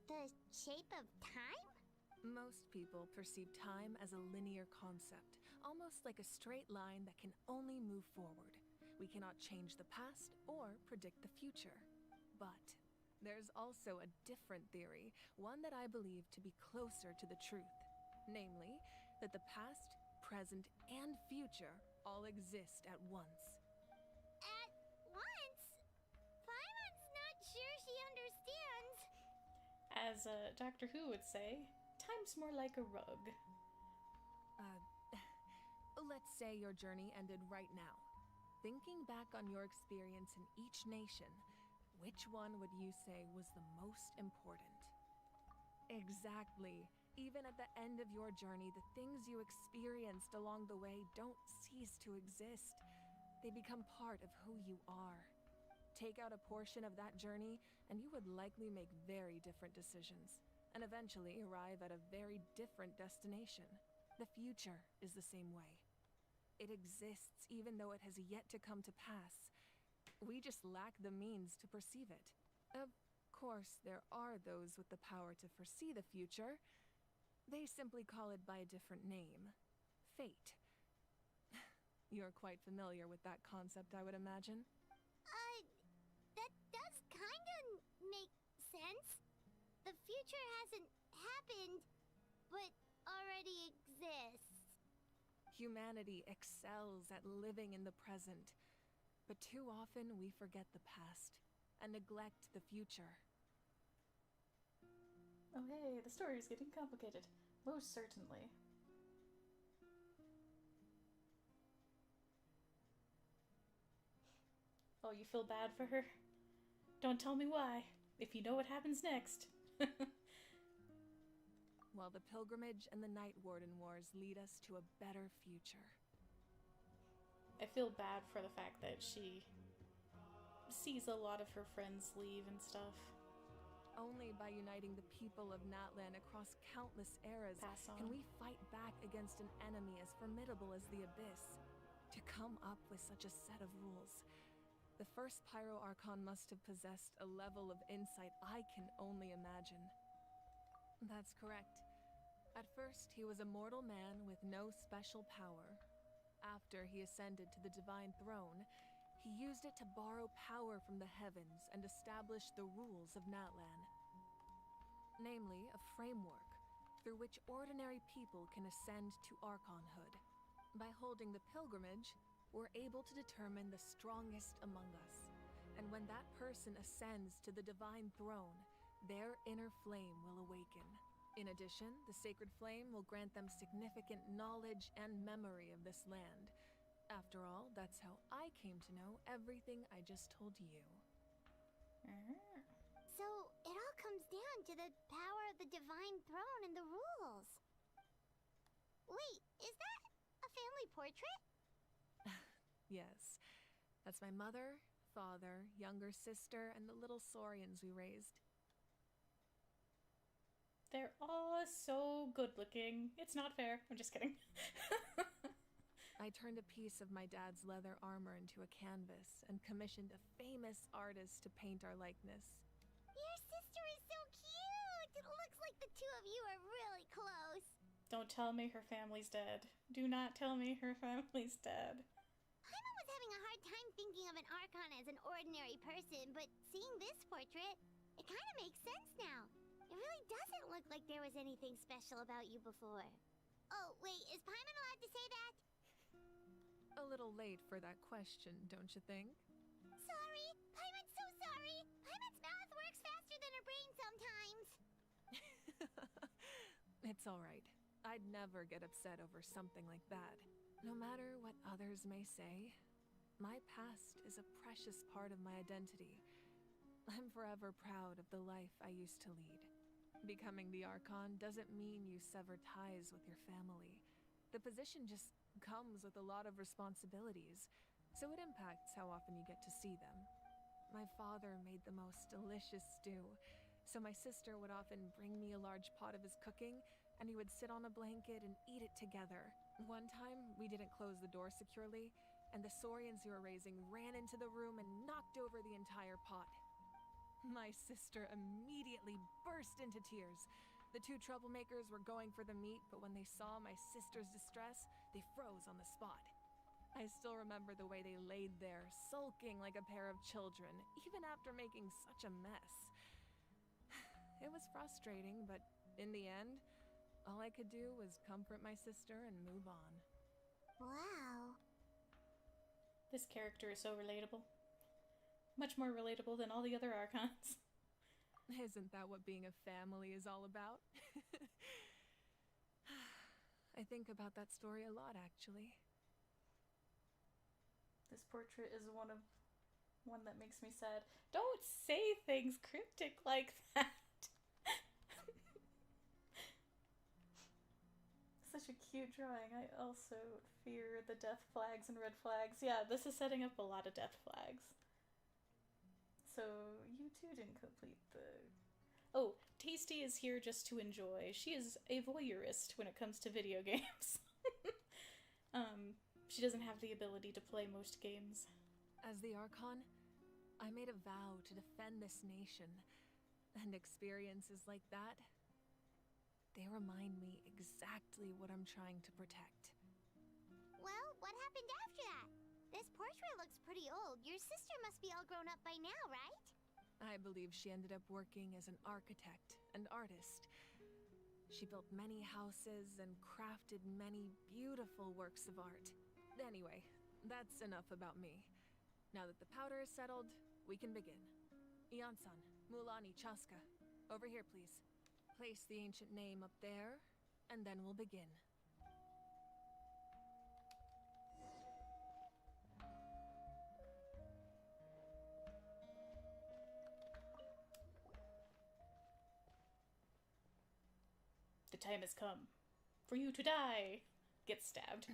The shape of time? Most people perceive time as a linear concept, almost like a straight line that can only move forward. We cannot change the past or predict the future. But there's also a different theory, one that I believe to be closer to the truth. Namely, that the past, present, and future all exist at once. At once? Paimon's not sure she understands. As Doctor Who would say, time's more like a rug. Let's say your journey ended right now. Thinking back on your experience in each nation, which one would you say was the most important? Exactly. Even at the end of your journey, the things you experienced along the way don't cease to exist. They become part of who you are. Take out a portion of that journey, and you would likely make very different decisions, and eventually arrive at a very different destination. The future is the same way. It exists even though it has yet to come to pass. We just lack the means to perceive it. Of course, there are those with the power to foresee the future. They simply call it by a different name. Fate. You're quite familiar with that concept, I would imagine. That does kinda make sense. The future hasn't happened, but already exists. Humanity excels at living in the present, but too often we forget the past and neglect the future. Oh hey, the story is getting complicated. Most certainly. Oh, you feel bad for her? Don't tell me why, if you know what happens next. While the pilgrimage and the Night Warden Wars lead us to a better future. I feel bad for the fact that she sees a lot of her friends leave and stuff. Only by uniting the people of Natlan across countless eras can we fight back against an enemy as formidable as the Abyss. To come up with such a set of rules, the first Pyro Archon must have possessed a level of insight I can only imagine. That's correct. At first, he was a mortal man with no special power. After he ascended to the divine throne, he used it to borrow power from the heavens and establish the rules of Natlan. Namely, a framework through which ordinary people can ascend to Archonhood. By holding the pilgrimage, we're able to determine the strongest among us. And when that person ascends to the divine throne, their inner flame will awaken. In addition, the sacred flame will grant them significant knowledge and memory of this land. After all, that's how I came to know everything I just told you. So, it all comes down to the power of the divine throne and the rules. Wait, is that a family portrait? Yes. That's my mother, father, younger sister, and the little saurians we raised. They're all so good looking. It's not fair. I'm just kidding. I turned a piece of my dad's leather armor into a canvas and commissioned a famous artist to paint our likeness. Your sister is so cute! It looks like the two of you are really close. Don't tell me her family's dead. Do not tell me her family's dead. Paimon was having a hard time thinking of an Archon as an ordinary person, but seeing this portrait, it kind of makes sense now. It really doesn't look like there was anything special about you before. Oh, wait, is Paimon allowed to say that? A little late for that question, don't you think? Sorry! Paimon's so sorry! Paimon's mouth works faster than her brain sometimes! It's alright. I'd never get upset over something like that. No matter what others may say, my past is a precious part of my identity. I'm forever proud of the life I used to lead. Becoming the Archon doesn't mean you sever ties with your family. The position just comes with a lot of responsibilities, so it impacts how often you get to see them. My father made the most delicious stew, so my sister would often bring me a large pot of his cooking, and we would sit on a blanket and eat it together. One time, we didn't close the door securely, and the saurians we were raising ran into the room and knocked over the entire pot. My sister immediately burst into tears. The two troublemakers were going for the meat, but when they saw my sister's distress, they froze on the spot. I still remember the way they laid there, sulking like a pair of children, even after making such a mess. It was frustrating, but in the end, all I could do was comfort my sister and move on. Wow. This character is so relatable. Much more relatable than all the other Archons. Isn't that what being a family is all about? I think about that story a lot, actually. This portrait is one that makes me sad. Don't say things cryptic like that. Such a cute drawing. I also fear the death flags and red flags. Yeah, this is setting up a lot of death flags. So you too didn't complete the... Oh, Tasty is here just to enjoy. She is a voyeurist when it comes to video games. She doesn't have the ability to play most games. As the Archon, I made a vow to defend this nation, and experiences like that, they remind me exactly what I'm trying to protect. Well, what happened after that? This portrait looks pretty old. Your sister must be all grown up by now, right? I believe she ended up working as an architect and artist. She built many houses and crafted many beautiful works of art. Anyway, that's enough about me. Now that the powder is settled, we can begin. Iansan, Mulani, Chaska, over here please. Place the ancient name up there, and then we'll begin. The time has come for you to die. Get stabbed.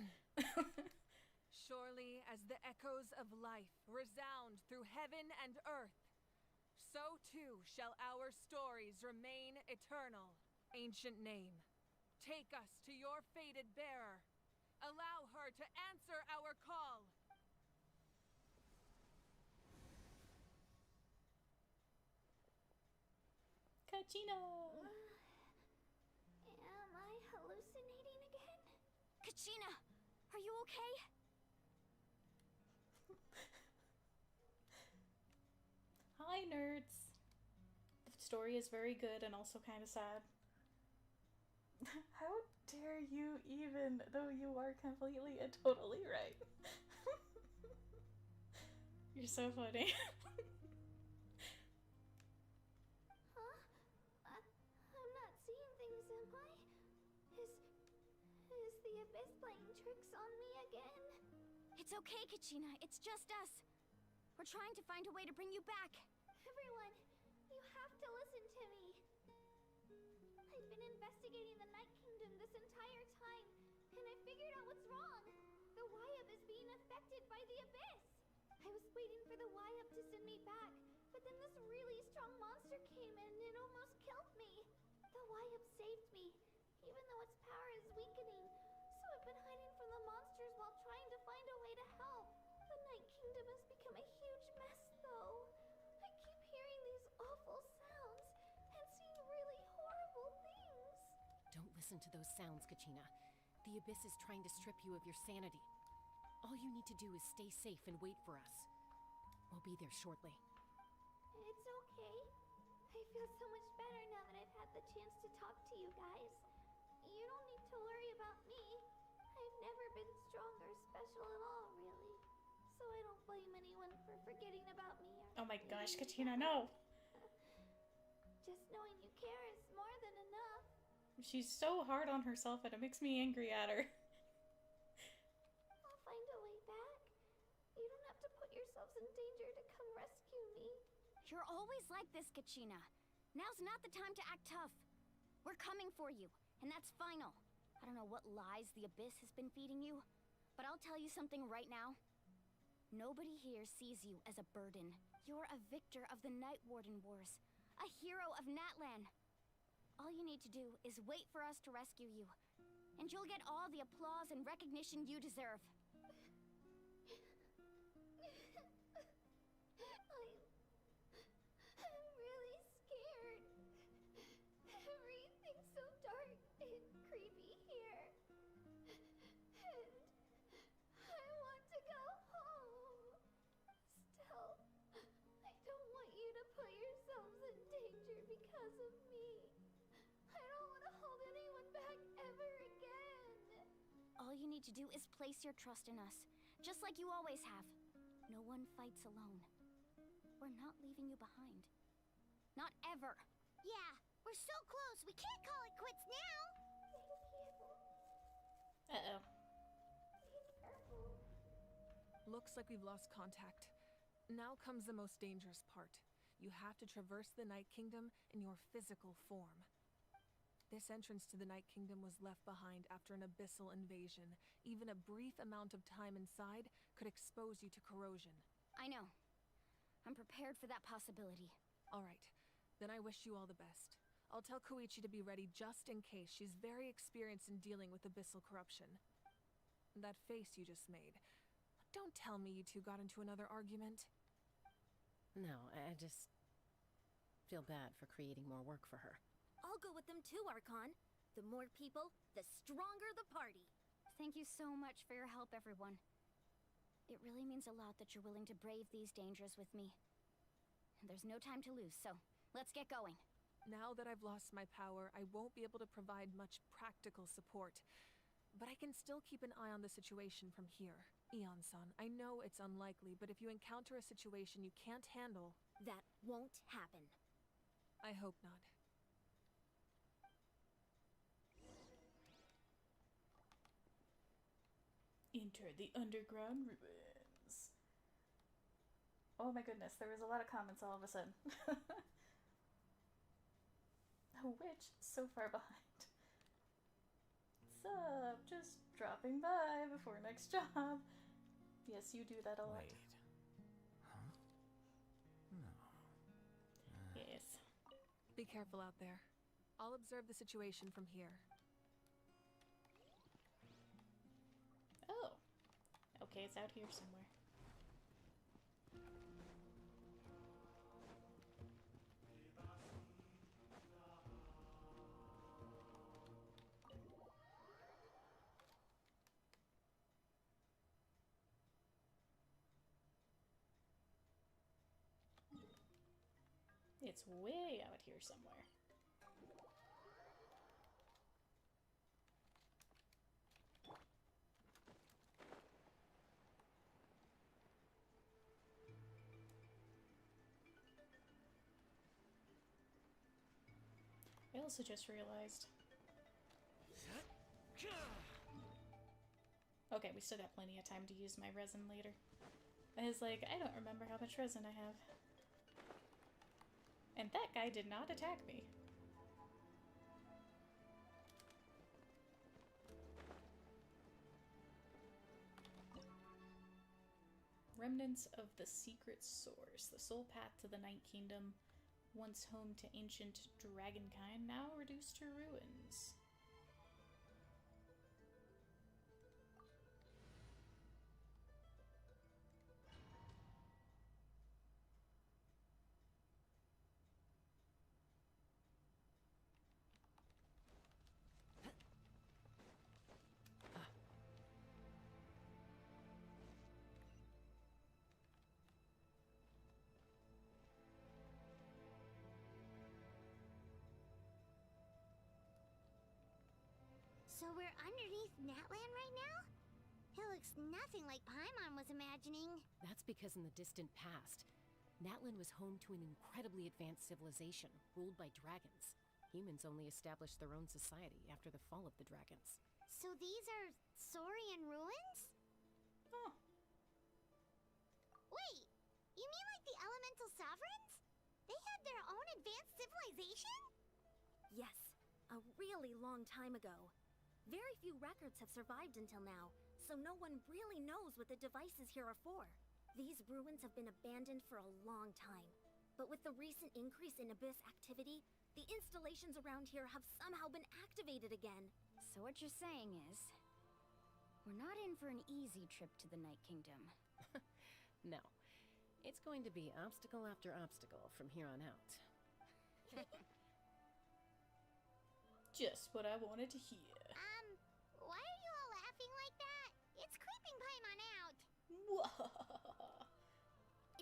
Surely as the echoes of life resound through heaven and earth, so too shall our stories remain eternal. Ancient name, take us to your fated bearer. Allow her to answer our call. Kachina! Am I hallucinating again? Kachina, are you okay? Hi, nerds. The story is very good and also kind of sad. How dare you even, though you are completely and totally right. You're so funny. Huh? I'm not seeing things, am I? Is the Abyss playing tricks on me again? It's okay, Kachina. It's just us. We're trying to find a way to bring you back. Everyone, you have to listen to me. investigating the Night Kingdom this entire time, and I figured out what's wrong. The Wyab is being affected by the Abyss. I was waiting for the Wyab to send me back, but then this really strong monster came in and it almost killed me. The Wyab saved me, even though its power is weakening, so I've been hiding from the monsters while trying to find a way to help. The Night Kingdom has become a huge mess, though. I keep hearing these awful sounds and seeing really horrible things. Don't listen to those sounds, Kachina. The Abyss is trying to strip you of your sanity. All you need to do is stay safe and wait for us. We'll be there shortly. It's okay. I feel so much better now that I've had the chance to talk to you guys. You don't need to worry about me. I've never been strong or special at all, really. So I don't blame anyone for forgetting about me. Oh my gosh, Katina, no! Just knowing you care is more than enough. She's so hard on herself and it makes me angry at her. I'll find a way back. You don't have to put yourselves in danger to come rescue me. You're always like this, Kachina. Now's not the time to act tough. We're coming for you, and that's final. I don't know what lies the Abyss has been feeding you, but I'll tell you something right now. Nobody here sees you as a burden. You're a victor of the Night Warden Wars, a hero of Natlan. All you need to do is wait for us to rescue you, and you'll get all the applause and recognition you deserve. I'm really scared. Everything's so dark and creepy here. And I want to go home. Still, I don't want you to put yourselves in danger because of me. I don't want to hold anyone back ever again. All you need to do is place your trust in us, just like you always have. No one fights alone. We're not leaving you behind. Not ever. Yeah, we're so close. We can't call it quits now. Uh-oh. Looks like we've lost contact. Now comes the most dangerous part. You have to traverse the Night Kingdom in your physical form. This entrance to the Night Kingdom was left behind after an abyssal invasion. Even a brief amount of time inside could expose you to corrosion. I know. I'm prepared for that possibility. All right, then I wish you all the best. I'll tell Koichi to be ready just in case. She's very experienced in dealing with abyssal corruption. That face you just made. Don't tell me you two got into another argument. No, I just feel bad for creating more work for her. I'll go with them too, Archon. The more people, the stronger the party. Thank you so much for your help, everyone. It really means a lot that you're willing to brave these dangers with me. And there's no time to lose, so let's get going. Now that I've lost my power, I won't be able to provide much practical support. But I can still keep an eye on the situation from here. Eon-san, I know it's unlikely, but if you encounter a situation you can't handle... That won't happen. I hope not. Enter the underground ruins. Oh my goodness, there was a lot of comments all of a sudden. A witch so far behind. Sup, just dropping by before next job. Yes, you do that a lot. Wait. Huh? No. Yes. Be careful out there. I'll observe the situation from here. Oh. Okay, it's out here somewhere. It's way out here somewhere. I also just realized. Okay, we still got plenty of time to use my resin later. I was like, I don't remember how much resin I have. And that guy did not attack me. remnants of the secret source, the sole path to the Night Kingdom, once home to ancient dragonkind, now reduced to ruins. So we're underneath Natlan right now? It looks nothing like Paimon was imagining. That's because in the distant past, Natlan was home to an incredibly advanced civilization ruled by dragons. Humans only established their own society after the fall of the dragons. So these are Saurian ruins? Oh. Wait, you mean like the elemental sovereigns? They had their own advanced civilization? Yes, a really long time ago. Very few records have survived until now, so no one really knows what the devices here are for. These ruins have been abandoned for a long time. But with the recent increase in Abyss activity, the installations around here have somehow been activated again. So what you're saying is, we're not in for an easy trip to the Night Kingdom. No. It's going to be obstacle after obstacle from here on out. Just what I wanted to hear. Why are you all laughing like that? It's creeping Paimon out.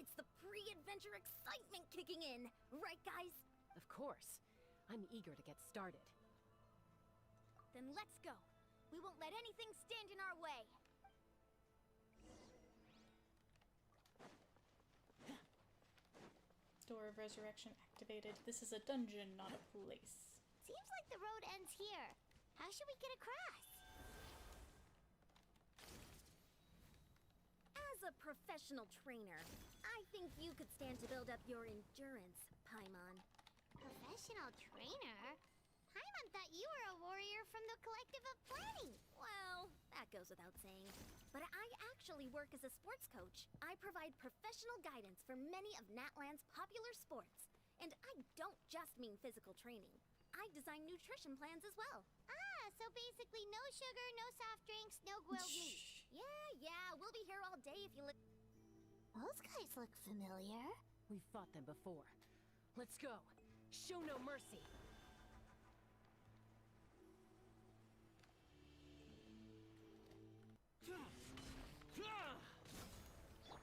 It's the pre-adventure excitement kicking in, right guys? Of course. I'm eager to get started. Then let's go. We won't let anything stand in our way. Door of Resurrection activated. This is a dungeon, not a place. Seems like the road ends here. How should we get across? As a professional trainer, I think you could stand to build up your endurance, Paimon. Professional trainer? Paimon thought you were a warrior from the Collective of Planning. Well, that goes without saying. But I actually work as a sports coach. I provide professional guidance for many of Natlan's popular sports. And I don't just mean physical training. I design nutrition plans as well. Ah, so basically no sugar, no soft drinks, no grilled meat. Yeah, we'll be here all day if you look... Those guys look familiar. We've fought them before. Let's go. Show no mercy.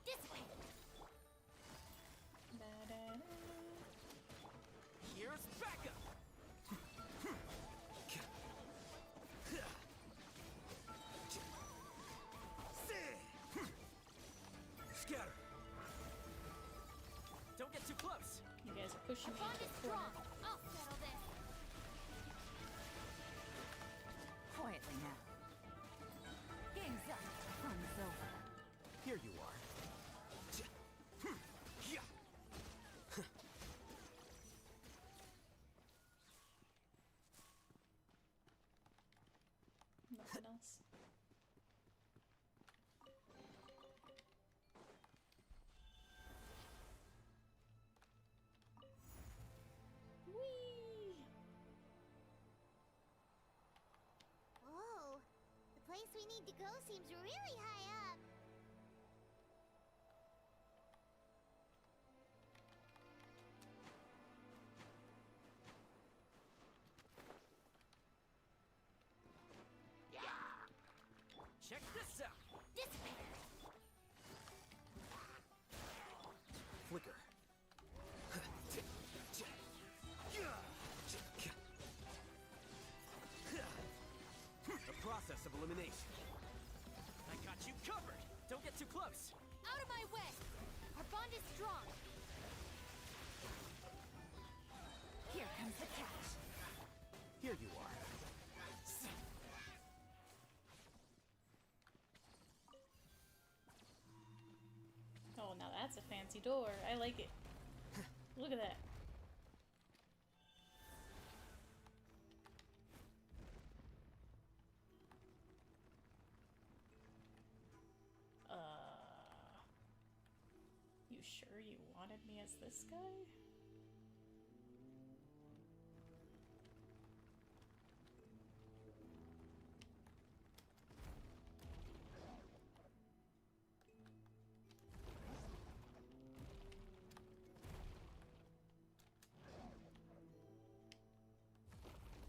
This way. Here's backup. Scatter. Don't get too close. You guys are pushing me into a corner. I'll settle this. Quietly now. Game's up. Fun's over. Here you are. Nothing else. Whee! Whoa, the place we need to go seems really high up. Check this out. This way. Flicker. The process of elimination. I got you covered. Don't get too close. Out of my way. Our bond is strong. Here comes the catch. Here you are. Oh, now that's a fancy door. I like it. Look at that. me as this guy?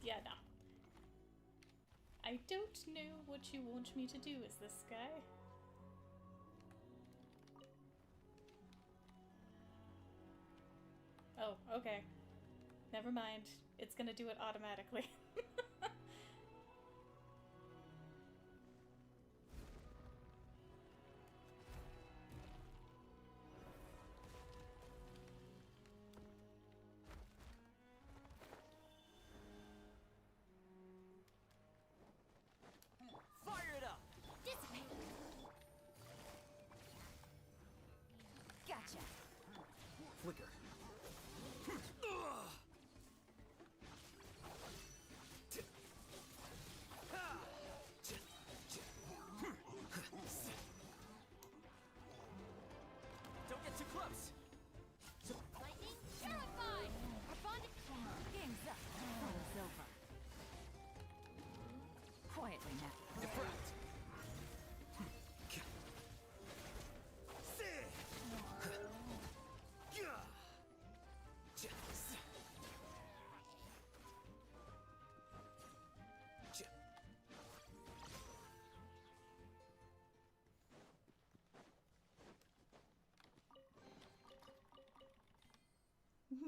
Yeah, no. I don't know what you want me to do as this guy. Oh, okay. Never mind. It's gonna do it automatically. Fire it up! Dissipate! Gotcha! Flicker. Don't get too close! Lightning, purify! Our bond... Game's up. Fun's over. Quietly now. Deflect!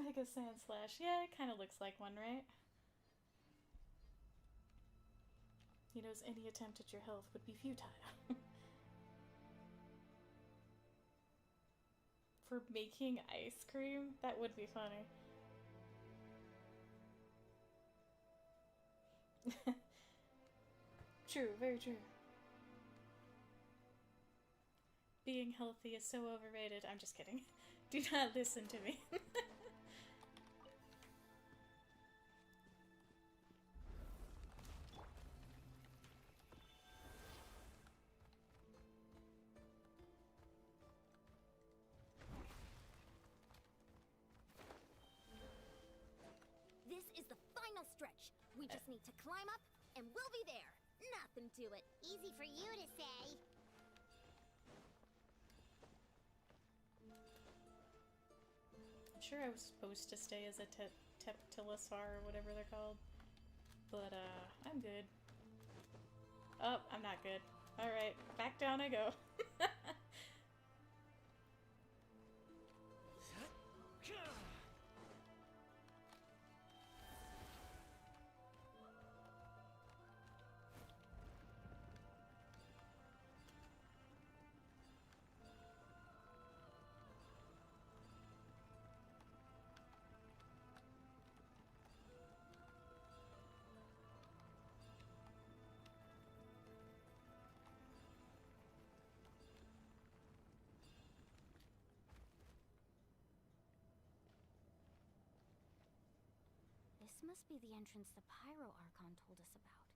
Mega Sand Slash. Yeah, it kind of looks like one, right? He knows any attempt at your health would be futile. For making ice cream? That would be funny. True, very true. Being healthy is so overrated. I'm just kidding. Do not listen to me. This is the final stretch. We just need to climb up, and we'll be there. Nothing to it. Easy for you to say. I'm sure I was supposed to stay as a Teptilisar or whatever they're called. But, I'm good. Oh, I'm not good. Alright, back down I go. This must be the entrance the Pyro Archon told us about.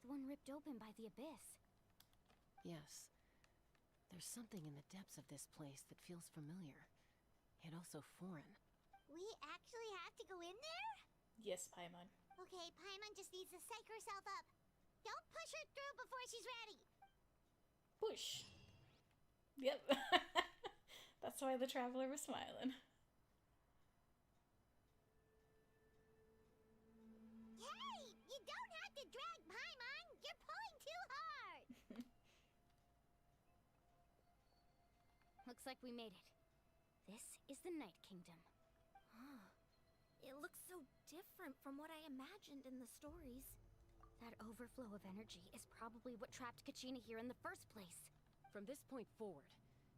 The one ripped open by the abyss. Yes. There's something in the depths of this place that feels familiar, yet also foreign. We actually have to go in there? Yes, Paimon. Okay, Paimon just needs to psych herself up. Don't push her through before she's ready. Push. Yep. That's why the traveler was smiling. Hey! You don't have to drag Paimon! You're pulling too hard! Looks like we made it. This is the Night Kingdom. It looks so different from what I imagined in the stories. That overflow of energy is probably what trapped Kachina here in the first place. From this point forward,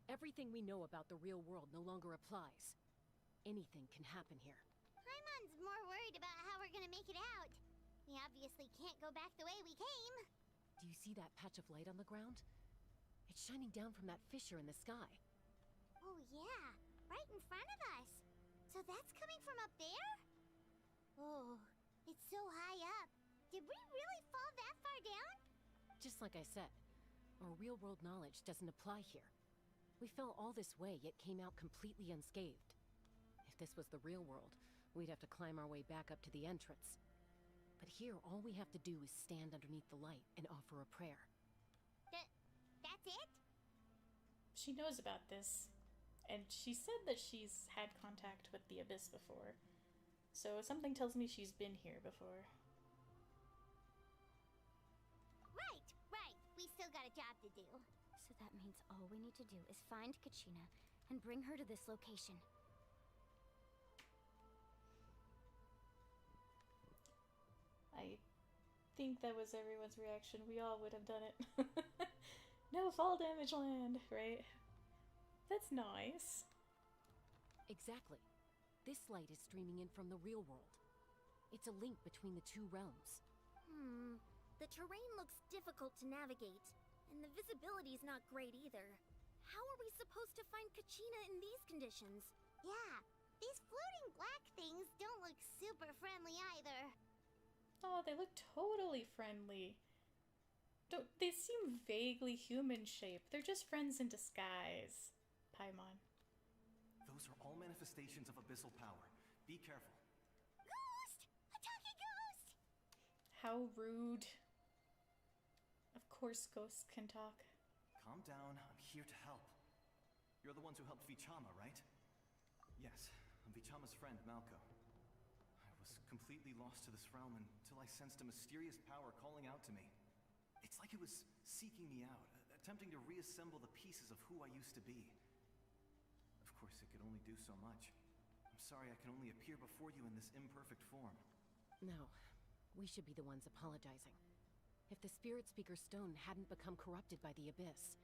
everything we know about the real world no longer applies. Anything can happen here. Paimon's more worried about how we're gonna make it out. We obviously can't go back the way we came. Do you see that patch of light on the ground? It's shining down from that fissure in the sky. Oh yeah, right in front of us. So that's coming from up there? Oh, it's so high up. Did we really fall that far down? Just like I said, our real-world knowledge doesn't apply here. We fell all this way, yet came out completely unscathed. If this was the real world, we'd have to climb our way back up to the entrance. But here, all we have to do is stand underneath the light and offer a prayer. That's it? She knows about this, and she said that she's had contact with the Abyss before. So something tells me she's been here before. Right. We still got a job to do. So that means all we need to do is find Kachina and bring her to this location. I think that was everyone's reaction. We all would have done it. No fall damage land, right? That's nice. Exactly. This light is streaming in from the real world. It's a link between the two realms. The terrain looks difficult to navigate, and the visibility's not great either. How are we supposed to find Kachina in these conditions? Yeah, these floating black things don't look super friendly either. Oh, they look totally friendly. They seem vaguely human-shaped. They're just friends in disguise. Paimon. Those are all manifestations of abyssal power. Be careful. Ghost! Attacking ghost! How rude. Of course ghosts can talk. Calm down. I'm here to help. You're the ones who helped Vichama, right? Yes, I'm Vichama's friend, Malko. I was completely lost to this realm until I sensed a mysterious power calling out to me. It's like it was seeking me out, attempting to reassemble the pieces of who I used to be. Of course, it could only do so much. I'm sorry I can only appear before you in this imperfect form. No, we should be the ones apologizing. If the Spirit Speaker Stone hadn't become corrupted by the Abyss,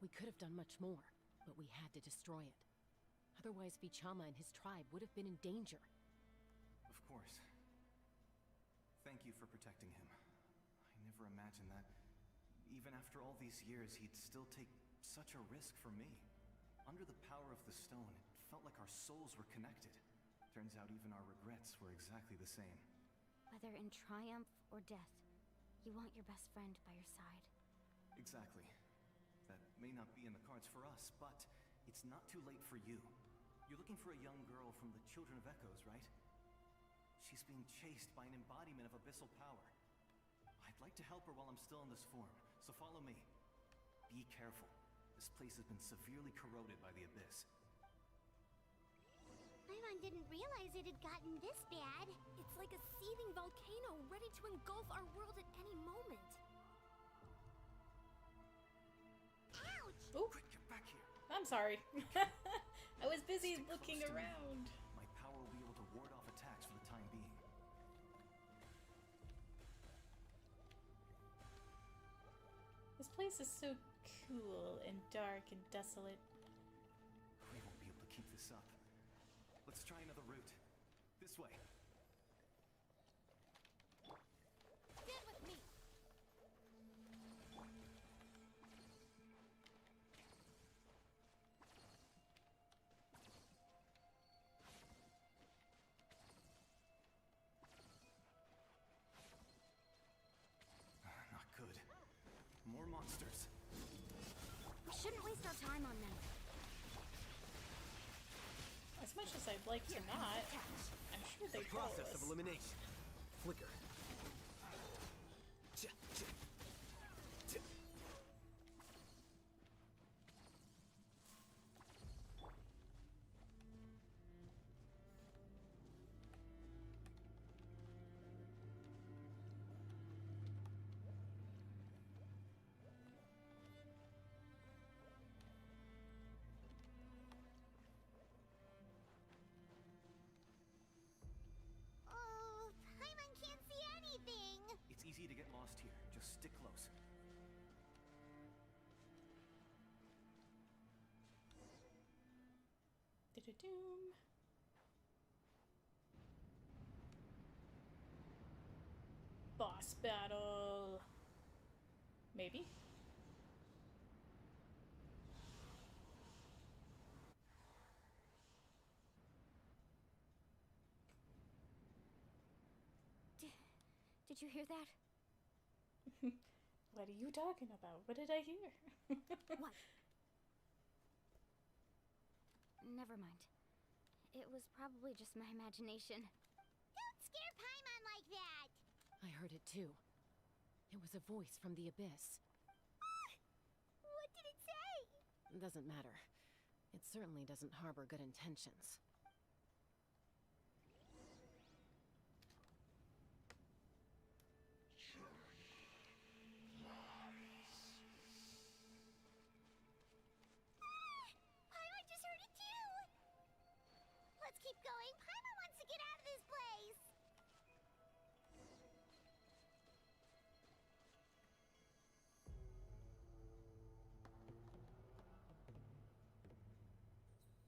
we could have done much more, but we had to destroy it. Otherwise, Vichama and his tribe would have been in danger. Of course. Thank you for protecting him. I never imagined that, even after all these years, he'd still take such a risk for me. Under the power of the stone, it felt like our souls were connected. Turns out even our regrets were exactly the same. Whether in triumph or death, you want your best friend by your side. Exactly. That may not be in the cards for us, but it's not too late for you. You're looking for a young girl from the Children of Echoes, right? She's being chased by an embodiment of abyssal power. I'd like to help her while I'm still in this form, so follow me. Be careful. This place has been severely corroded by the Abyss. Paimon didn't realize it had gotten this bad. It's like a seething volcano ready to engulf our world at any moment. Ouch! Oh, Quick, get back here. I'm sorry. I was busy looking around. My power will be able to ward off attacks for the time being. This place is so cool and dark and desolate. We won't be able to keep this up. Let's try another route. This way. Stand with me. Not good. More monsters. We shouldn't waste our time on them. As much as I'd like to not, I'm sure they follow Process us. of elimination. Flicker. Oh, Paimon can't see anything. It's easy to get lost here. Just stick close. Do-do-doom. Boss battle. Maybe. Did you hear that? What are you talking about? What did I hear? What? Never mind. It was probably just my imagination. Don't scare Paimon like that! I heard it too. It was a voice from the abyss. What did it say? Doesn't matter. It certainly doesn't harbor good intentions. Paimon just heard it too! Let's keep going. Paimon wants to get out of this place!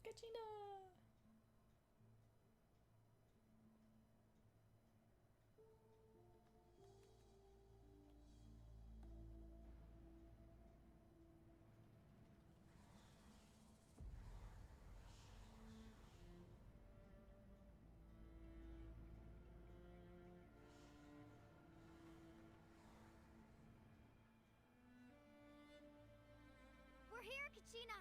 Kachina! We're here, Kachina!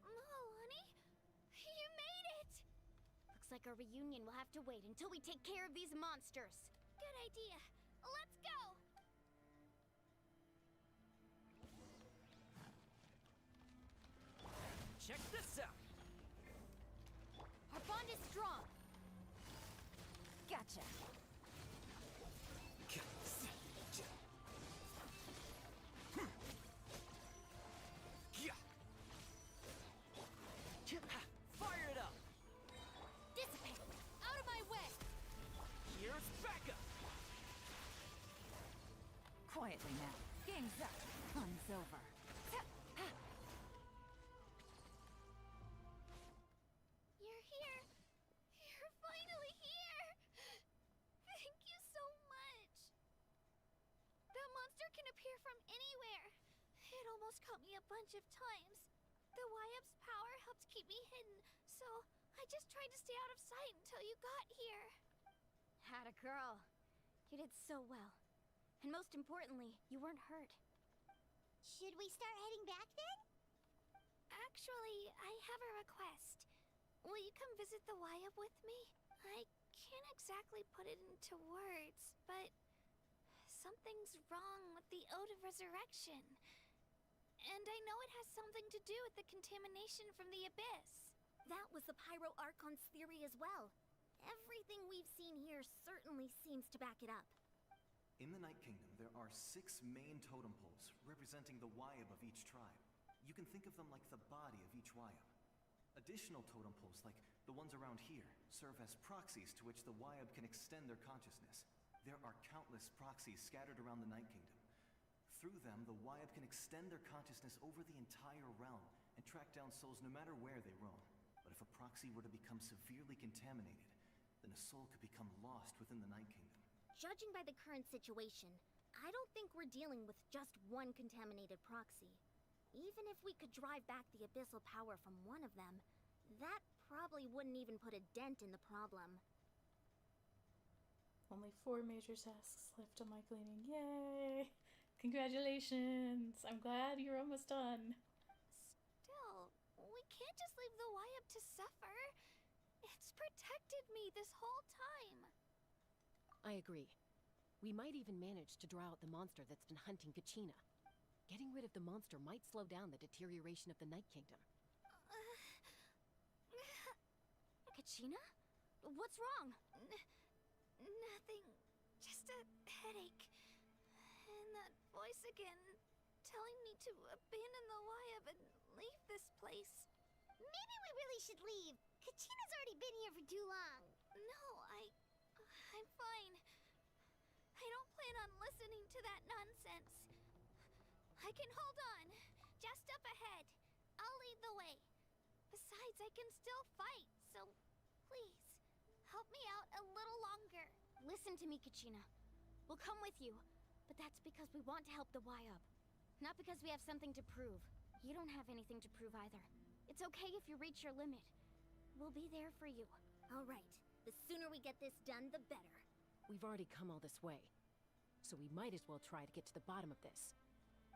Oh, honey? You made it! Looks like our reunion will have to wait until we take care of these monsters. Good idea. Let's go! Check this out! Our bond is strong. Gotcha. Fire it up! Dissipate! Out of my way! Here's backup! Quietly now. Game's up. Fun's over. You're here. You're finally here. Thank you so much. That monster can appear from anywhere. It almost caught me a bunch of times. The Wyab's power helped keep me hidden, so I just tried to stay out of sight until you got here. Had a girl. You did so well. And most importantly, you weren't hurt. Should we start heading back then? Actually, I have a request. Will you come visit the Wyab with me? I can't exactly put it into words, but something's wrong with the Ode of Resurrection. And I know it has something to do with the contamination from the abyss. That was the Pyro Archon's theory as well. Everything we've seen here certainly seems to back it up. In the Night Kingdom, there are 6 main totem poles representing the Wyab of each tribe. You can think of them like the body of each Wyab. Additional totem poles, like the ones around here, serve as proxies to which the Wyab can extend their consciousness. There are countless proxies scattered around the Night Kingdom. Through them, the Wyab can extend their consciousness over the entire realm and track down souls no matter where they roam. But if a proxy were to become severely contaminated, then a soul could become lost within the Night Kingdom. Judging by the current situation, I don't think we're dealing with just one contaminated proxy. Even if we could drive back the abyssal power from one of them, that probably wouldn't even put a dent in the problem. Only 4 major tasks left on my cleaning. Yay! Congratulations! I'm glad you're almost done. Still, we can't just leave the Wyab to suffer. It's protected me this whole time. I agree. We might even manage to draw out the monster that's been hunting Kachina. Getting rid of the monster might slow down the deterioration of the Night Kingdom. Kachina? What's wrong? Nothing. Just a headache. And that voice again, telling me to abandon the Wyab and leave this place. Maybe we really should leave. Kachina's already been here for too long. No, I'm fine. I don't plan on listening to that nonsense. I can hold on. Just up ahead. I'll lead the way. Besides, I can still fight, so please, help me out a little longer. Listen to me, Kachina. We'll come with you, but that's because we want to help the Wyab. Not because we have something to prove. You don't have anything to prove either. It's okay if you reach your limit. We'll be there for you. All right. The sooner we get this done, the better. We've already come all this way, so we might as well try to get to the bottom of this.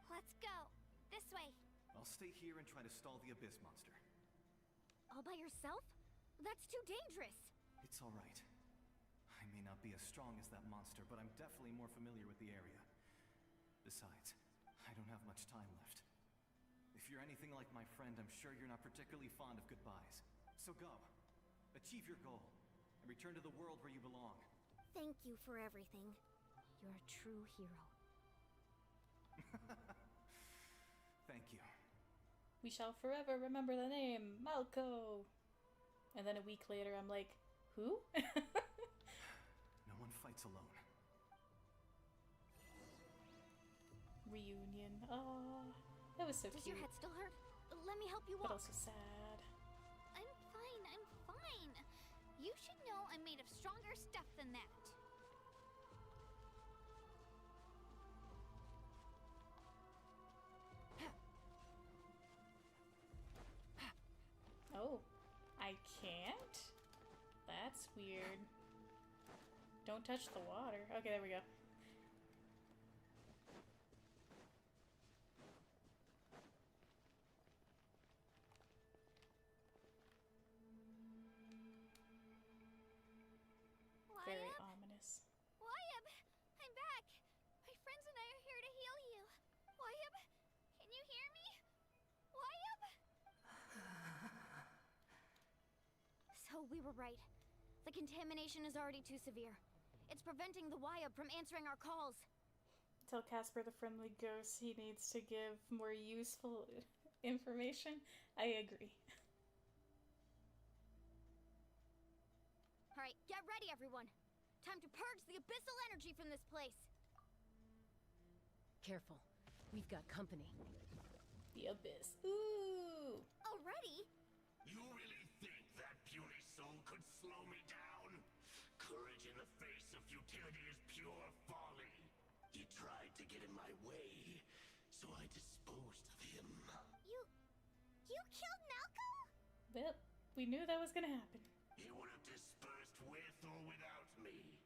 Let's go. This way. I'll stay here and try to stall the Abyss monster. All by yourself? That's too dangerous. It's alright. I may not be as strong as that monster, but I'm definitely more familiar with the area. Besides, I don't have much time left. If you're anything like my friend, I'm sure you're not particularly fond of goodbyes. So go. Achieve your goal, and return to the world where you belong. Thank you for everything. You're a true hero. Thank you. We shall forever remember the name, Malco. And then a week later, I'm like, who? No one fights alone. Reunion. Oh, that was so Does cute. your head still hurt? Let me help you walk. But also sad. I'm fine. You should know I'm made of stronger stuff than that. Oh, I can't? That's weird. Don't touch the water. Okay, there we go. Very ominous. Wyabb, I'm back. My friends and I are here to heal you. Wyabb, can you hear me? Wyabb? So we were right. The contamination is already too severe. It's preventing the Wyabb from answering our calls. Tell Casper the friendly ghost he needs to give more useful information. I agree. Alright, get ready everyone. Time to purge the abyssal energy from this place. Careful. We've got company. The abyss. Ooh! Already? You really think that puny soul could slow me down? Courage in the face of futility is pure folly. He tried to get in my way, so I disposed of him. You killed Malcolm? Well, we knew that was gonna happen. He would have dispersed with or without me.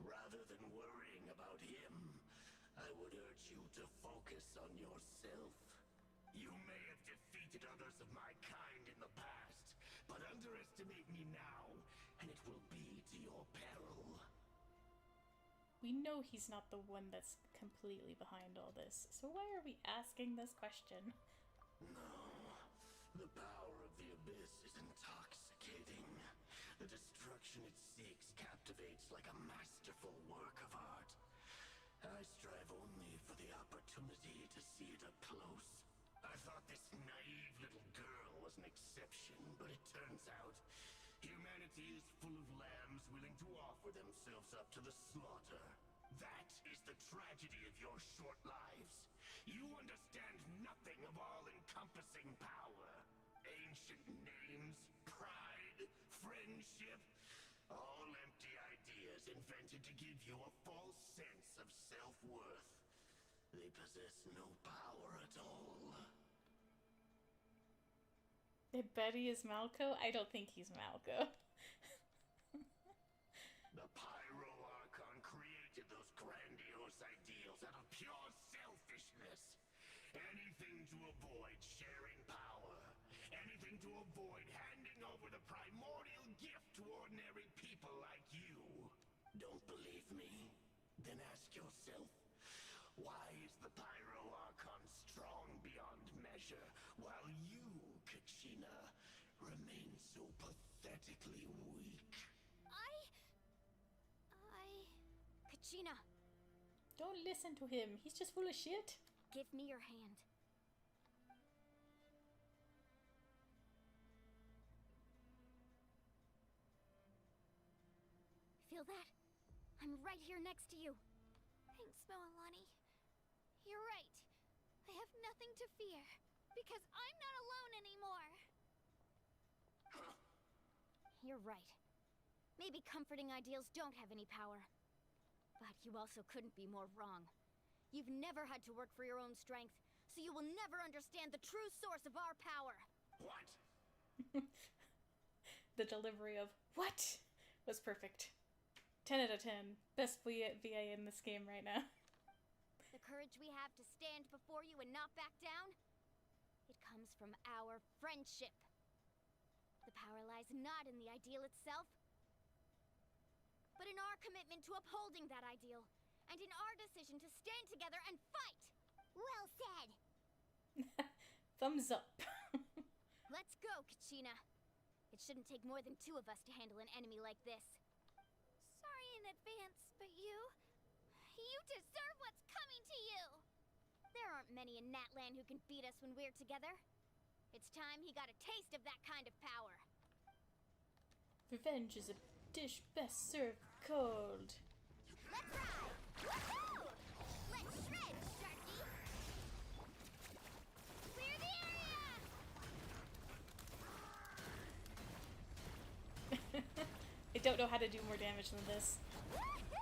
Rather than worrying about him, I would urge you to focus on yourself. You may have defeated others of my kind in the past, but underestimate me now, and it will be to your peril. We know he's not the one that's completely behind all this, so why are we asking this question? No, the power of the Abyss is intoxicating. The destruction it seeks captivates like a masterful work of art. I strive only for the opportunity to see it up close. I thought this naive little girl was an exception, but it turns out humanity is full of lambs willing to offer themselves up to the slaughter. That is the tragedy of your short lives. You understand nothing of all-encompassing power. Ancient names, pride, friendship, all empty ideas invented to give you a false sense of self-worth. They possess no power at all. I bet he is Malco. I don't think he's Malco. The Pyro Archon created those grandiose ideals out of pure selfishness. Anything to avoid sharing power. Anything to avoid handing over the primordial gift to ordinary people like you. Don't believe me? Then ask yourself, why is the Pyro Archon strong beyond measure, while you, Kachina, remain so pathetically weak? Kachina! Don't listen to him. He's just full of shit. Give me your hand. Feel that? I'm right here next to you. Thanks, Moalani. You're right. I have nothing to fear, because I'm not alone anymore. You're right. Maybe comforting ideals don't have any power. But you also couldn't be more wrong. You've never had to work for your own strength, so you will never understand the true source of our power. What? The delivery of "what" was perfect. 10 out of 10. Best VA in this game right now. The courage we have to stand before you and not back down, it comes from our friendship. The power lies not in the ideal itself, but in our commitment to upholding that ideal, and in our decision to stand together and fight! Well said! Thumbs up. Let's go, Kachina. It shouldn't take more than 2 of us to handle an enemy like this. Sorry in advance, but you deserve what's coming to you! There aren't many in Natlan who can beat us when we're together. It's time he got a taste of that kind of power. Revenge is a dish best served cold. Let's ride! Woohoo! Let's shred, Sharky! Clear the area! I don't know how to do more damage than this. Woohoo!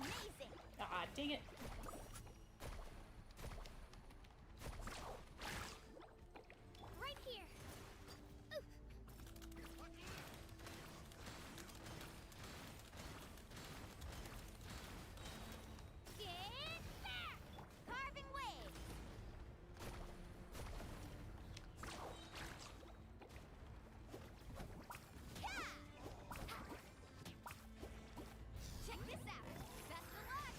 Amazing! Ah, dang it. Right here! Oof. Get back! Carving waves! Check this out! Best of luck!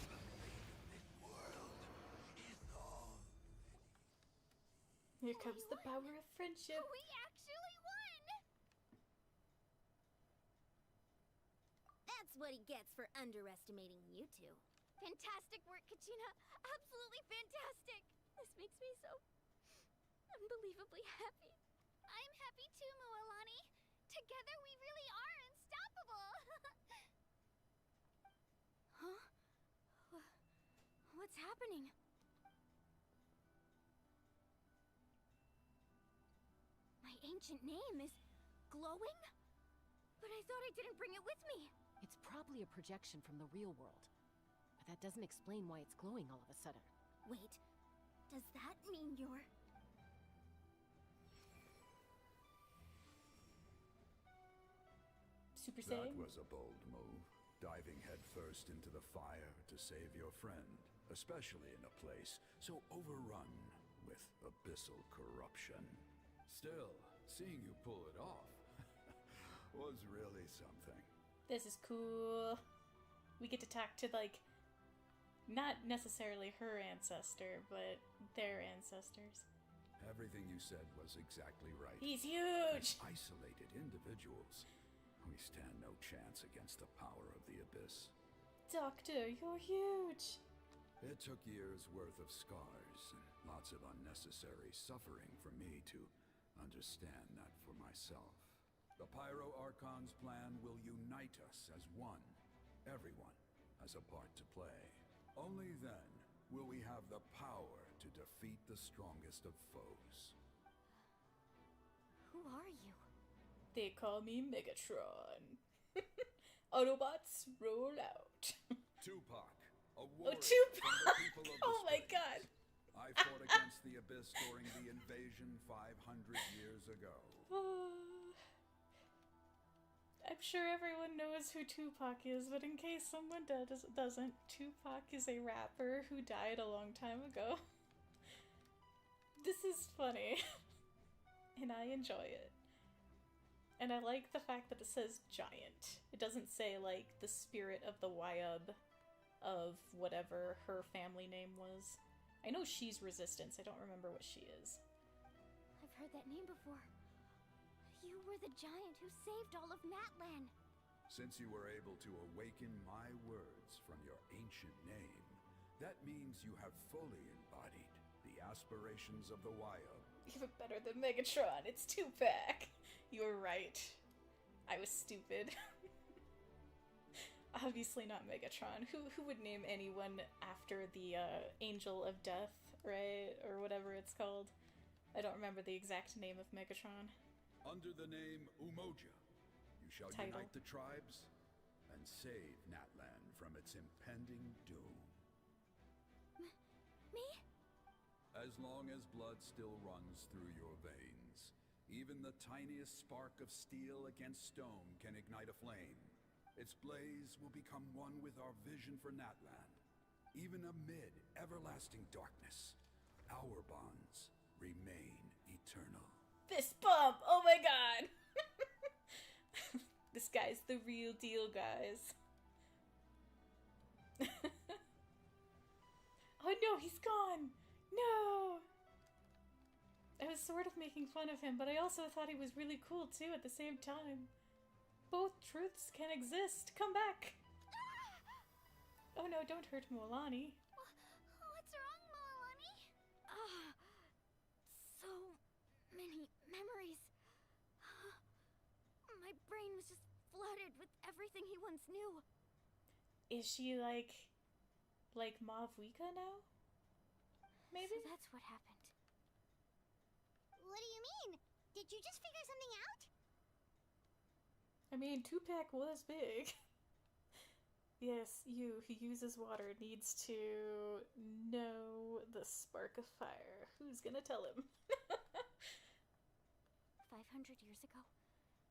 Here comes the power of friendship. We actually won! That's what he gets for underestimating you two. Fantastic work, Kachina! Absolutely fantastic! This makes me so unbelievably happy. I'm happy too, Mualani. Together we really are unstoppable! Huh? What's happening? My ancient name is glowing? But I thought I didn't bring it with me. It's probably a projection from the real world. But that doesn't explain why it's glowing all of a sudden. Wait, does that mean you're... Super That Saiyan? was a bold move, diving headfirst into the fire to save your friend, especially in a place so overrun with abyssal corruption. Still, seeing you pull it off was really something. This is cool. We get to talk to, like, not necessarily her ancestor, but their ancestors. Everything you said was exactly right. He's huge! As isolated individuals, we stand no chance against the power of the Abyss. Doctor, you're huge! It took years' worth of scars and lots of unnecessary suffering for me to understand that for myself. The Pyro Archon's plan will unite us as one. Everyone has a part to play. Only then will we have the power to defeat the strongest of foes. Who are you? They call me Megatron. Autobots, roll out. Tupac, a Oh, warrior Tupac! from the people of the Oh my Springs. god! I fought against the Abyss during the invasion 500 years ago. I'm sure everyone knows who Tupac is, but in case someone doesn't, Tupac is a rapper who died a long time ago. This is funny. And I enjoy it. And I like the fact that it says giant. It doesn't say, like, the spirit of the Wyub of whatever her family name was. I know she's Resistance. I don't remember what she is. I've heard that name before. You were the giant who saved all of Natlan. Since you were able to awaken my words from your ancient name, that means you have fully embodied the aspirations of the Wyub. Even better than Megatron, it's Tupac! You were right. I was stupid. Obviously not Megatron. Who would name anyone after the Angel of Death, right? Or whatever it's called. I don't remember the exact name of Megatron. Under the name Umoja, you shall Title. unite the tribes and save Natlan from its impending doom. Me? As long as blood still runs through your veins, even the tiniest spark of steel against stone can ignite a flame. Its blaze will become one with our vision for Natlan. Even amid everlasting darkness, our bonds remain eternal. Fist bump! Oh my god! This guy's the real deal, guys. Oh no, he's gone! No! I was sort of making fun of him, but I also thought he was really cool too at the same time. Both truths can exist. Come back! Oh no, don't hurt Mualani. What's wrong, Mualani? So many memories. My brain was just flooded with everything he once knew. Is she like Mavwika now? Maybe? So that's what happened. What do you mean? Did you just figure something out? I mean, 2-pack was big. Yes, you who uses water needs to know the spark of fire. Who's gonna tell him? 500 years ago,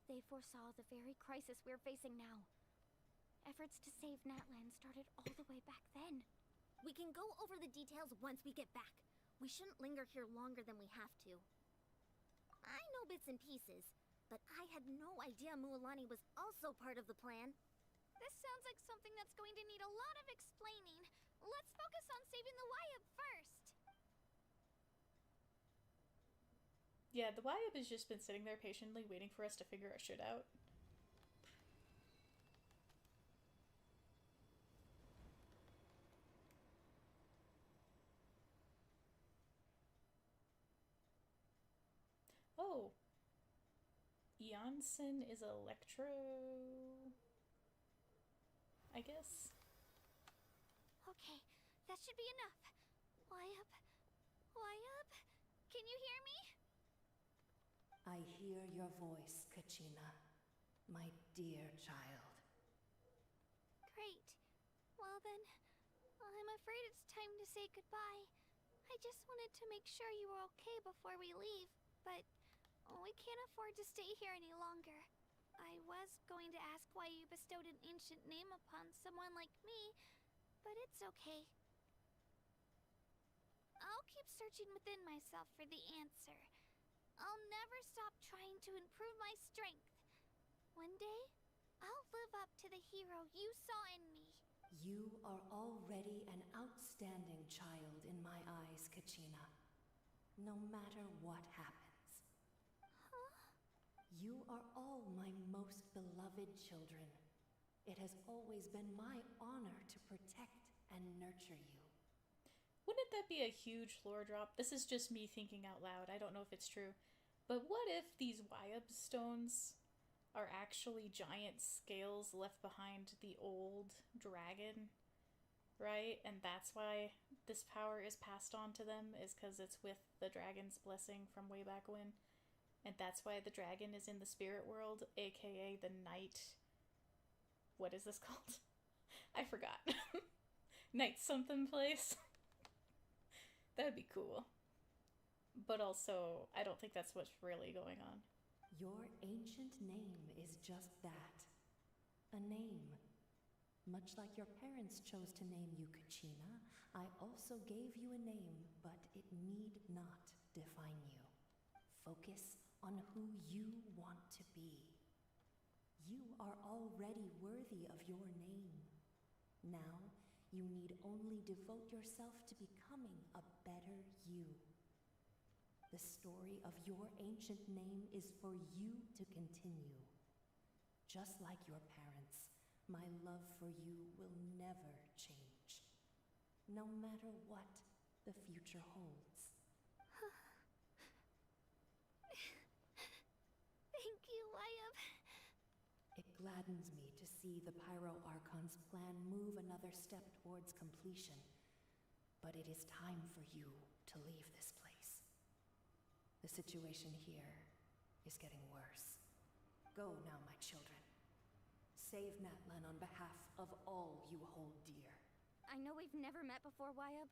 they foresaw the very crisis we're facing now. Efforts to save Natlan started all the way back then. We can go over the details once we get back. We shouldn't linger here longer than we have to. I know bits and pieces, but I had no idea Mualani was also part of the plan. This sounds like something that's going to need a lot of explaining. Let's focus on saving the Wayab first. Yeah, the Wayab has just been sitting there patiently waiting for us to figure our shit out. Oh. Janssen is Electro... I guess. Okay, that should be enough. Wayab? Wayab? Can you hear me? I hear your voice, Kachina, my dear child. Great. Well then, I'm afraid it's time to say goodbye. I just wanted to make sure you were okay before we leave, but we can't afford to stay here any longer. I was going to ask why you bestowed an ancient name upon someone like me, but it's okay. I'll keep searching within myself for the answer. I'll never stop trying to improve my strength. One day, I'll live up to the hero you saw in me. You are already an outstanding child in my eyes, Kachina. No matter what happens. You are all my most beloved children. It has always been my honor to protect and nurture you. Wouldn't that be a huge lore drop? This is just me thinking out loud. I don't know if it's true. But what if these Wayab stones are actually giant scales left behind the old dragon, right? And that's why this power is passed on to them, is because it's with the dragon's blessing from way back when. And that's why the dragon is in the spirit world, aka the night... What is this called? I forgot. Night something place. That would be cool. But also, I don't think that's what's really going on. Your ancient name is just that. A name. Much like your parents chose to name you Kachina, I also gave you a name, but it need not define you. Focus on who you want to be. You are already worthy of your name. Now, you need only devote yourself to becoming a better you. The story of your ancient name is for you to continue. Just like your parents, my love for you will never change. No matter what the future holds. Thank you, Wayab. It gladdens me to see the Pyro Archon's plan move another step towards completion. But it is time for you to leave this place. The situation here is getting worse. Go now, my children. Save Natlan on behalf of all you hold dear. I know we've never met before, Wayab,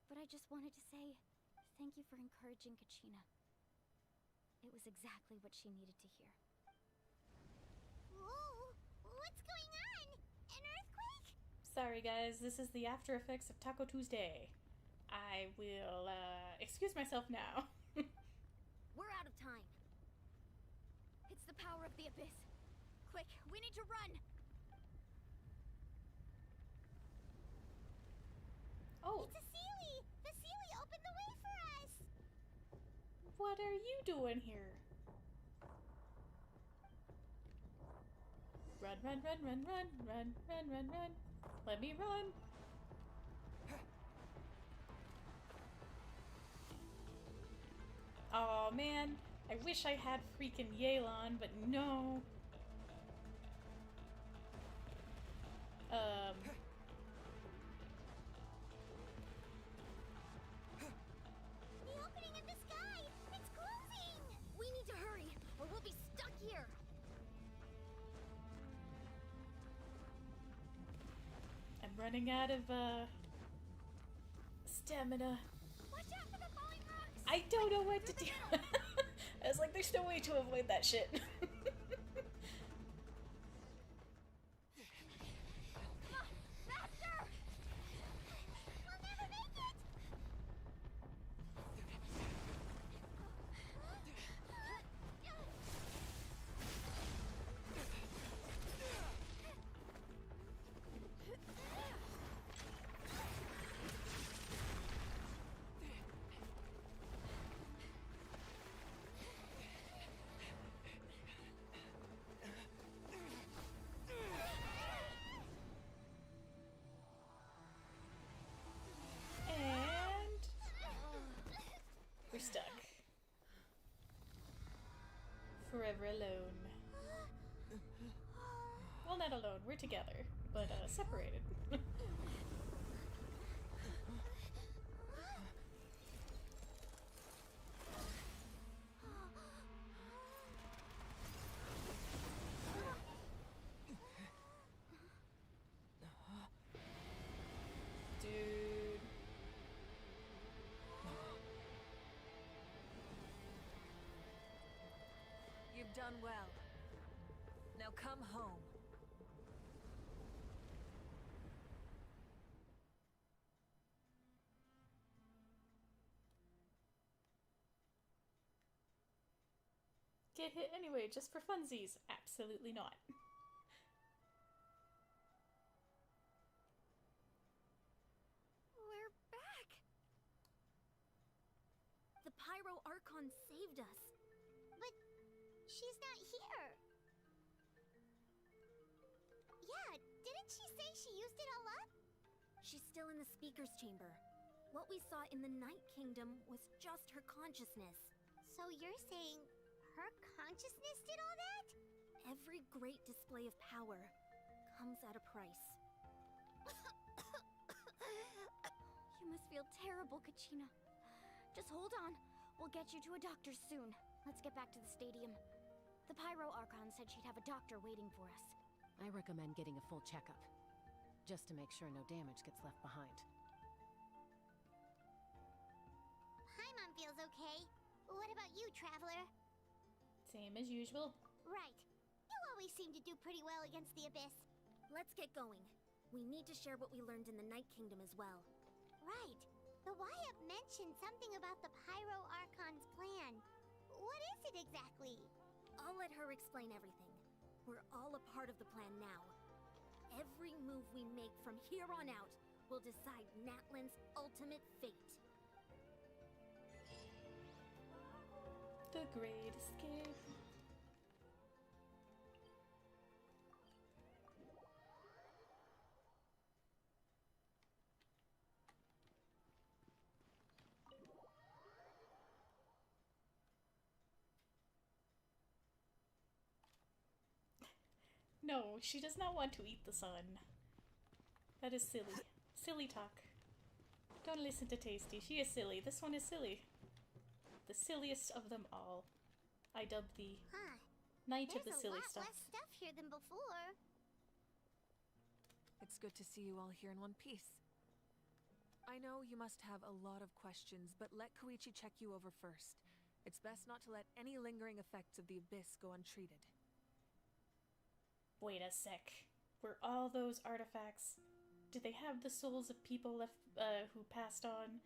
but I just wanted to say thank you for encouraging Kachina. It was exactly what she needed to hear. Whoa! What's going Sorry guys, this is the after effects of Taco Tuesday. I will, excuse myself now. We're out of time. It's the power of the abyss. Quick, we need to run! Oh. It's a Sealy! The Sealy opened the way for us! What are you doing here? Run, run, run, run, run, run, run, run, run. Let me run. Oh man, I wish I had freaking Yelan, but no. The opening in the sky! It's closing! We need to hurry, or we'll be stuck here! I'm running out of, stamina. Watch out for the falling rocks! I don't know what to do. I was like, there's no way to avoid that shit. Faster! We'll never make it! We're stuck. Forever alone. Well, not alone, we're together, but separated. Dude. You've done well. Now come home. Get hit anyway, just for funsies. Absolutely not. We're back! The Pyro Archon saved us. But she's not here. Yeah, didn't she say she used it all up? She's still in the Speaker's Chamber. What we saw in the Night Kingdom was just her consciousness. So you're saying her consciousness did all that? Every great display of power comes at a price. You must feel terrible, Kachina. Just hold on. We'll get you to a doctor soon. Let's get back to the stadium. The Pyro Archon said she'd have a doctor waiting for us. I recommend getting a full checkup, just to make sure no damage gits left behind. Paimon feels okay. What about you, Traveler? Same as usual. Right. You always seem to do pretty well against the Abyss. Let's get going. We need to share what we learned in the Night Kingdom as well. Right. The Wyatt mentioned something about the Pyro Archon's plan. What is it exactly? I'll let her explain everything. We're all a part of the plan now. Every move we make from here on out will decide Natlan's ultimate fate. The Great Escape. No, she does not want to eat the sun. That is silly. Silly talk. Don't listen to Tasty. She is silly. This one is silly. The silliest of them all. I dub the Knight of the Silly Stuff. There's a lot less stuff here than before. It's good to see you all here in one piece. I know you must have a lot of questions, but let Koichi check you over first. It's best not to let any lingering effects of the Abyss go untreated. Wait a sec. Were all those artifacts Do they have the souls of people left who passed on?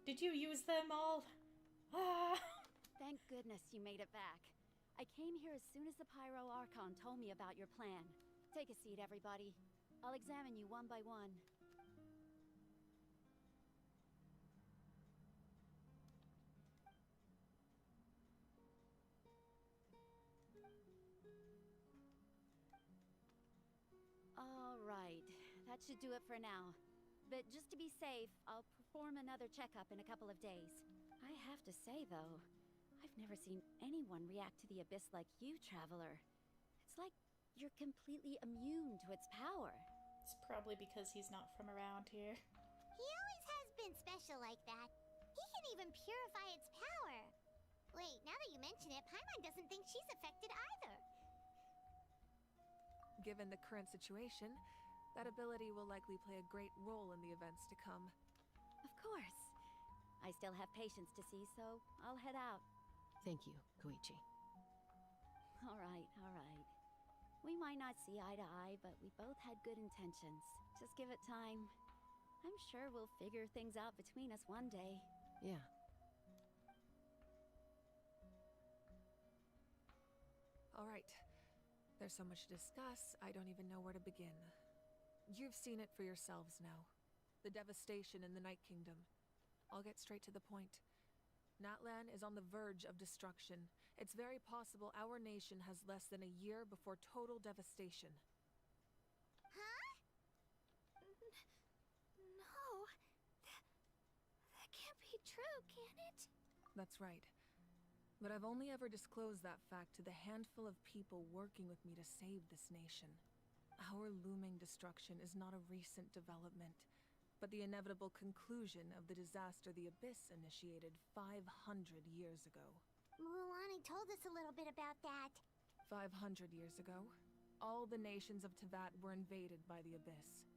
Did you use them all? Ah! Thank goodness you made it back. I came here as soon as the Pyro Archon told me about your plan. Take a seat, everybody. I'll examine you one by one. All right, that should do it for now. But just to be safe, I'll perform another checkup in a couple of days. I have to say, though, I've never seen anyone react to the Abyss like you, Traveler. It's like you're completely immune to its power. It's probably because he's not from around here. He always has been special like that. He can even purify its power. Wait, now that you mention it, Paimon doesn't think she's affected either. Given the current situation, that ability will likely play a great role in the events to come. Of course. I still have patients to see, so I'll head out. Thank you, Koichi. All right, all right. We might not see eye to eye, but we both had good intentions. Just give it time. I'm sure we'll figure things out between us one day. Yeah. All right. There's so much to discuss, I don't even know where to begin. You've seen it for yourselves now. The devastation in the Night Kingdom. I'll get straight to the point. Natlan is on the verge of destruction. It's very possible our nation has less than a year before total devastation. Huh? No. That can't be true, can it? That's right. But I've only ever disclosed that fact to the handful of people working with me to save this nation. Our looming destruction is not a recent development, but the inevitable conclusion of the disaster the Abyss initiated 500 years ago. Mualani told us a little bit about that. 500 years ago, all the nations of Teyvat were invaded by the Abyss.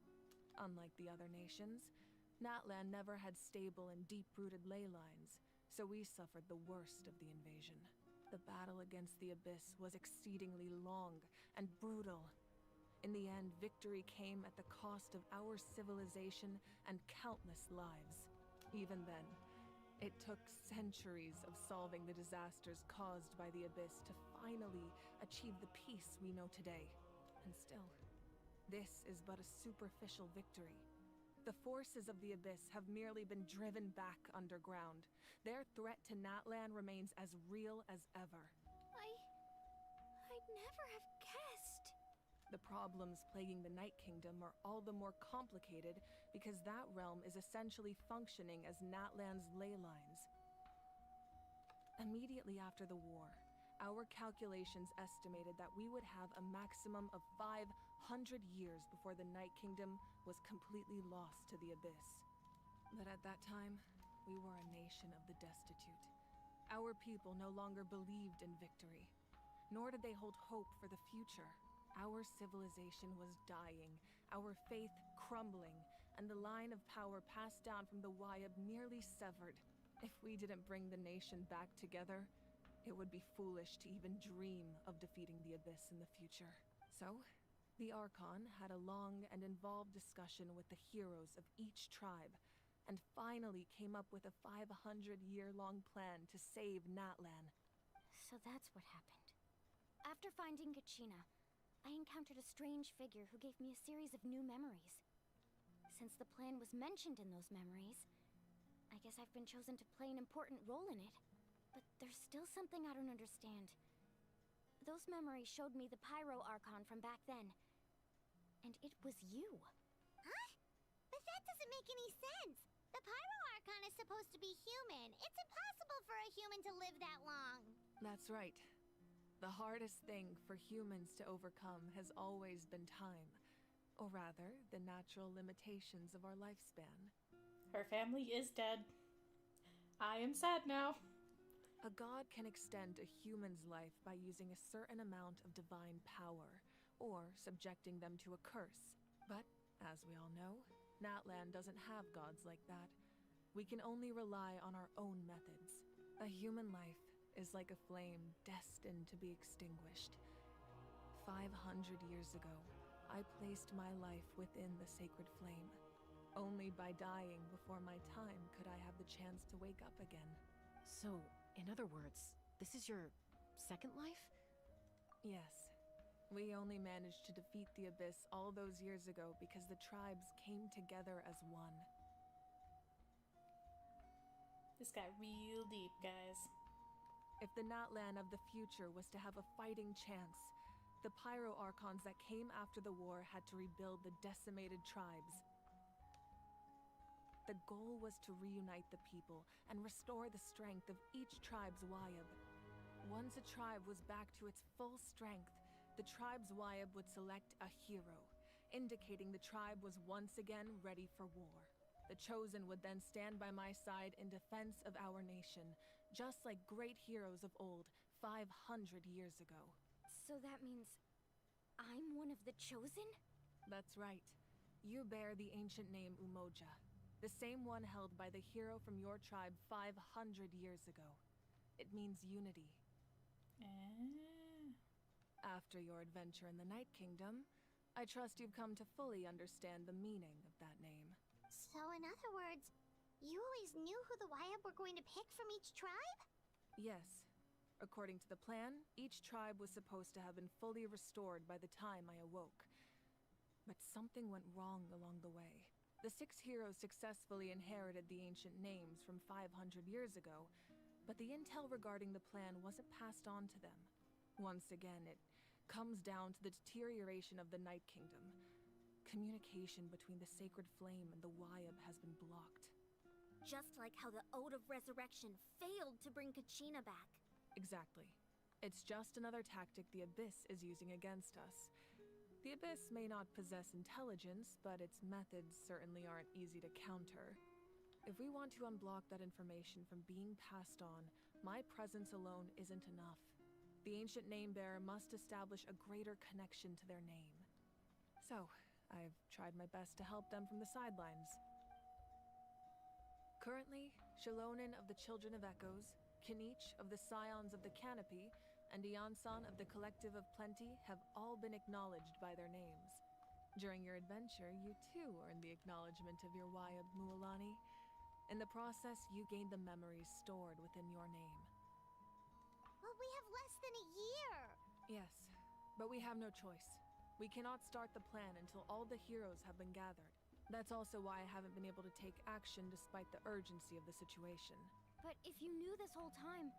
Unlike the other nations, Natlan never had stable and deep-rooted ley lines, so we suffered the worst of the invasion. The battle against the Abyss was exceedingly long and brutal. In the end, victory came at the cost of our civilization and countless lives. Even then, it took centuries of solving the disasters caused by the Abyss to finally achieve the peace we know today. And still, this is but a superficial victory. The forces of the Abyss have merely been driven back underground. Their threat to Natlan remains as real as ever. I'd never have guessed. The problems plaguing the Night Kingdom are all the more complicated because that realm is essentially functioning as Natlan's ley lines. Immediately after the war, our calculations estimated that we would have a maximum of 500 years before the Night Kingdom was completely lost to the Abyss. But at that time, we were a nation of the destitute. Our people no longer believed in victory, nor did they hold hope for the future. Our civilization was dying, our faith crumbling, and the line of power passed down from the Wayab nearly severed. If we didn't bring the nation back together, it would be foolish to even dream of defeating the Abyss in the future. So, the Archon had a long and involved discussion with the heroes of each tribe, and finally came up with a 500-year-long plan to save Natlan. So that's what happened. After finding Kachina, I encountered a strange figure who gave me a series of new memories. Since the plan was mentioned in those memories, I guess I've been chosen to play an important role in it. But there's still something I don't understand. Those memories showed me the Pyro Archon from back then. And it was you. Huh? But that doesn't make any sense. The Pyro Archon is supposed to be human. It's impossible for a human to live that long. That's right. The hardest thing for humans to overcome has always been time. Or rather, the natural limitations of our lifespan. Her family is dead. I am sad now. A god can extend a human's life by using a certain amount of divine power, or subjecting them to a curse. But, as we all know, Natlan doesn't have gods like that. We can only rely on our own methods. A human life is like a flame destined to be extinguished. 500 years ago, I placed my life within the sacred flame. Only by dying before my time could I have the chance to wake up again. So, in other words, this is your second life? Yes. We only managed to defeat the Abyss all those years ago because the tribes came together as one. This got real deep, guys. If the Natlan of the future was to have a fighting chance, the Pyro Archons that came after the war had to rebuild the decimated tribes. The goal was to reunite the people and restore the strength of each tribe's Wayab. Once a tribe was back to its full strength, the tribe's Wayab would select a hero, indicating the tribe was once again ready for war. The Chosen would then stand by my side in defense of our nation, just like great heroes of old 500 years ago. So that means I'm one of the Chosen? That's right. You bear the ancient name Umoja, the same one held by the hero from your tribe 500 years ago. It means unity. After your adventure in the Night Kingdom, I trust you've come to fully understand the meaning of that name. So in other words, you always knew who the Wayab were going to pick from each tribe? Yes. According to the plan, each tribe was supposed to have been fully restored by the time I awoke. But something went wrong along the way. The 6 heroes successfully inherited the ancient names from 500 years ago, but the intel regarding the plan wasn't passed on to them. Once again, it comes down to the deterioration of the Night Kingdom. Communication between the Sacred Flame and the Wayab has been blocked. Just like how the Ode of Resurrection failed to bring Kachina back. Exactly. It's just another tactic the Abyss is using against us. The Abyss may not possess intelligence, but its methods certainly aren't easy to counter. If we want to unblock that information from being passed on, my presence alone isn't enough. The ancient name-bearer must establish a greater connection to their name. So, I've tried my best to help them from the sidelines. Currently, Shalonin of the Children of Echoes, Kinich of the Scions of the Canopy, and Iansan of the Collective of Plenty have all been acknowledged by their names. During your adventure, you too earned the acknowledgement of your Wayab, Mualani. In the process, you gained the memories stored within your name. But we have less than a year! Yes, but we have no choice. We cannot start the plan until all the heroes have been gathered. That's also why I haven't been able to take action despite the urgency of the situation. But if you knew this whole time,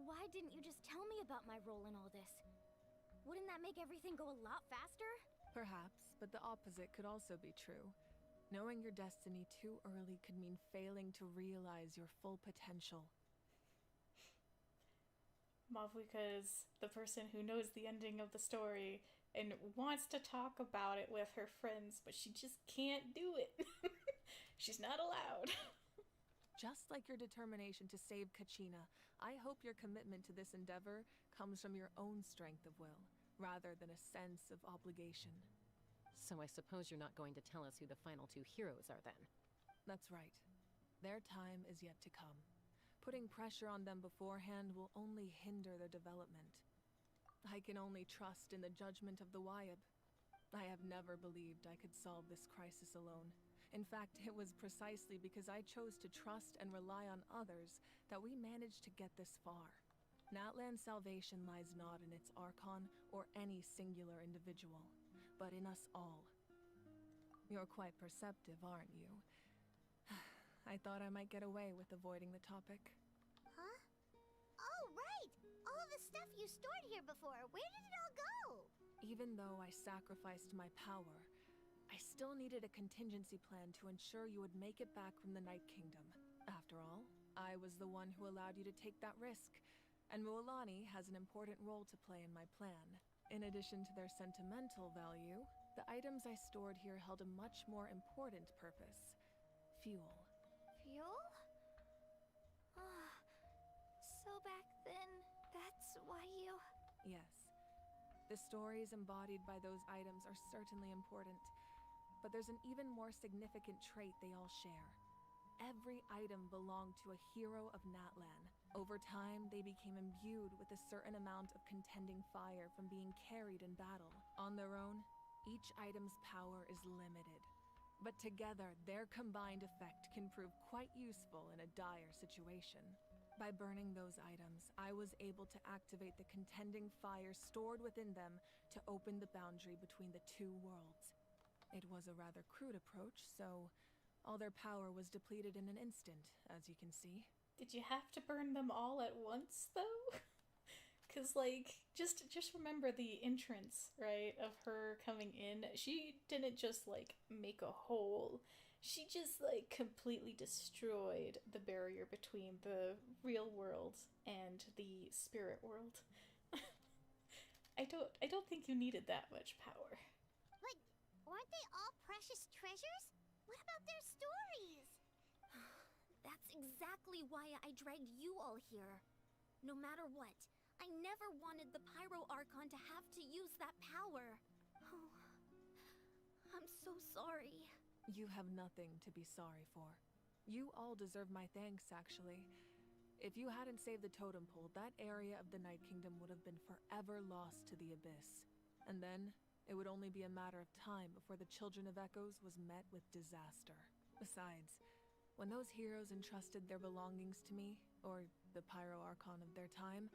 why didn't you just tell me about my role in all this? Wouldn't that make everything go a lot faster? Perhaps, but the opposite could also be true. Knowing your destiny too early could mean failing to realize your full potential. Mavuka's the person who knows the ending of the story and wants to talk about it with her friends, but she just can't do it. She's not allowed. Just like your determination to save Kachina, I hope your commitment to this endeavor comes from your own strength of will, rather than a sense of obligation. So I suppose you're not going to tell us who the final 2 heroes are then? That's right. Their time is yet to come. Putting pressure on them beforehand will only hinder their development. I can only trust in the judgment of the Wayab. I have never believed I could solve this crisis alone. In fact, it was precisely because I chose to trust and rely on others that we managed to get this far. Natlan's salvation lies not in its Archon or any singular individual, but in us all. You're quite perceptive, aren't you? I thought I might get away with avoiding the topic. Huh? Oh, right! All the stuff you stored here before, where did it all go? Even though I sacrificed my power, I still needed a contingency plan to ensure you would make it back from the Night Kingdom. After all, I was the one who allowed you to take that risk, and Mualani has an important role to play in my plan. In addition to their sentimental value, the items I stored here held a much more important purpose: fuel. Fuel? So back then, that's why you... Yes. The stories embodied by those items are certainly important, but there's an even more significant trait they all share. Every item belonged to a hero of Natlan. Over time, they became imbued with a certain amount of contending fire from being carried in battle. On their own, each item's power is limited. But together, their combined effect can prove quite useful in a dire situation. By burning those items, I was able to activate the contending fire stored within them to open the boundary between the two worlds. It was a rather crude approach, so all their power was depleted in an instant, as you can see. Did you have to burn them all at once, though? Because, like, just remember the entrance, right, of her coming in. She didn't just, like, make a hole. She just, like, completely destroyed the barrier between the real world and the spirit world. I don't think you needed that much power. Like, weren't they all precious treasures? What about their stories? That's exactly why I dragged you all here. No matter what, I never wanted the Pyro Archon to have to use that power. Oh, I'm so sorry. You have nothing to be sorry for. You all deserve my thanks, actually. If you hadn't saved the totem pole, that area of the Night Kingdom would have been forever lost to the abyss. And then, it would only be a matter of time before the Children of Echoes was met with disaster. Besides, when those heroes entrusted their belongings to me, or the Pyro Archon of their time,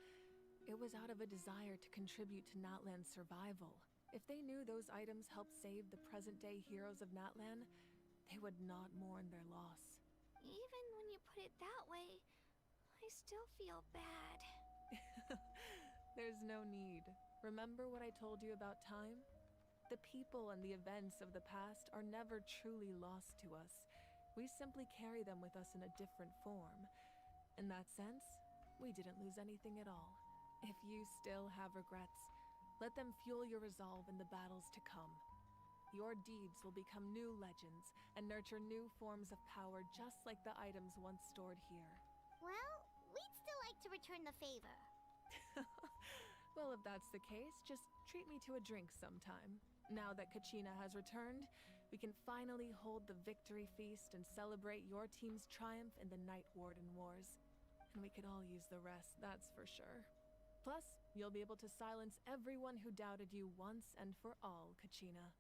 it was out of a desire to contribute to Natlan's survival. If they knew those items helped save the present-day heroes of Natlan, they would not mourn their loss. Even when you put it that way, I still feel bad. There's no need. Remember what I told you about time? The people and the events of the past are never truly lost to us. We simply carry them with us in a different form. In that sense, we didn't lose anything at all. If you still have regrets, let them fuel your resolve in the battles to come. Your deeds will become new legends and nurture new forms of power just like the items once stored here. Well, we'd still like to return the favor. Well, if that's the case, just treat me to a drink sometime. Now that Kachina has returned, we can finally hold the victory feast and celebrate your team's triumph in the Night Warden Wars. And we could all use the rest, that's for sure. Plus, you'll be able to silence everyone who doubted you once and for all, Kachina.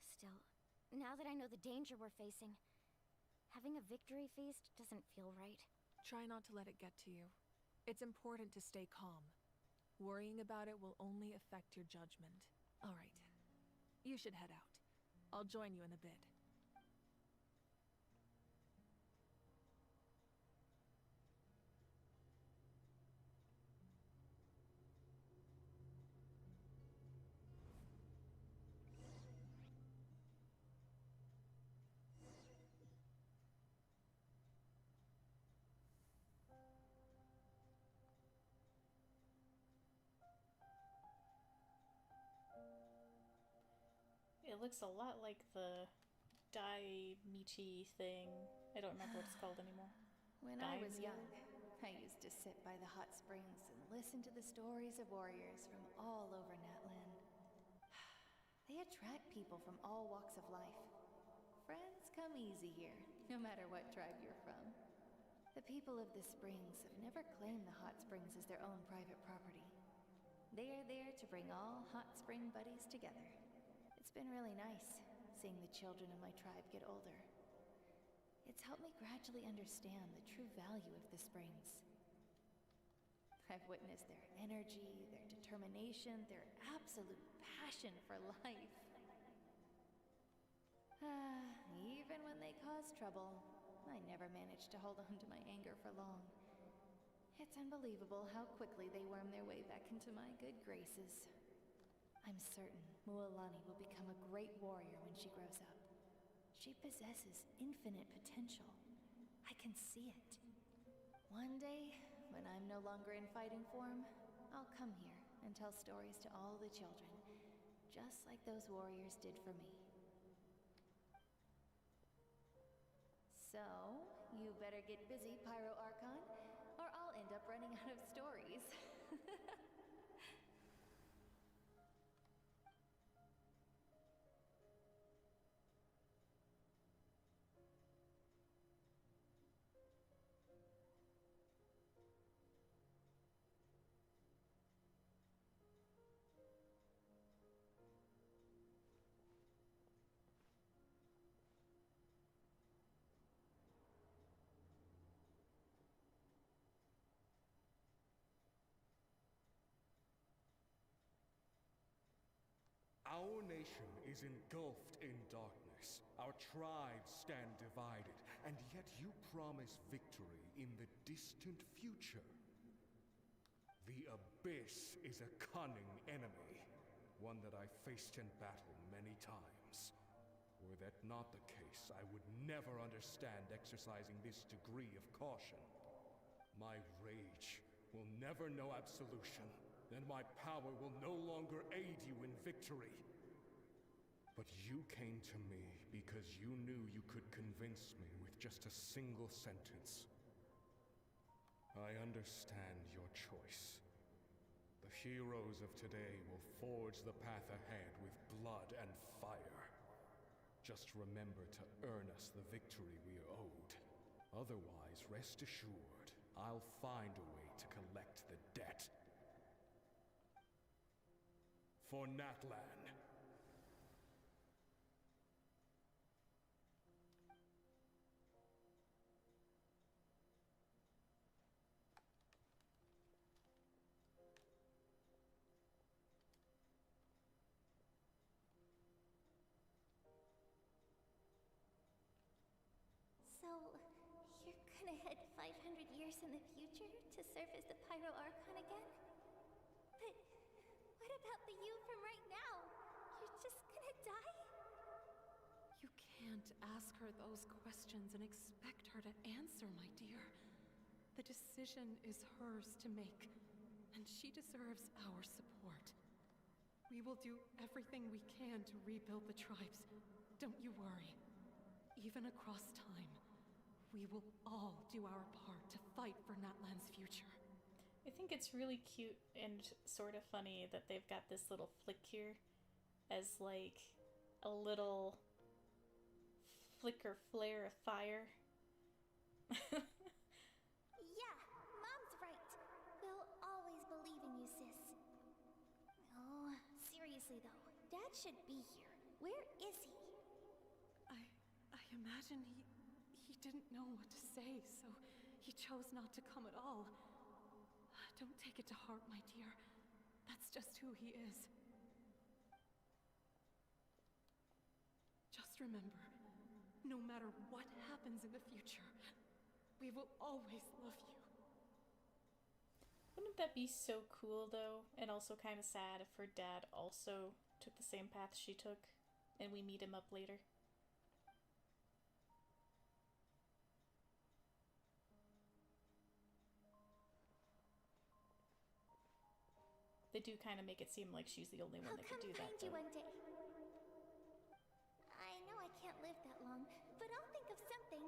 Still, now that I know the danger we're facing, having a victory feast doesn't feel right. Try not to let it get to you. It's important to stay calm. Worrying about it will only affect your judgment. All right. You should head out. I'll join you in a bit. It looks a lot like the Dai-Michi thing. I don't remember what it's called anymore. When I was young, I used to sit by the hot springs and listen to the stories of warriors from all over Natlan. They attract people from all walks of life. Friends come easy here, no matter what tribe you're from. The people of the springs have never claimed the hot springs as their own private property. They are there to bring all hot spring buddies together. It's been really nice, seeing the children of my tribe get older. It's helped me gradually understand the true value of the springs. I've witnessed their energy, their determination, their absolute passion for life. Even when they cause trouble, I never managed to hold on to my anger for long. It's unbelievable how quickly they worm their way back into my good graces. I'm certain Mualani will become a great warrior when she grows up. She possesses infinite potential. I can see it. One day, when I'm no longer in fighting form, I'll come here and tell stories to all the children, just like those warriors did for me. So, you better get busy, Pyro Archon, or I'll end up running out of stories. Our nation is engulfed in darkness. Our tribes stand divided, and yet you promise victory in the distant future. The Abyss is a cunning enemy, one that I faced in battle many times. Were that not the case, I would never understand exercising this degree of caution. My rage will never know absolution, and my power will no longer aid you in victory. But you came to me because you knew you could convince me with just a single sentence. I understand your choice. The heroes of today will forge the path ahead with blood and fire. Just remember to earn us the victory we are owed. Otherwise, rest assured, I'll find a way to collect the debt. For Natlan. So, you're gonna head 500 years in the future to serve as the Pyro Archon again? But what about the you from right now? You're just gonna die? You can't ask her those questions and expect her to answer, my dear. The decision is hers to make, and she deserves our support. We will do everything we can to rebuild the tribes. Don't you worry. Even across time, we will all do our part to fight for Natlan's future. I think it's really cute and sort of funny that they've got this little flick here as like a little flicker flare of fire. Yeah, Mom's right. We'll always believe in you, sis. Oh, seriously though, Dad should be here. Where is he? I imagine he didn't know what to say, so he chose not to come at all. Don't take it to heart, my dear. That's just who he is. Just remember, no matter what happens in the future, we will always love you. Wouldn't that be so cool, though? And also kind of sad if her dad also took the same path she took, and we meet him up later. They do kind of make it seem like she's the only one that could do that, though. I'll come find you one day. I know I can't live that long, but I'll think of something.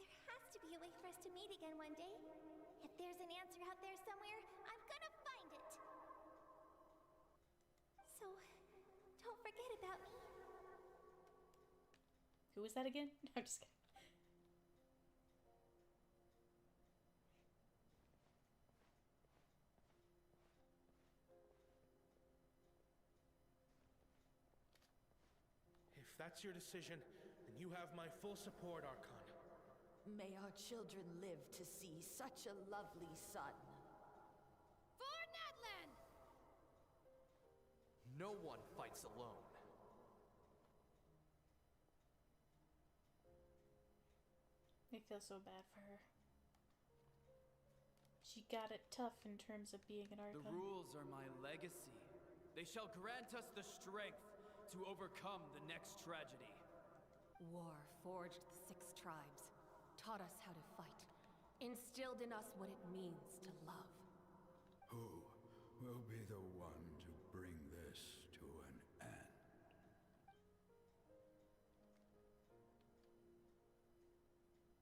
There has to be a way for us to meet again one day. If there's an answer out there somewhere, I'm gonna find it. So, don't forget about me. Who was that again? I'm just kidding. If that's your decision, then you have my full support, Archon. May our children live to see such a lovely son. For Natlan! No one fights alone. I feel so bad for her. She got it tough in terms of being an Archon. The rules are my legacy. They shall grant us the strength to overcome the next tragedy. War forged the 6 tribes, taught us how to fight, instilled in us what it means to love. Who will be the one to bring this to an end?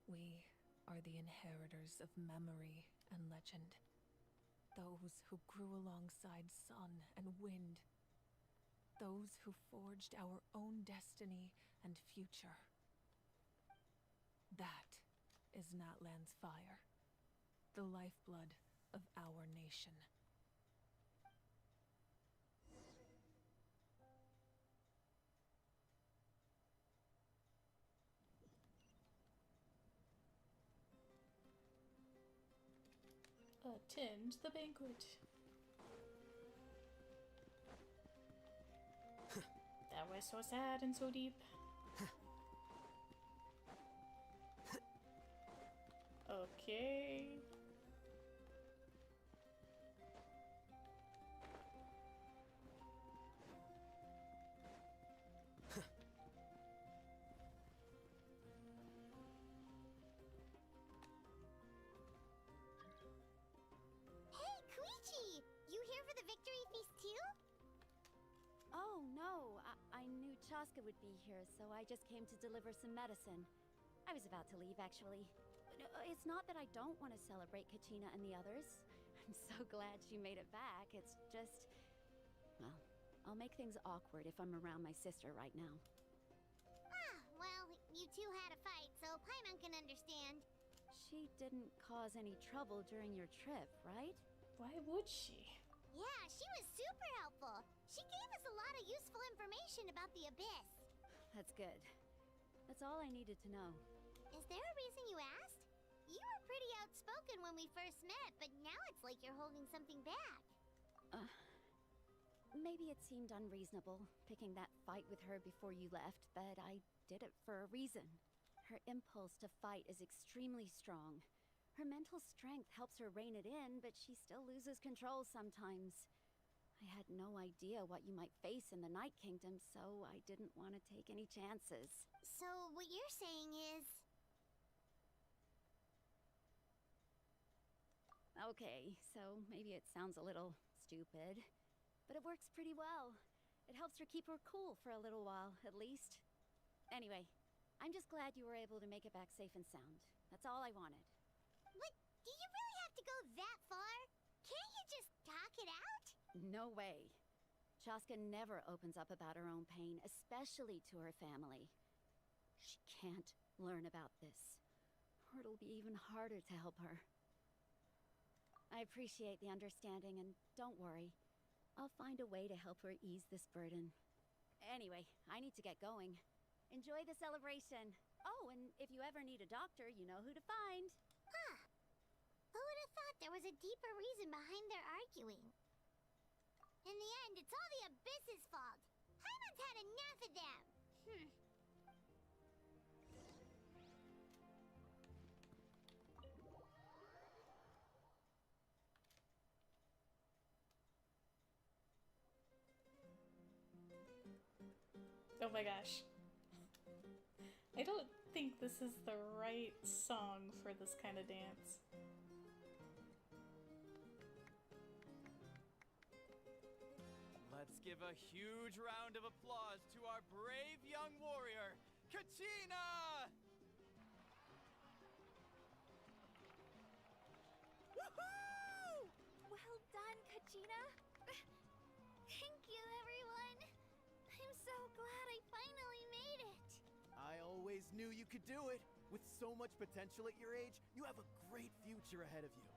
We are the inheritors of memory and legend. Those who grew alongside sun and wind. Those who forged our own destiny and future. That is Natlan's fire, the lifeblood of our nation. Attend the banquet. That was so sad and so deep. Okay. Hey, Koichi! You here for the victory feast too? Oh, no. I knew Chaska would be here, so I just came to deliver some medicine. I was about to leave, actually. It's not that I don't want to celebrate Kachina and the others. I'm so glad she made it back. It's just... Well, I'll make things awkward if I'm around my sister right now. Ah, well, you two had a fight, so Paimon can understand. She didn't cause any trouble during your trip, right? Why would she? Yeah, she was super helpful. She gave us a lot of useful information about the Abyss. That's good. That's all I needed to know. Is there a reason you asked? You were pretty outspoken when we first met, but now it's like you're holding something back. Maybe it seemed unreasonable, picking that fight with her before you left, but I did it for a reason. Her impulse to fight is extremely strong. Her mental strength helps her rein it in, but she still loses control sometimes. I had no idea what you might face in the Night Kingdom, so I didn't want to take any chances. So what you're saying is... Okay, so maybe it sounds a little stupid, but it works pretty well. It helps her keep her cool for a little while, at least. Anyway, I'm just glad you were able to make it back safe and sound. That's all I wanted. But do you really have to go that far? Can't you just talk it out? No way. Chaska never opens up about her own pain, especially to her family. She can't learn about this, or it'll be even harder to help her. I appreciate the understanding, and don't worry. I'll find a way to help her ease this burden. Anyway, I need to get going. Enjoy the celebration. Oh, and if you ever need a doctor, you know who to find. Huh. Who would have thought there was a deeper reason behind their arguing? In the end, it's all the Abyss's fault. Paimon's had enough of them. Oh my gosh. I don't think this is the right song for this kind of dance. Let's give a huge round of applause to our brave young warrior, Kachina! Woohoo! Well done, Kachina. Thank you, everyone. I'm so glad I finally made it. I always knew you could do it. With so much potential at your age, you have a great future ahead of you.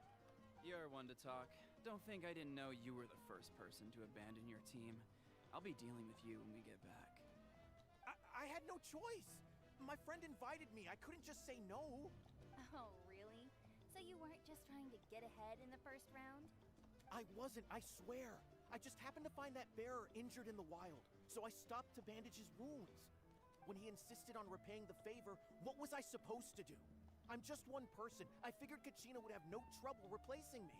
You're one to talk. Don't think I didn't know you were the first person to abandon your team. I'll be dealing with you when we get back. I had no choice. My friend invited me. I couldn't just say no. Oh, really? So you weren't just trying to get ahead in the first round? I wasn't, I swear. I just happened to find that bearer injured in the wild, so I stopped to bandage his wounds. When he insisted on repaying the favor, what was I supposed to do? I'm just one person. I figured Kachina would have no trouble replacing me.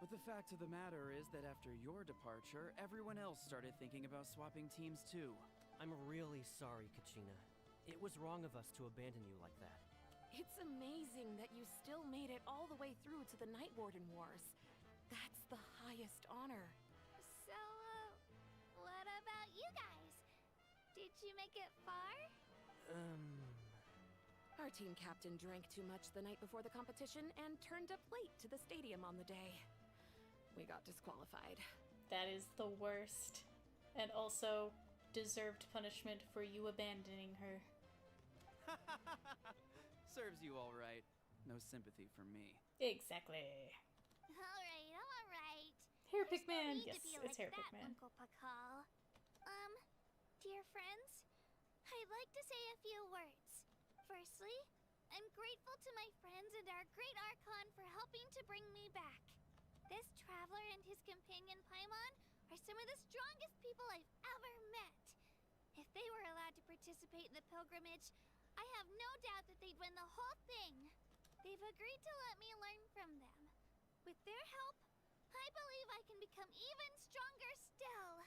But the fact of the matter is that after your departure, everyone else started thinking about swapping teams too. I'm really sorry, Kachina. It was wrong of us to abandon you like that. It's amazing that you still made it all the way through to the Night Warden Wars. That's the highest honor. So, what about you guys? Did you make it far? Our team captain drank too much the night before the competition and turned up late to the stadium on the day. We got disqualified. That is the worst. And also deserved punishment for you abandoning her. Serves you all right. No sympathy for me. Exactly. Alright, alright. Hair pick man. Need Yes, to be it's like hair pick that, man. Uncle Pakal. Dear friends, I'd like to say a few words. Firstly, I'm grateful to my friends and our great Archon for helping to bring me back. This traveler and his companion Paimon are some of the strongest people I've ever met. If they were allowed to participate in the pilgrimage, I have no doubt that they'd win the whole thing. They've agreed to let me learn from them. With their help, I believe I can become even stronger still.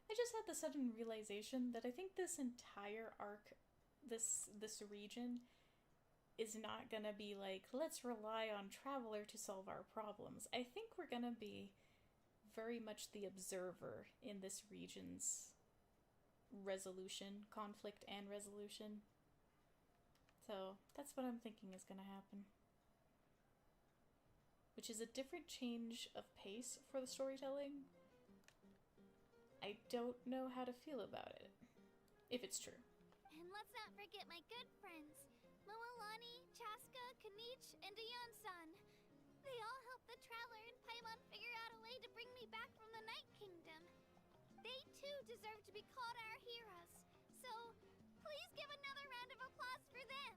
I just had the sudden realization that I think this entire arc, this region, is not gonna be like, let's rely on Traveler to solve our problems. I think we're gonna be very much the observer in this region's resolution, conflict and resolution. So that's what I'm thinking is gonna happen. Which is a different change of pace for the storytelling. I don't know how to feel about it, if it's true. And let's not forget my good friends, Moalani, Chaska, Kanich, and Dion-san. They all helped the Traveler and Paimon figure out a way to bring me back from the Night Kingdom. They too deserve to be called our heroes. So, please give another round of applause for them.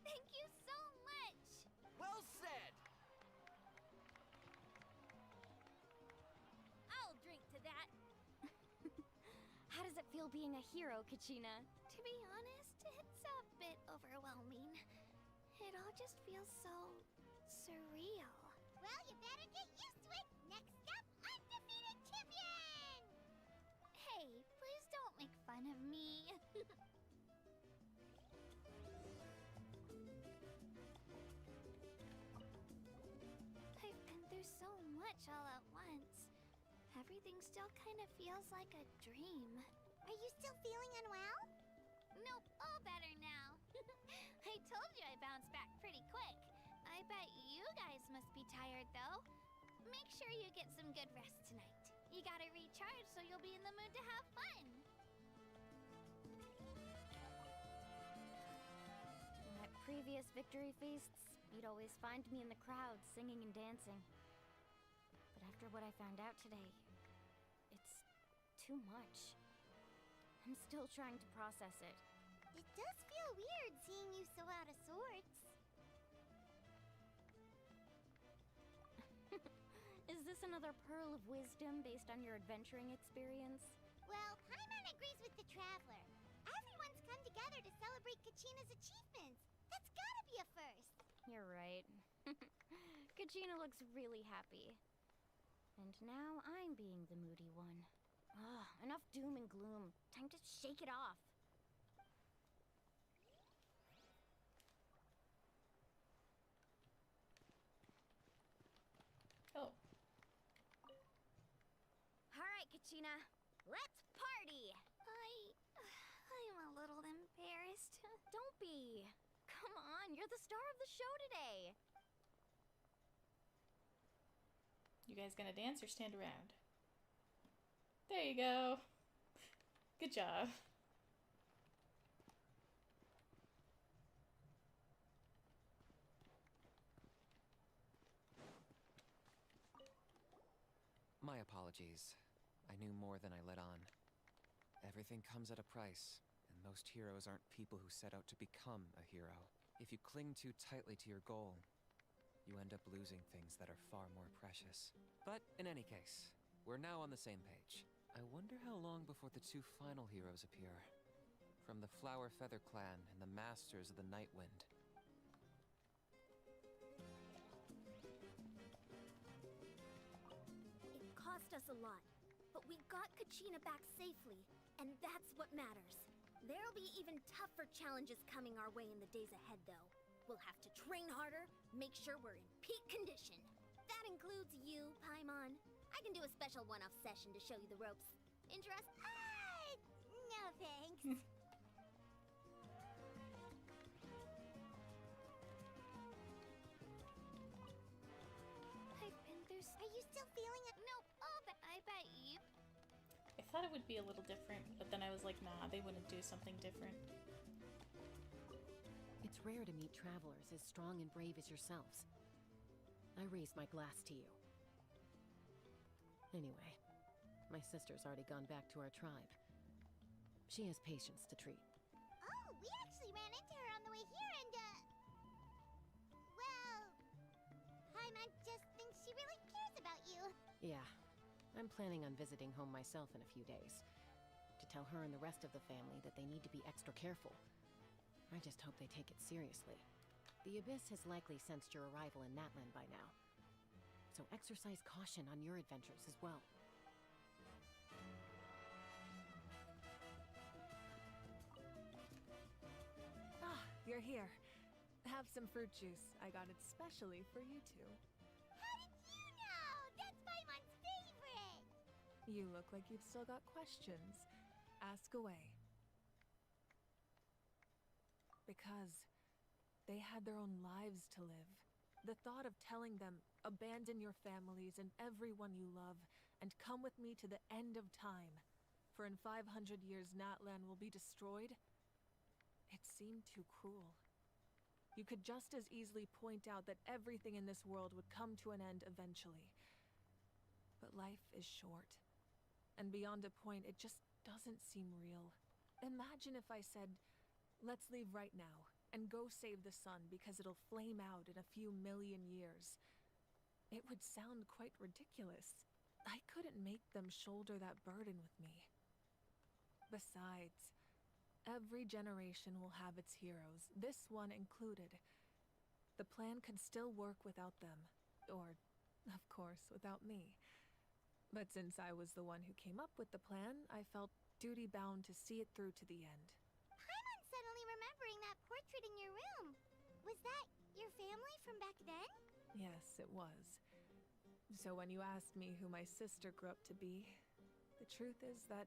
Thank you so much. Well said! I'll drink to that. How does it feel being a hero, Kachina? To be honest, it's a bit overwhelming. It all just feels so surreal. Well, you better get used to it. Next up, undefeated champion! Hey, please don't make fun of me. I've been through so much all at once. Everything still kind of feels like a dream. Are you still feeling unwell? Nope, all better now. I told you I bounced back pretty quick. I bet you guys must be tired, though. Make sure you get some good rest tonight. You gotta recharge so you'll be in the mood to have fun. At previous victory feasts, you'd always find me in the crowd singing and dancing. But after what I found out today, it's too much. I'm still trying to process it. It does feel weird seeing you so out of sorts. Is this another pearl of wisdom based on your adventuring experience? Well, Paimon agrees with the Traveler. Everyone's come together to celebrate Kachina's achievements. That's gotta be a first. You're right. Kachina looks really happy. And now I'm being the moody one. Ugh, enough doom and gloom. Time to shake it off. Oh. Alright, Kachina. Let's party! I'm a little embarrassed. Don't be. Come on, you're the star of the show today. You guys gonna dance or stand around? There you go. Good job. My apologies. I knew more than I let on. Everything comes at a price, and most heroes aren't people who set out to become a hero. If you cling too tightly to your goal, you end up losing things that are far more precious. But in any case, we're now on the same page. I wonder how long before the two final heroes appear. From the Flower Feather Clan and the Masters of the Night Wind. It cost us a lot, but we got Kachina back safely, and that's what matters. There'll be even tougher challenges coming our way in the days ahead, though. We'll have to train harder, make sure we're in peak condition. That includes you, Paimon. I can do a special one-off session to show you the ropes. Interest? No thanks. I've been through. Are you still feeling it? Nope. Oh, but I bet you. I thought it would be a little different, but then I was like, nah, they wouldn't do something different. It's rare to meet travelers as strong and brave as yourselves. I raise my glass to you. Anyway, my sister's already gone back to our tribe. She has patients to treat. Oh, we actually ran into her on the way here and, well, Paimon just thinks she really cares about you. Yeah, I'm planning on visiting home myself in a few days. To tell her and the rest of the family that they need to be extra careful. I just hope they take it seriously. The Abyss has likely sensed your arrival in Natlan by now. So exercise caution on your adventures as well. Ah, you're here. Have some fruit juice. I got it specially for you two. How did you know? That's Paimon's favorite! You look like you've still got questions. Ask away. Because they had their own lives to live. The thought of telling them, abandon your families and everyone you love, and come with me to the end of time, for in 500 years Natlan will be destroyed, it seemed too cruel. You could just as easily point out that everything in this world would come to an end eventually. But life is short. And beyond a point, it just doesn't seem real. Imagine if I said, let's leave right now, and go save the sun because it'll flame out in a few million years. It would sound quite ridiculous. I couldn't make them shoulder that burden with me. Besides, every generation will have its heroes, this one included. The plan could still work without them, or, of course, without me. But since I was the one who came up with the plan, I felt duty-bound to see it through to the end. Paimon's suddenly remembering that portrait in your room. Was that your family from back then? Yes, it was. So when you asked me who my sister grew up to be, the truth is that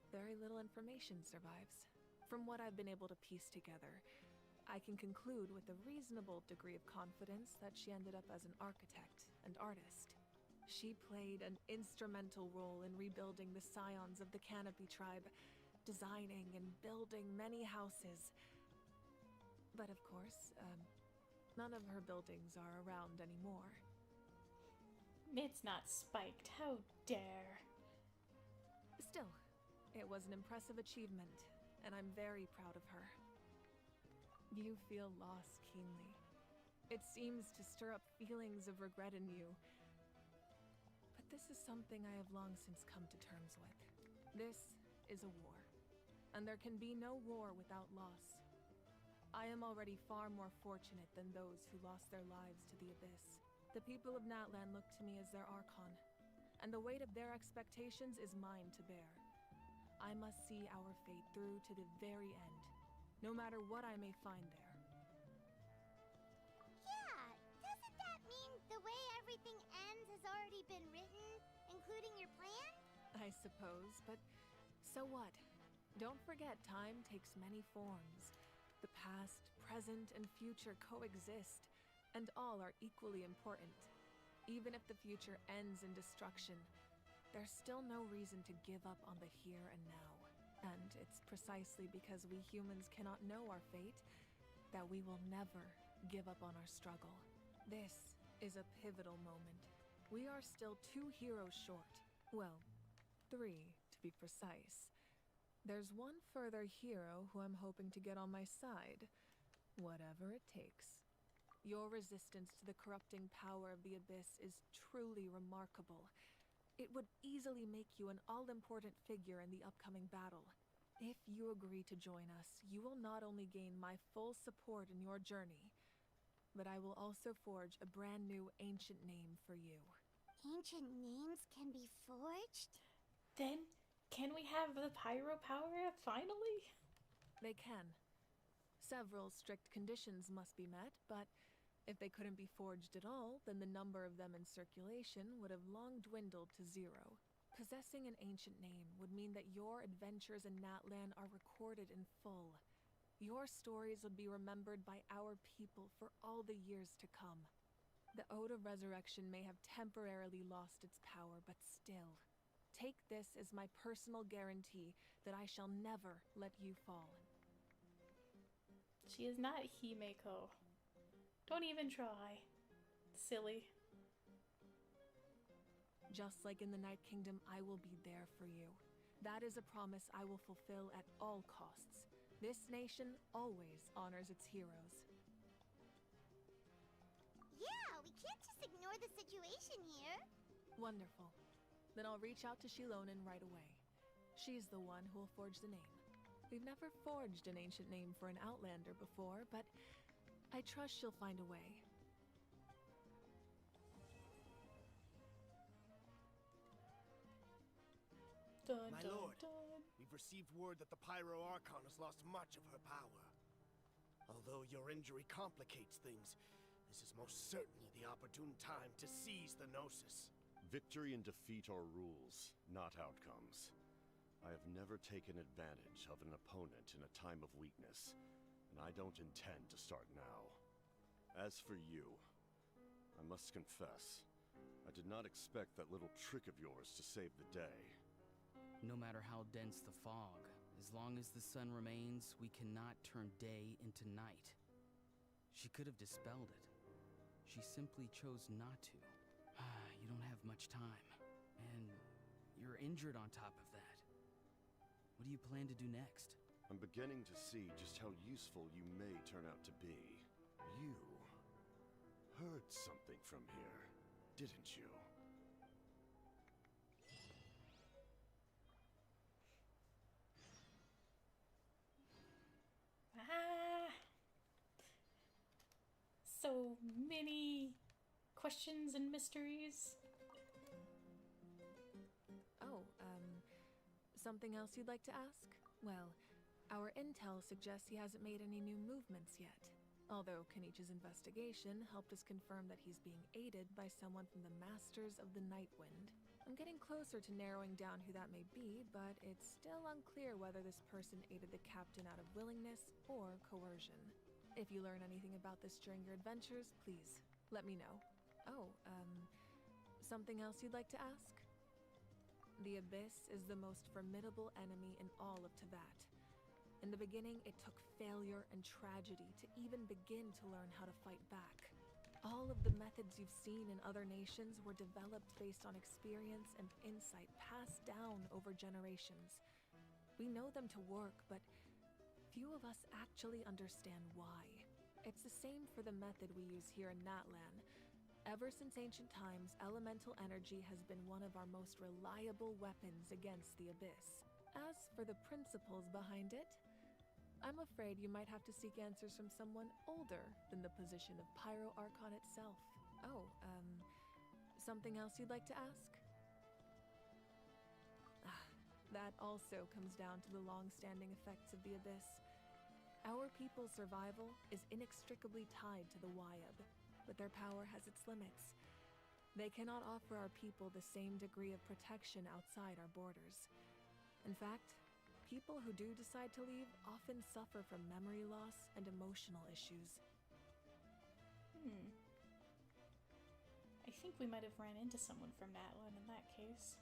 very little information survives. From what I've been able to piece together, I can conclude with a reasonable degree of confidence that she ended up as an architect and artist. She played an instrumental role in rebuilding the scions of the Canopy tribe, designing and building many houses. But of course, none of her buildings are around anymore. It's not spiked, how dare. Still, it was an impressive achievement, and I'm very proud of her. You feel loss keenly. It seems to stir up feelings of regret in you. But this is something I have long since come to terms with. This is a war, and there can be no war without loss. I am already far more fortunate than those who lost their lives to the Abyss. The people of Natlan look to me as their Archon, and the weight of their expectations is mine to bear. I must see our fate through to the very end, no matter what I may find there. Yeah, doesn't that mean the way everything ends has already been written, including your plan? I suppose, but so what? Don't forget, time takes many forms. The past, present, and future coexist, and all are equally important. Even if the future ends in destruction, there's still no reason to give up on the here and now. And it's precisely because we humans cannot know our fate that we will never give up on our struggle. This is a pivotal moment. We are still 2 heroes short. Well, 3 to be precise. There's one further hero who I'm hoping to get on my side, whatever it takes. Your resistance to the corrupting power of the Abyss is truly remarkable. It would easily make you an all-important figure in the upcoming battle. If you agree to join us, you will not only gain my full support in your journey, but I will also forge a brand new ancient name for you. Ancient names can be forged? Then, can we have the pyro power-up finally? They can. Several strict conditions must be met, but if they couldn't be forged at all, then the number of them in circulation would have long dwindled to 0. Possessing an ancient name would mean that your adventures in Natlan are recorded in full. Your stories would be remembered by our people for all the years to come. The Ode of Resurrection may have temporarily lost its power, but still, take this as my personal guarantee that I shall never let you fall. She is not Himeko. Don't even try. Silly. Just like in the Night Kingdom, I will be there for you. That is a promise I will fulfill at all costs. This nation always honors its heroes. Yeah, we can't just ignore the situation here. Wonderful. Then I'll reach out to Shilonen right away. She's the one who will forge the name. We've never forged an ancient name for an Outlander before, but I trust she'll find a way. Dun, My dun, lord, dun. we've received word that the Pyro Archon has lost much of her power. Although your injury complicates things, this is most certainly the opportune time to seize the Gnosis. Victory and defeat are rules, not outcomes. I have never taken advantage of an opponent in a time of weakness, and I don't intend to start now. As for you, I must confess, I did not expect that little trick of yours to save the day. No matter how dense the fog, as long as the sun remains, we cannot turn day into night. She could have dispelled it. She simply chose not to. You don't have much time, and you're injured on top of that. What do you plan to do next? I'm beginning to see just how useful you may turn out to be. You heard something from here, didn't you? So many questions and mysteries. Oh, something else you'd like to ask? Well, our intel suggests he hasn't made any new movements yet. Although Kanich's investigation helped us confirm that he's being aided by someone from the Masters of the Nightwind. I'm getting closer to narrowing down who that may be, but it's still unclear whether this person aided the captain out of willingness or coercion. If you learn anything about this during your adventures, please let me know. Oh, something else you'd like to ask? The Abyss is the most formidable enemy in all of Teyvat. In the beginning, it took failure and tragedy to even begin to learn how to fight back. All of the methods you've seen in other nations were developed based on experience and insight passed down over generations. We know them to work, but few of us actually understand why. It's the same for the method we use here in Natlan. Ever since ancient times, elemental energy has been one of our most reliable weapons against the Abyss. As for the principles behind it, I'm afraid you might have to seek answers from someone older than the position of Pyro Archon itself. Oh, something else you'd like to ask? That also comes down to the long-standing effects of the Abyss. Our people's survival is inextricably tied to the Wyab, but their power has its limits. They cannot offer our people the same degree of protection outside our borders. In fact, people who do decide to leave often suffer from memory loss and emotional issues. I think we might have ran into someone from Natlan in that case.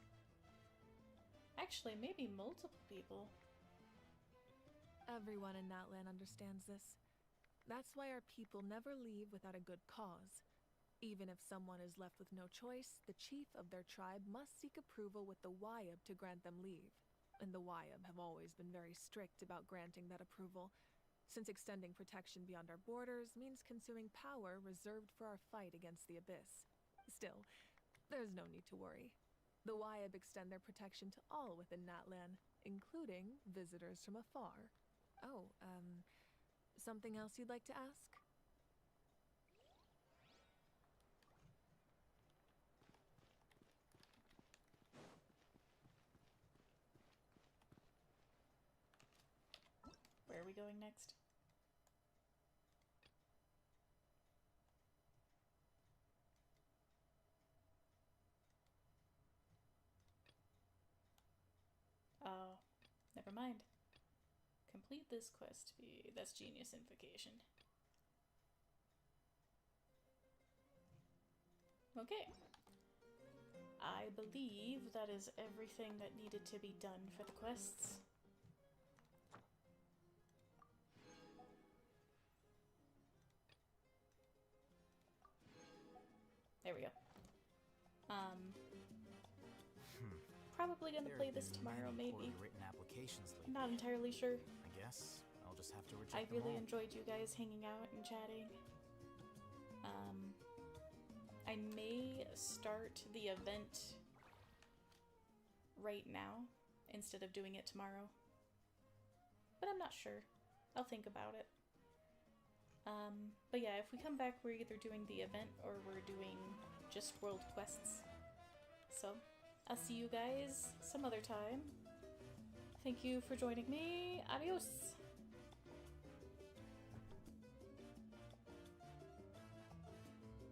Actually, maybe multiple people. Everyone in Natlan understands this. That's why our people never leave without a good cause. Even if someone is left with no choice, the chief of their tribe must seek approval with the Wyab to grant them leave. And the Wyab have always been very strict about granting that approval, since extending protection beyond our borders means consuming power reserved for our fight against the Abyss. Still, there's no need to worry. The Wyab extend their protection to all within Natlan, including visitors from afar. Oh, something else you'd like to ask? Where are we going next? Oh, never mind. Complete this quest. That's genius invocation. Okay. I believe that is everything that needed to be done for the quests. There we go. Probably gonna play this tomorrow, maybe. Written applications lately. I'm not entirely sure. I guess I'll just have to reject I them really all. enjoyed you guys hanging out and chatting. I may start the event right now, instead of doing it tomorrow. But I'm not sure. I'll think about it. But yeah, if we come back, we're either doing the event or we're doing just world quests. So, I'll see you guys some other time. Thank you for joining me. Adios!